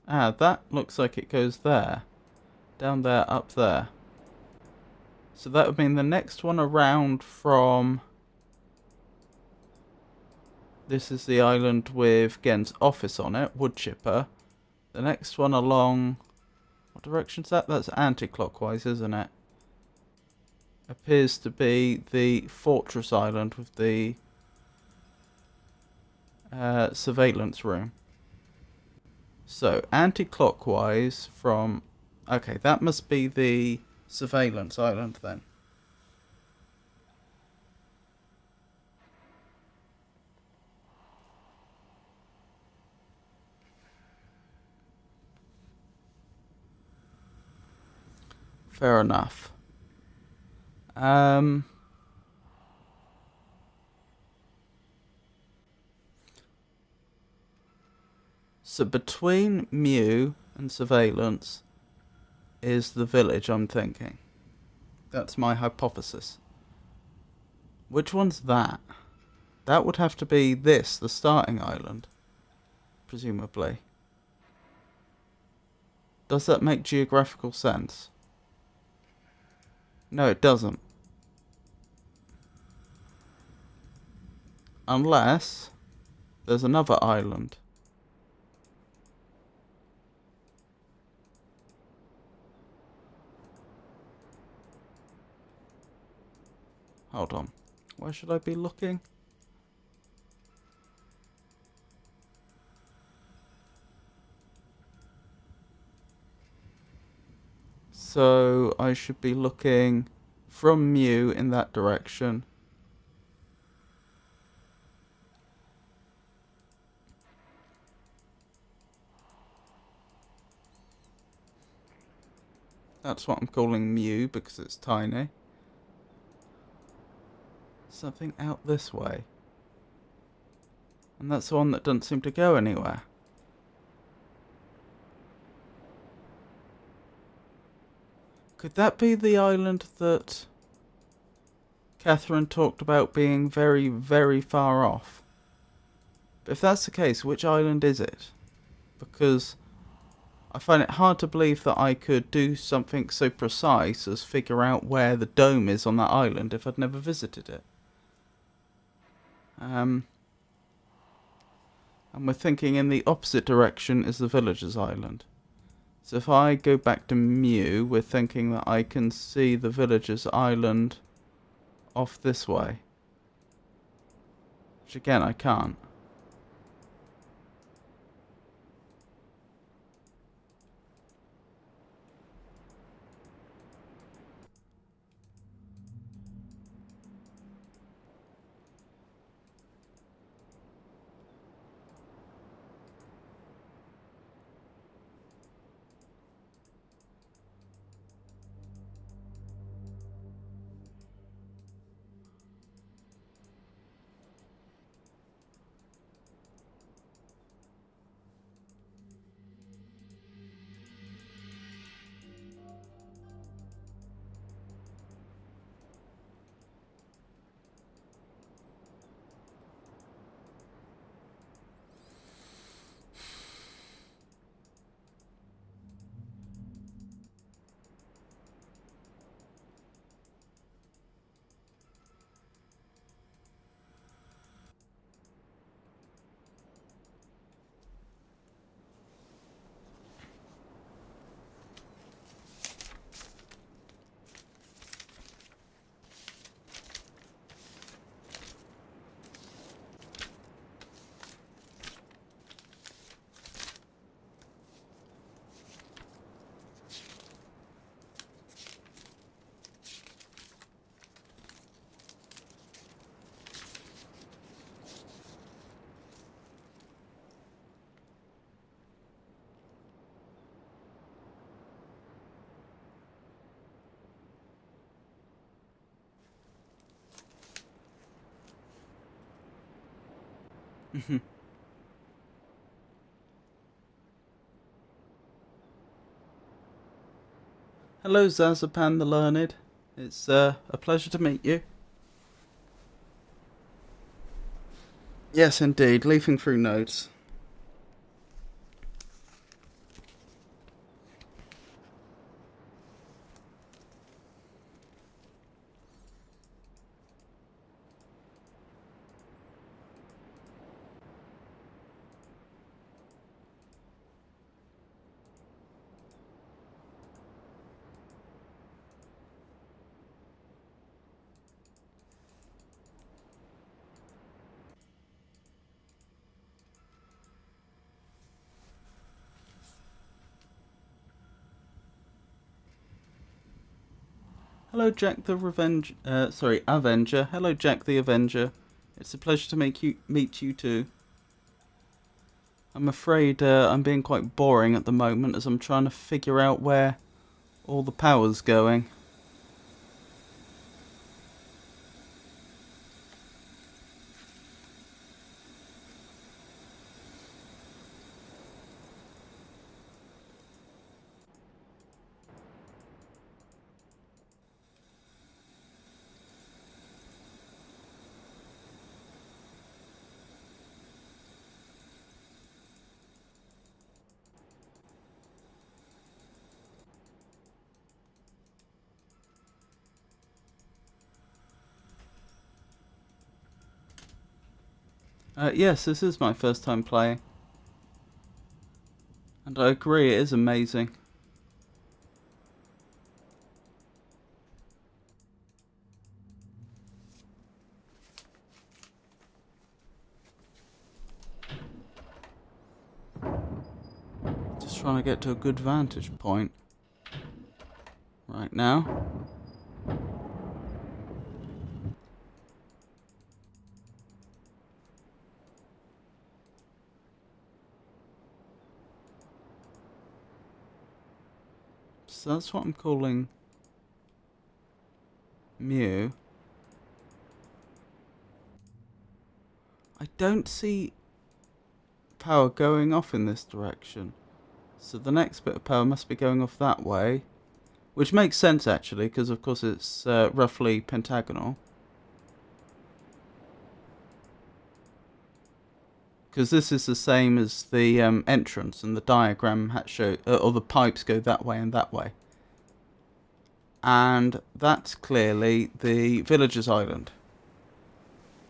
Ah, that looks like it goes there. Down there, up there. So that would mean the next one around from... This is the island with Gen's office on it, Woodchipper. The next one along... What direction's that? That's anti-clockwise, isn't it? Appears to be the fortress island with the surveillance room. So, anti-clockwise from... Okay, that must be the surveillance island then. Fair enough. So between Mew and surveillance is the village, I'm thinking. That's my hypothesis. Which one's that? That would have to be this, the starting island. Presumably. Does that make geographical sense? No, it doesn't. Unless there's another island. Hold on. Where should I be looking? So I should be looking from Mew in that direction. That's what I'm calling Mew because it's tiny. Something out this way. And that's the one that doesn't seem to go anywhere. Could that be the island that Catherine talked about being very, very far off? But if that's the case, which island is it? Because I find it hard to believe that I could do something so precise as figure out where the dome is on that island if I'd never visited it. And we're thinking in the opposite direction is the villager's island. So if I go back to Mew, we're thinking that I can see the villager's island off this way. Which again, I can't. Hello, Zazapan the Learned. It's a pleasure to meet you. Yes, indeed. Leafing through notes. Hello, Jack the Avenger. Hello, Jack the Avenger. It's a pleasure to meet you too. I'm afraid I'm being quite boring at the moment as I'm trying to figure out where all the power's going. Yes, this is my first time playing. And I agree, it is amazing. Just trying to get to a good vantage point right now. So that's what I'm calling Mew. I don't see power going off in this direction. So the next bit of power must be going off that way. Which makes sense actually, because of course it's roughly pentagonal. Because this is the same as the entrance, and the diagram or the pipes go that way and that way. And that's clearly the villager's island.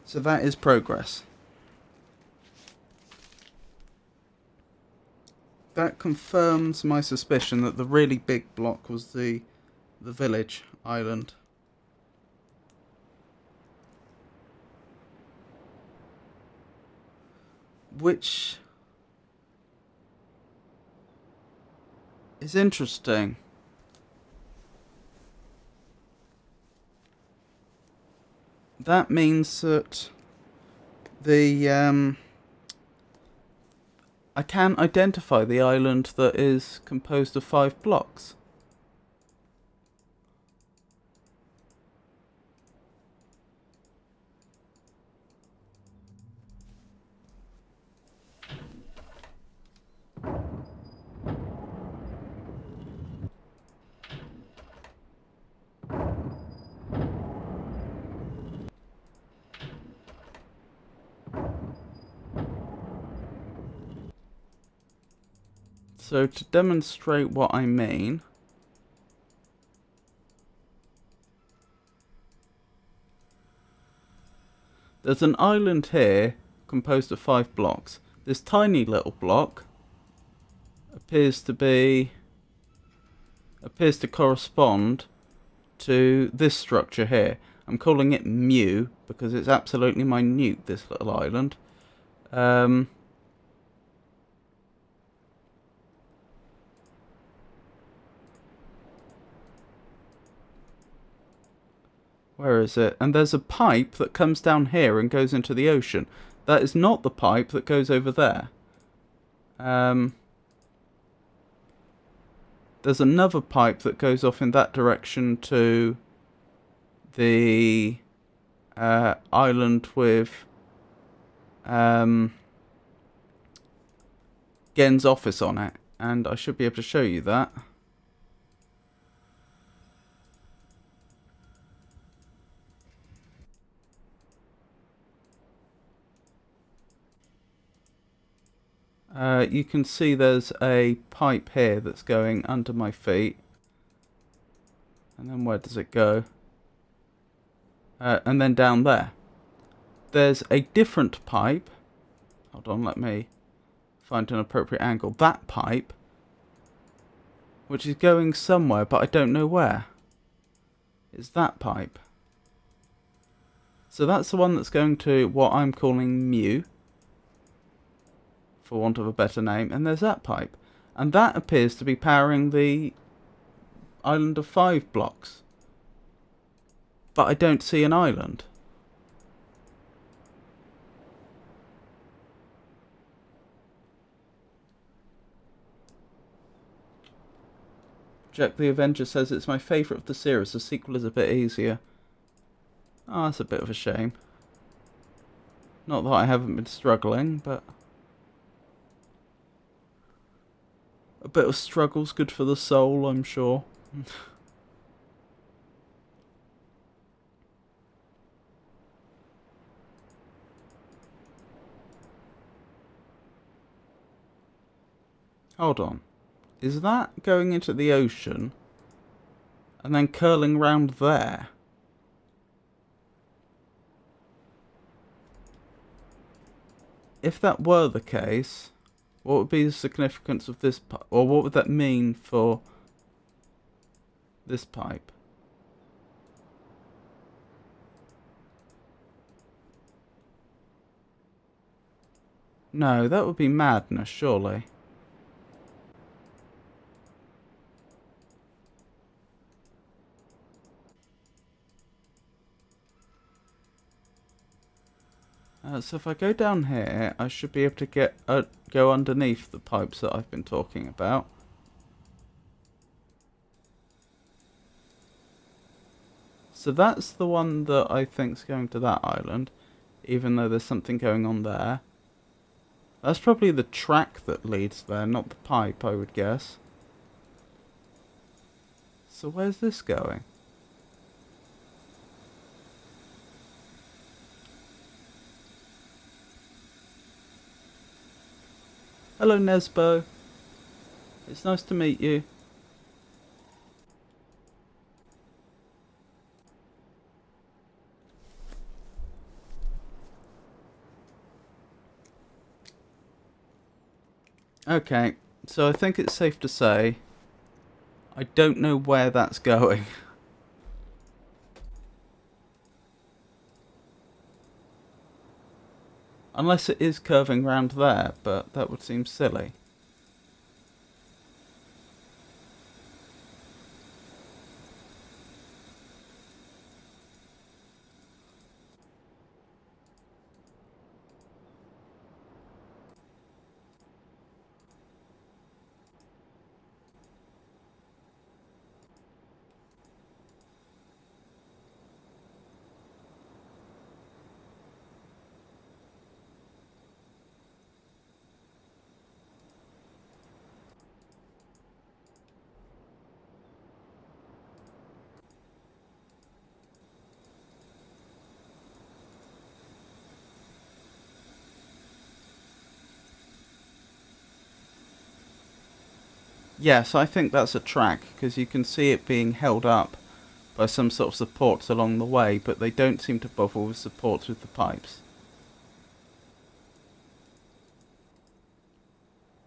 So that is progress. That confirms my suspicion that the really big block was the village island. Which is interesting. That means that the I can identify the island that is composed of 5 blocks. So to demonstrate what I mean, there's an island here composed of 5 blocks. This tiny little block appears to correspond to this structure here. I'm calling it Mu because it's absolutely minute, this little island. Where is it? And there's a pipe that comes down here and goes into the ocean. That is not the pipe that goes over there. There's another pipe that goes off in that direction to the island with Gen's office on it, and I should be able to show you that. You can see there's a pipe here that's going under my feet. And then where does it go? And then down there. There's a different pipe. Hold on, let me find an appropriate angle. That pipe, which is going somewhere, but I don't know where. Is that pipe. So that's the one that's going to what I'm calling Mew, for want of a better name. And there's that pipe. And that appears to be powering the Island of 5 blocks. But I don't see an island. Jack the Avenger says it's my favourite of the series. The sequel is a bit easier. Oh, that's a bit of a shame. Not that I haven't been struggling, but a bit of struggle's good for the soul, I'm sure. Hold on. Is that going into the ocean and then curling round there? If that were the case, what would be the significance of this pipe? Or what would that mean for this pipe? No, that would be madness, surely. So if I go down here, I should be able to get go underneath the pipes that I've been talking about. So that's the one that I think's going to that island, even though there's something going on there. That's probably the track that leads there, not the pipe, I would guess. So where's this going? Hello, Nesbo. It's nice to meet you. Okay, so I think it's safe to say I don't know where that's going. Unless it is curving round there, but that would seem silly. Yes, I think that's a track, because you can see it being held up by some sort of supports along the way, but they don't seem to bother with supports with the pipes.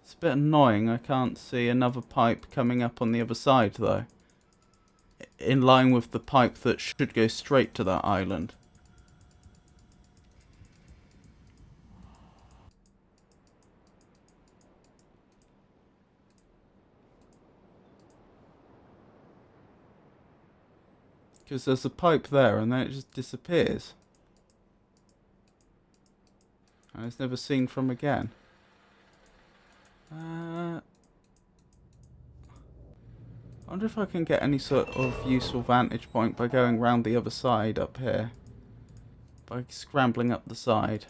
It's a bit annoying, I can't see another pipe coming up on the other side though. In line with the pipe that should go straight to that island. Because there's a pipe there and then it just disappears. And it's never seen from again. I wonder if I can get any sort of useful vantage point by going round the other side up here. By scrambling up the side.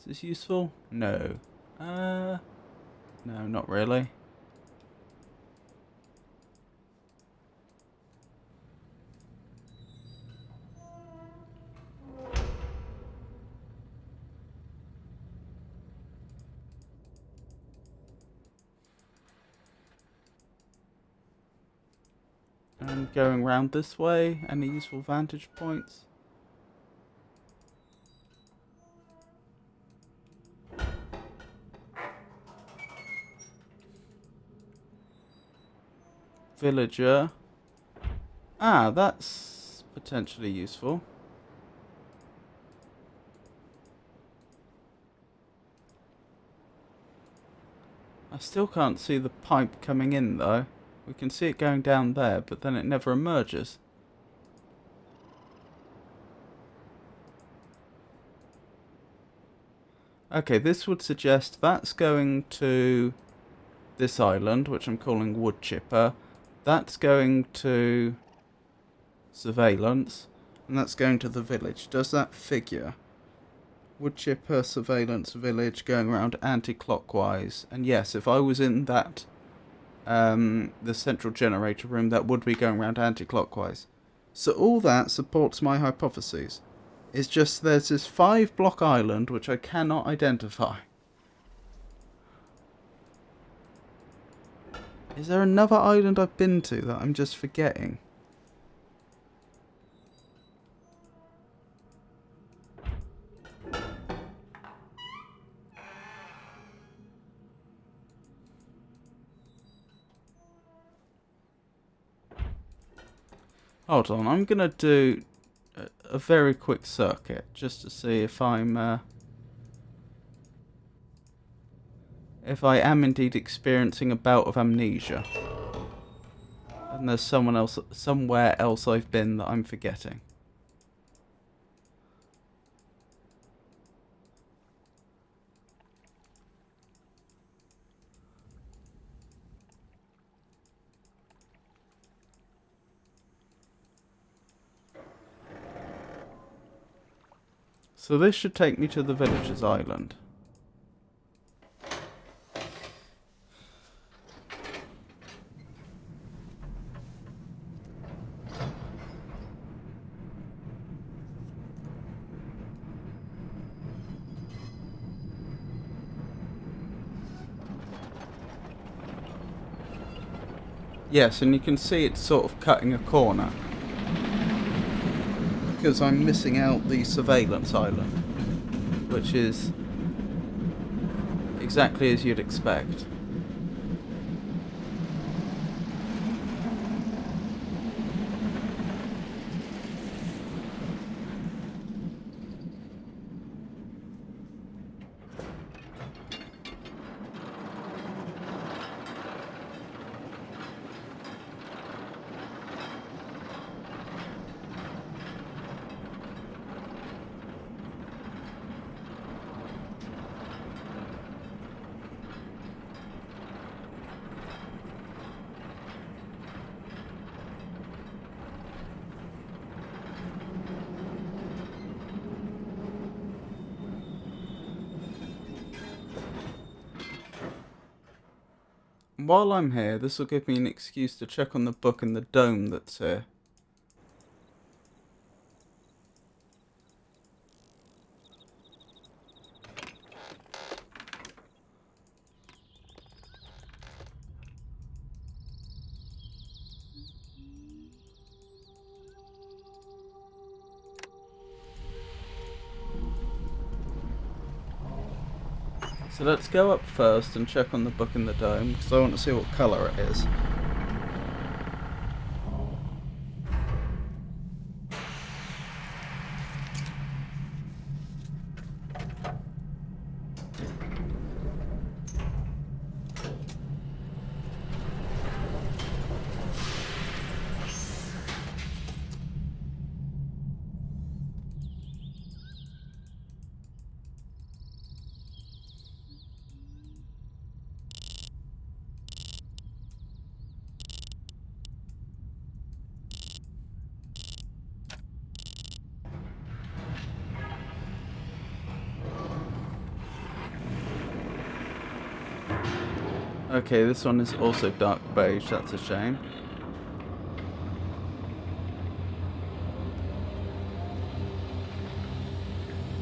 Is this useful? No. No, not really. And going round this way, any useful vantage points? Villager. Ah, that's potentially useful. I still can't see the pipe coming in though. We can see it going down there, but then it never emerges. Okay, this would suggest that's going to this island, which I'm calling Wood Chipper. That's going to Surveillance, and that's going to the village. Does that figure? Wood Chipper, Surveillance, Village, going around anti-clockwise. And yes, if I was in that the central generator room, that would be going around anti-clockwise. So all that supports my hypotheses. It's just there's this 5-block island which I cannot identify. Is there another island I've been to that I'm just forgetting? Hold on, I'm gonna do a very quick circuit just to see if I am indeed experiencing a bout of amnesia, and there's somewhere else I've been that I'm forgetting. So this should take me to the Villagers Island. Yes, and you can see it's sort of cutting a corner, because I'm missing out the Surveillance Island, which is exactly as you'd expect. While I'm here, this will give me an excuse to check on the book in the dome that's here. So let's go up first and check on the book in the dome, because I want to see what colour it is. Okay, this one is also dark beige, that's a shame.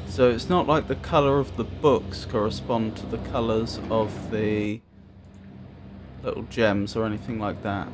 So it's not like the colour of the books correspond to the colours of the little gems or anything like that.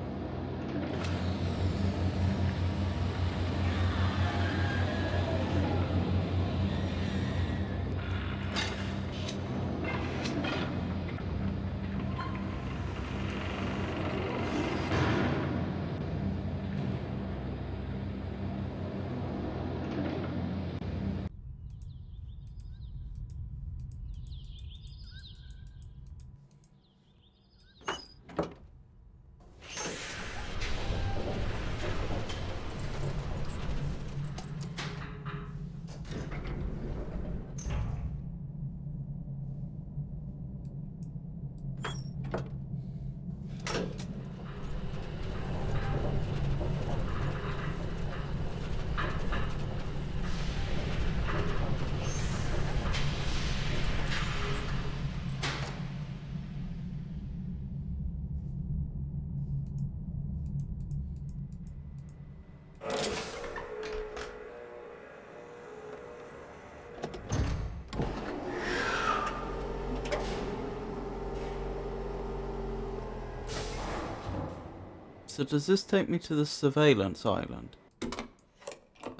So does this take me to the surveillance island?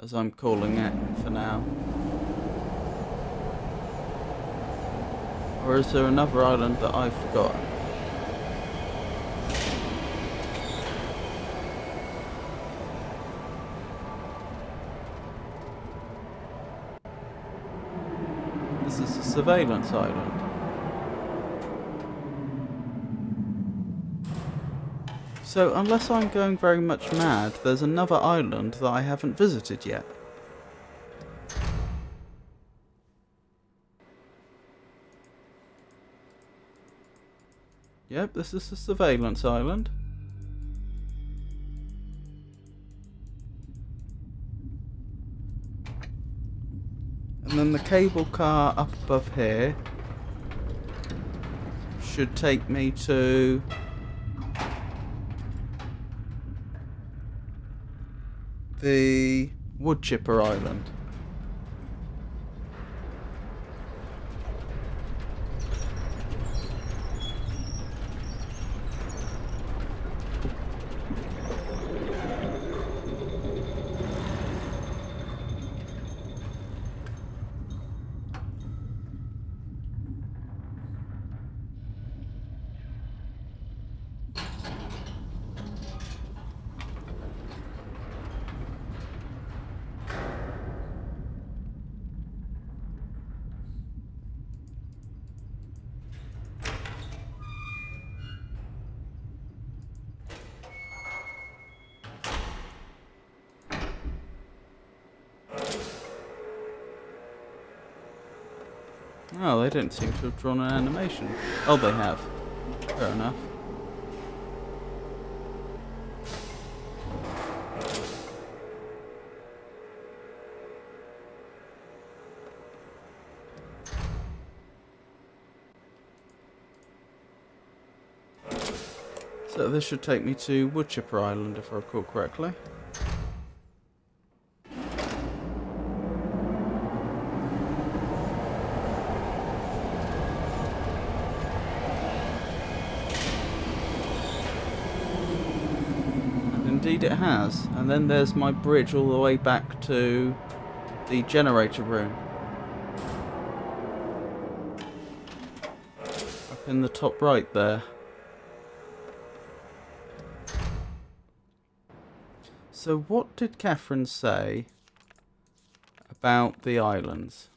As I'm calling it for now. Or is there another island that I've forgotten? This is the surveillance island. So unless I'm going very much mad, there's another island that I haven't visited yet. Yep, this is the surveillance island. And then the cable car up above here should take me to the wood chipper island. Oh, they didn't seem to have drawn an animation. Oh, they have. Fair enough. So this should take me to Woodchipper Island, if I recall correctly. And indeed it has. And then there's my bridge all the way back to the generator room. Up in the top right there. So what did Catherine say about the islands?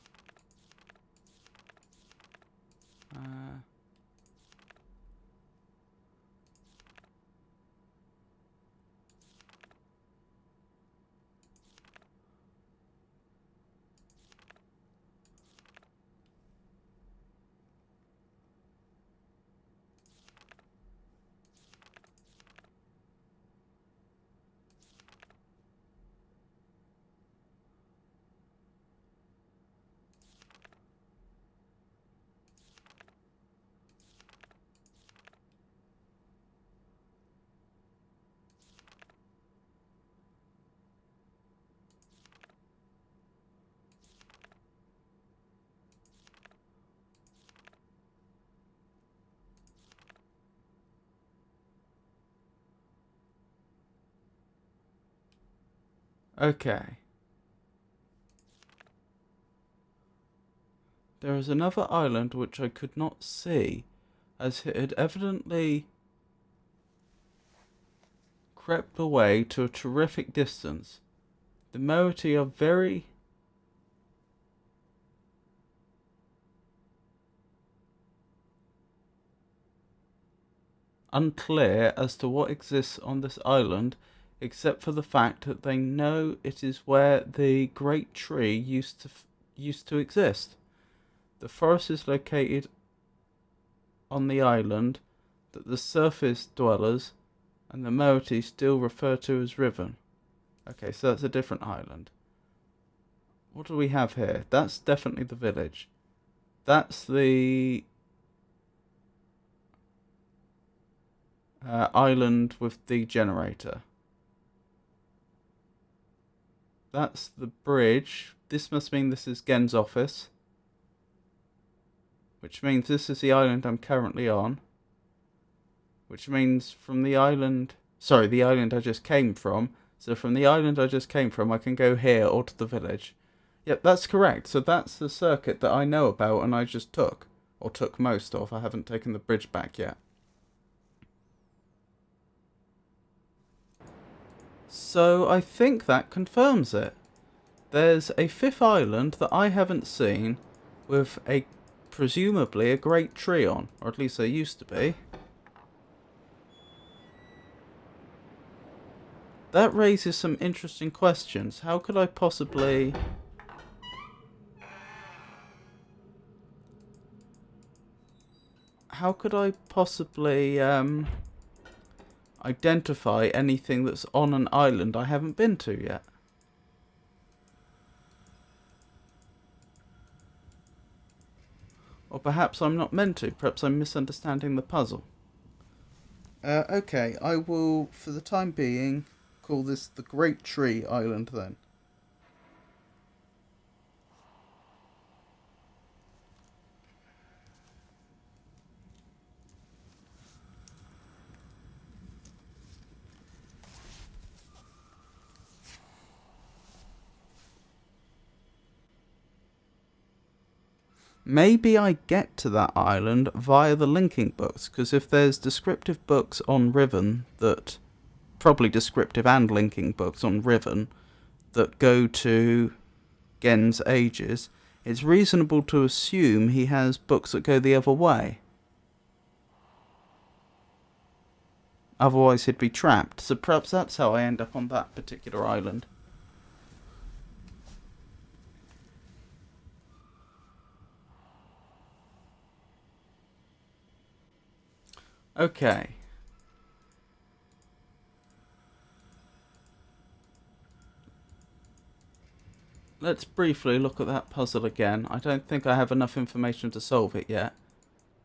Okay. There is another island which I could not see, as it had evidently crept away to a terrific distance. The moiety are very unclear as to what exists on this island, except for the fact that they know it is where the great tree used to exist. The forest is located on the island that the surface dwellers and the moiety still refer to as Riven. Okay, so that's a different island. What do we have here? That's definitely the village. That's the island with the generator. That's the bridge. This must mean this is Gen's office. Which means this is the island I'm currently on. Which means from the island... Sorry, the island I just came from. So from the island I just came from, I can go here or to the village. Yep, that's correct. So that's the circuit that I know about and I just took. Or took most of. I haven't taken the bridge back yet. So I think that confirms it. There's a fifth island that I haven't seen with a presumably a great tree on, or at least there used to be. That raises some interesting questions. How could I possibly... identify anything that's on an island I haven't been to yet? Or perhaps I'm not meant to. Perhaps I'm misunderstanding the puzzle. Okay, I will, for the time being, call this the Great Tree Island then. Maybe I get to that island via the linking books, because if there's descriptive books on Riven that... probably descriptive and linking books on Riven that go to Gen's ages, it's reasonable to assume he has books that go the other way. Otherwise he'd be trapped, so perhaps that's how I end up on that particular island. Okay. Let's briefly look at that puzzle again. I don't think I have enough information to solve it yet,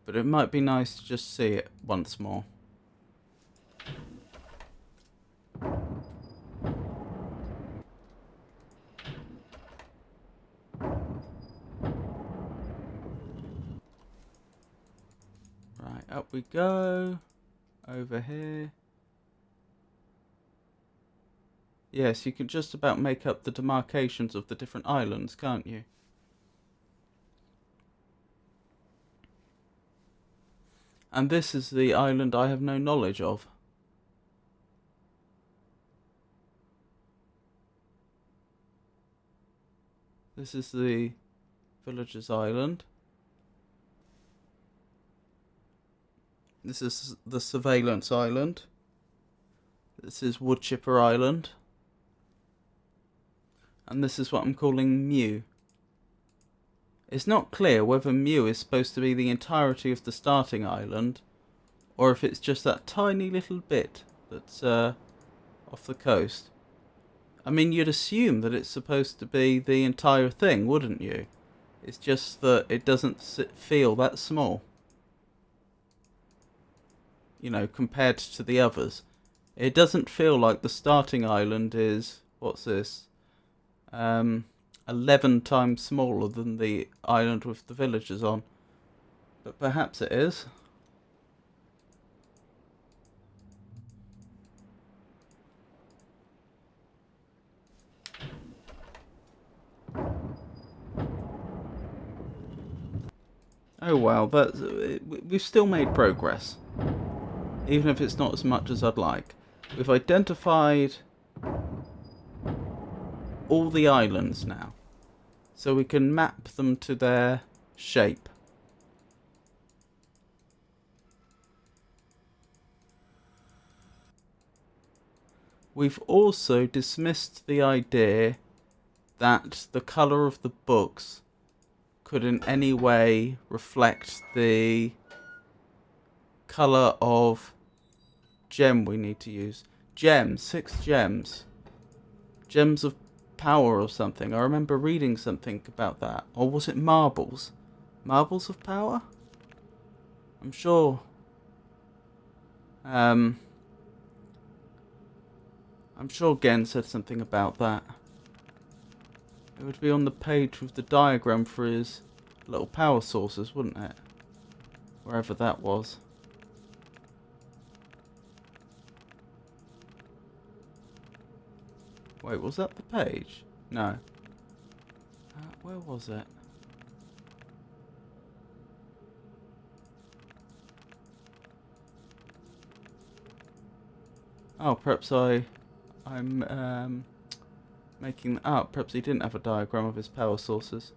but it might be nice to just see it once more. Right, up we go. Over here. Yes, you can just about make up the demarcations of the different islands, can't you? And this is the island I have no knowledge of. This is the Villager's Island. This is the Surveillance Island. This is Woodchipper Island. And this is what I'm calling Mew. It's not clear whether Mew is supposed to be the entirety of the starting island, or if it's just that tiny little bit that's off the coast. I mean, you'd assume that it's supposed to be the entire thing, wouldn't you? It's just that it doesn't feel that small. You know, compared to the others. It doesn't feel like the starting island is... what's this? 11 times smaller than the island with the villagers on. But perhaps it is. Oh well, we've still made progress. Even if it's not as much as I'd like. We've identified all the islands now. So we can map them to their shape. We've also dismissed the idea that the colour of the books could in any way reflect the colour of gem we need to use. Gems, 6 gems. Gems of power or something. I remember reading something about that. Or was it marbles? Marbles of power? I'm sure. I'm sure Gen said something about that. It would be on the page with the diagram for his little power sources, wouldn't it? Wherever that was. Wait, was that the page? No. Where was it? Oh, perhaps I'm making that up. Perhaps he didn't have a diagram of his power sources.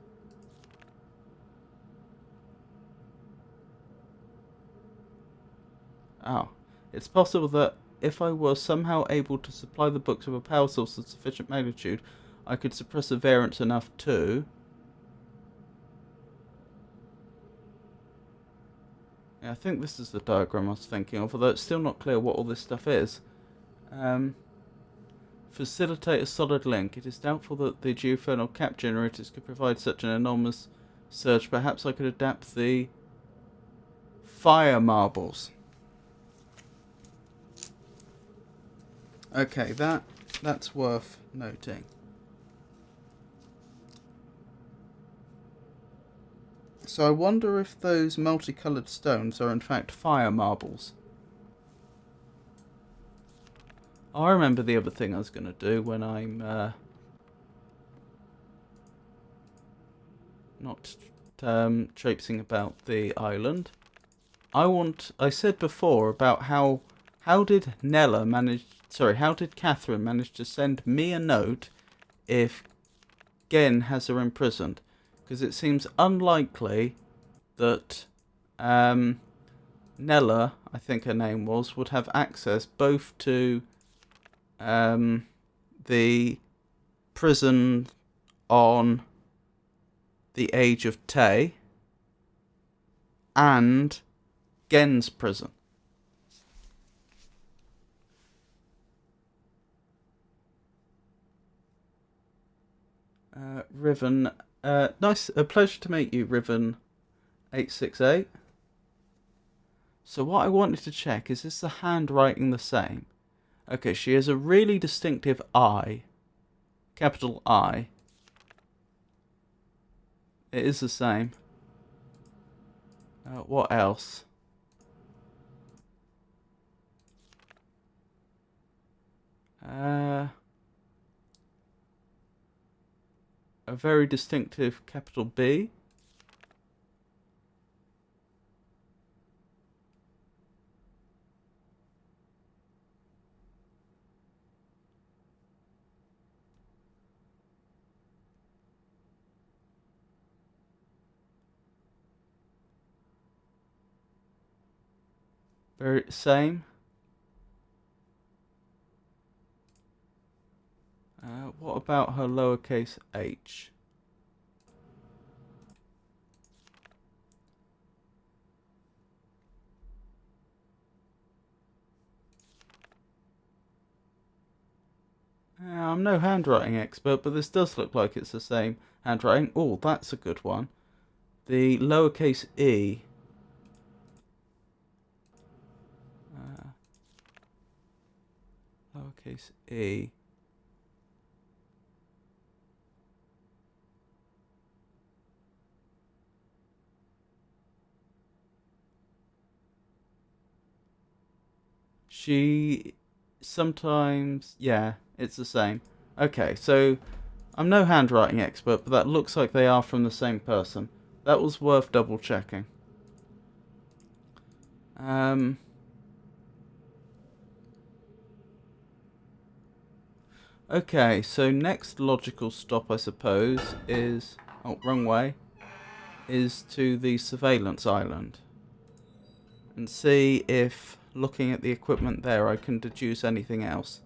Oh. It's possible that if I was somehow able to supply the books with a power source of sufficient magnitude, I could suppress the variance enough to... Yeah, I think this is the diagram I was thinking of, although it's still not clear what all this stuff is. Facilitate a solid link. It is doubtful that the geothermal cap generators could provide such an enormous surge. Perhaps I could adapt the fire marbles. Okay, that's worth noting. So I wonder if those multicoloured stones are in fact fire marbles. I remember the other thing I was going to do when I'm not traipsing about the island. I said before about how did Catherine manage to send me a note if Gen has her imprisoned? Because it seems unlikely that Nella, I think her name was, would have access both to the prison on the Age of Tay and Gen's prison. Riven, nice, a pleasure to meet you, Riven 868. So what I wanted to check is the handwriting the same? Okay, she has a really distinctive I, capital I. It is the same. What else? A very distinctive capital B. Very same. What about her lowercase h? I'm no handwriting expert, but this does look like it's the same handwriting. Oh, that's a good one. The lowercase e. Lowercase e. She sometimes, yeah, it's the same. Okay, so I'm no handwriting expert, but that looks like they are from the same person. That was worth double checking. Okay, so next logical stop, I suppose, is... Oh, wrong way. Is to the surveillance island. And see if, looking at the equipment there, I can deduce anything else.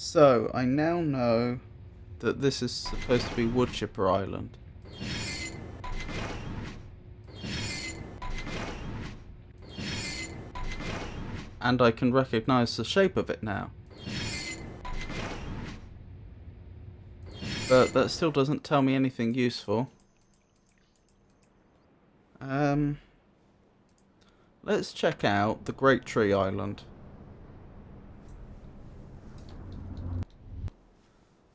So, I now know that this is supposed to be Woodchipper Island. And I can recognise the shape of it now. But that still doesn't tell me anything useful. Let's check out the Great Tree Island.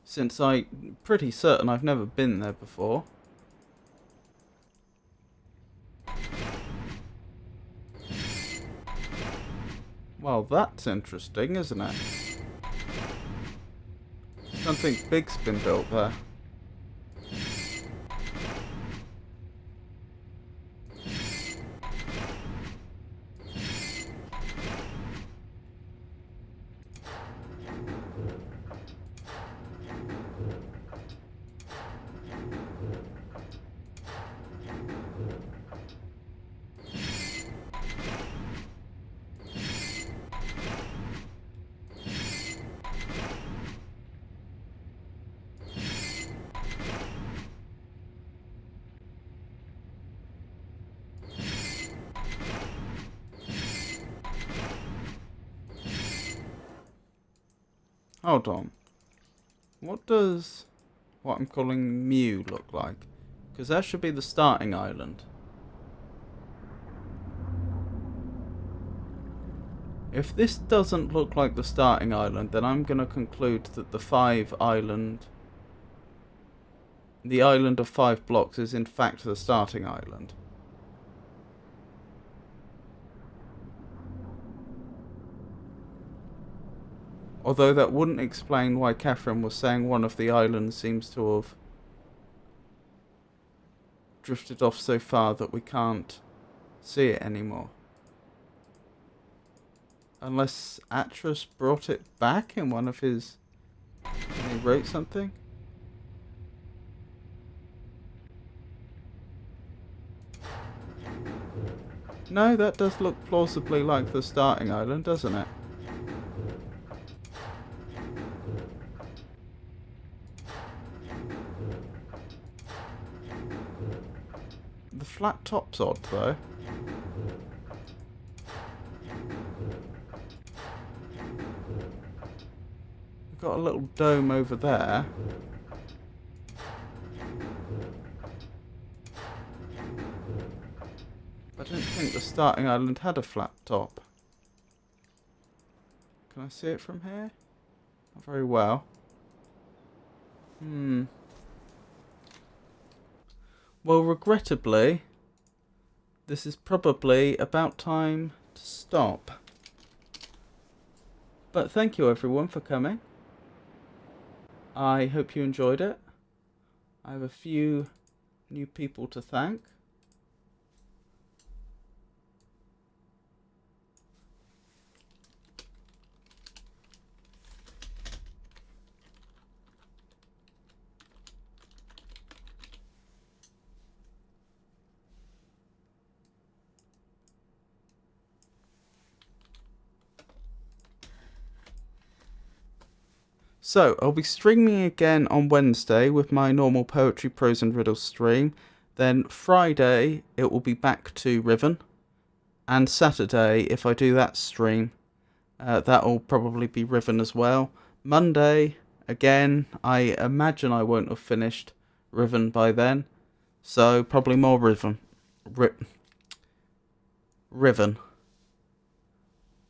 Since I'm pretty certain I've never been there before. Well, that's interesting, isn't it? Something big's been built there. Hold on. What does what I'm calling Mew look like? Because that should be the starting island. If this doesn't look like the starting island, then I'm going to conclude that the island of 5 blocks is in fact the starting island. Although that wouldn't explain why Catherine was saying one of the islands seems to have drifted off so far that we can't see it anymore. Unless Atlas brought it back in one of his... when he wrote something? No, that does look plausibly like the starting island, doesn't it? The flat top's odd, though. We've got a little dome over there. I didn't think the starting island had a flat top. Can I see it from here? Not very well. Well, regrettably, this is probably about time to stop. But thank you everyone for coming. I hope you enjoyed it. I have a few new people to thank. So, I'll be streaming again on Wednesday with my normal Poetry, Prose and Riddles stream. Then Friday, it will be back to Riven. And Saturday, if I do that stream, that'll probably be Riven as well. Monday, again, I imagine I won't have finished Riven by then. So, probably more Riven. Riven.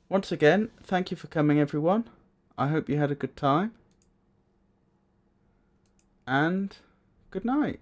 Once again, thank you for coming everyone. I hope you had a good time. And good night.